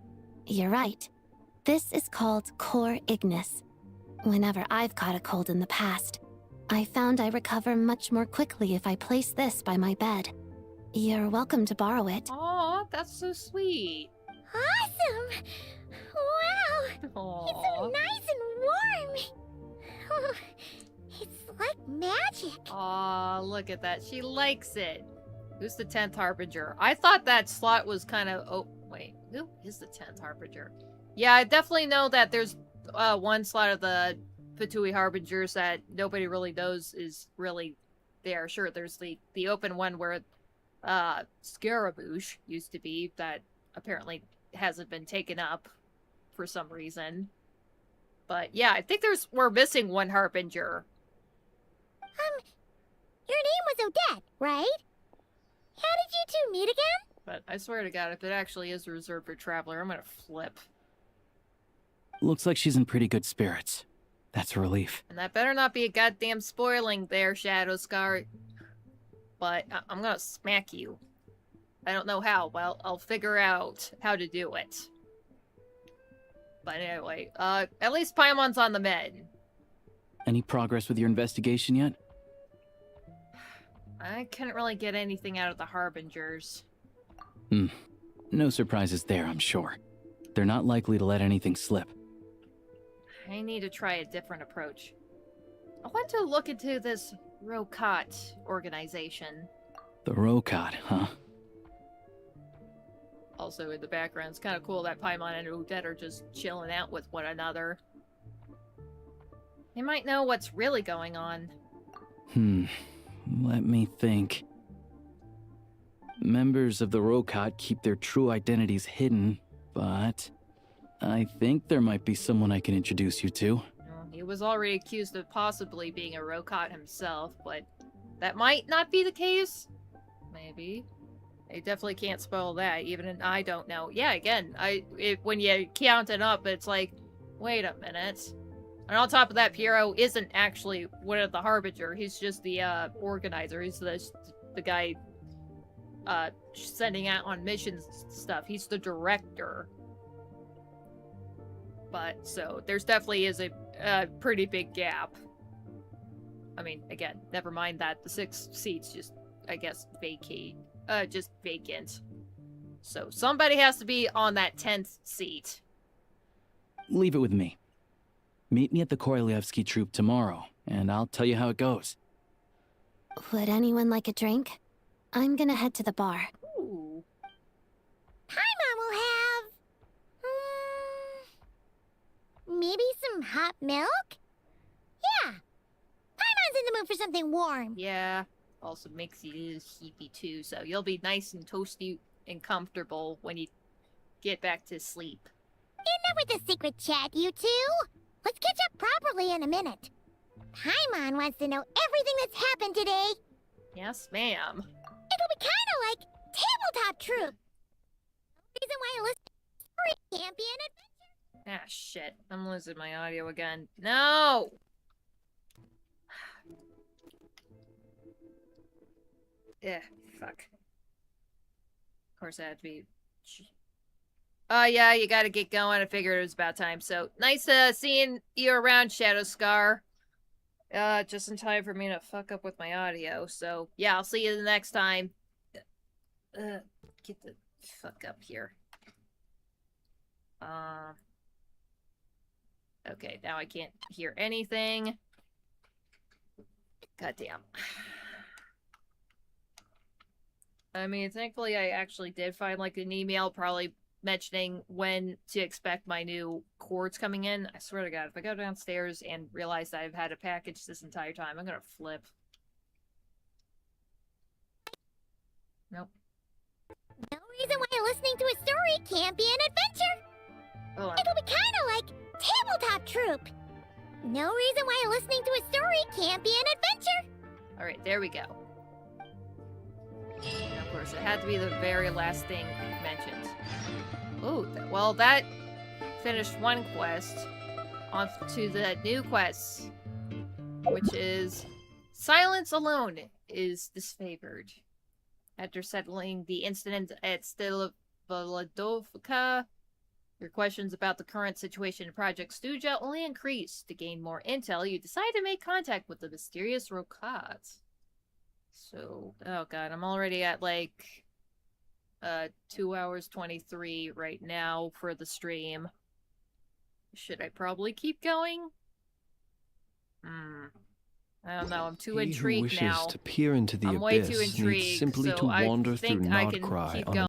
You're right. This is called core ignis. Whenever I've caught a cold in the past, I found I recover much more quickly if I place this by my bed. You're welcome to borrow it. Aw, that's so sweet. Awesome! Wow! Aww. It's so nice and warm! Oh, it's like magic. Aw, look at that. She likes it. Who's the 10th Harbinger? I thought that slot was kind of... Oh, wait. Who is the 10th Harbinger? Yeah, I definitely know that there's one slot of the Fatui Harbingers that nobody really knows is really there. Sure, there's the open one where Scaramouche used to be that apparently hasn't been taken up for some reason. But yeah, I think we're missing one Harbinger. Your name was Odette, right? How did you two meet again? But I swear to God, if it actually is reserved for Traveler, I'm gonna flip. Looks like she's in pretty good spirits. That's a relief. And that better not be a goddamn spoiling there, Shadow Scar. But I'm gonna smack you. I don't know how. Well, I'll figure out how to do it. But anyway, at least Paimon's on the med. Any progress with your investigation yet? I couldn't really get anything out of the Harbingers. No surprises there, I'm sure. They're not likely to let anything slip. I need to try a different approach. I want to look into this Rokat organization. The Rokat, huh? Also in the background, it's kind of cool that Paimon and Odette are just chilling out with one another. They might know what's really going on. Let me think. Members of the Rokat keep their true identities hidden, but I think there might be someone I can introduce you to. He was already accused of possibly being a Rokat himself, but that might not be the case. Maybe. I definitely can't spoil that, even I don't know. Yeah, again, when you count it up, it's like, wait a minute. And on top of that, Piero isn't actually one of the Harbinger. He's just the organizer. He's the guy sending out on missions and stuff. He's the director. But, so, there's definitely is a pretty big gap. I mean, again, never mind that. The 6 seats just, I guess, just vacant. So, somebody has to be on that 10th seat. Leave it with me. Meet me at the Korolyevsky troop tomorrow, and I'll tell you how it goes. Would anyone like a drink? I'm gonna head to the bar. Ooh. Paimon will have... maybe some hot milk? Yeah. Paimon's in the mood for something warm. Yeah. Also makes you a little heapy too, so you'll be nice and toasty and comfortable when you get back to sleep. Enough with the secret chat, you two. Let's catch up properly in a minute. Paimon wants to know everything that's happened today. Yes, ma'am. It'll be kind of like tabletop troop. No reason why listening to a story can't be an adventure. Ah, shit. I'm losing my audio again. No! Yeah, fuck. Of course, I had to be... yeah, you gotta get going. I figured it was about time. So, nice seeing you around, Shadow Scar. Just in time for me to fuck up with my audio. So, yeah, I'll see you the next time. Get the fuck up here. Okay, now I can't hear anything. Goddamn. I mean, thankfully I actually did find, like, an email probably mentioning when to expect my new cords coming in. I swear to God, if I go downstairs and realize that I've had a package this entire time, I'm gonna flip. Nope. No reason why listening to a story can't be an adventure. Hold on. It'll be kind of like tabletop troop. No reason why listening to a story can't be an adventure. Alright, there we go. And of course, it had to be the very last thing mentioned. Oh, well, that finished one quest. On to the new quest, which is Silence Alone is disfavored. After settling the incident at Svetloledovka, your questions about the current situation in Project Stuja only increased. To gain more intel, you decide to make contact with the mysterious Rokat. So, oh god, I'm already at like 2 hours 23 right now for the stream. Should I probably keep going? I don't know, I'm too intrigued now. To peer into the I'm way too abyss intrigued, needs simply so to wander I think through I can Nodcry keep on going.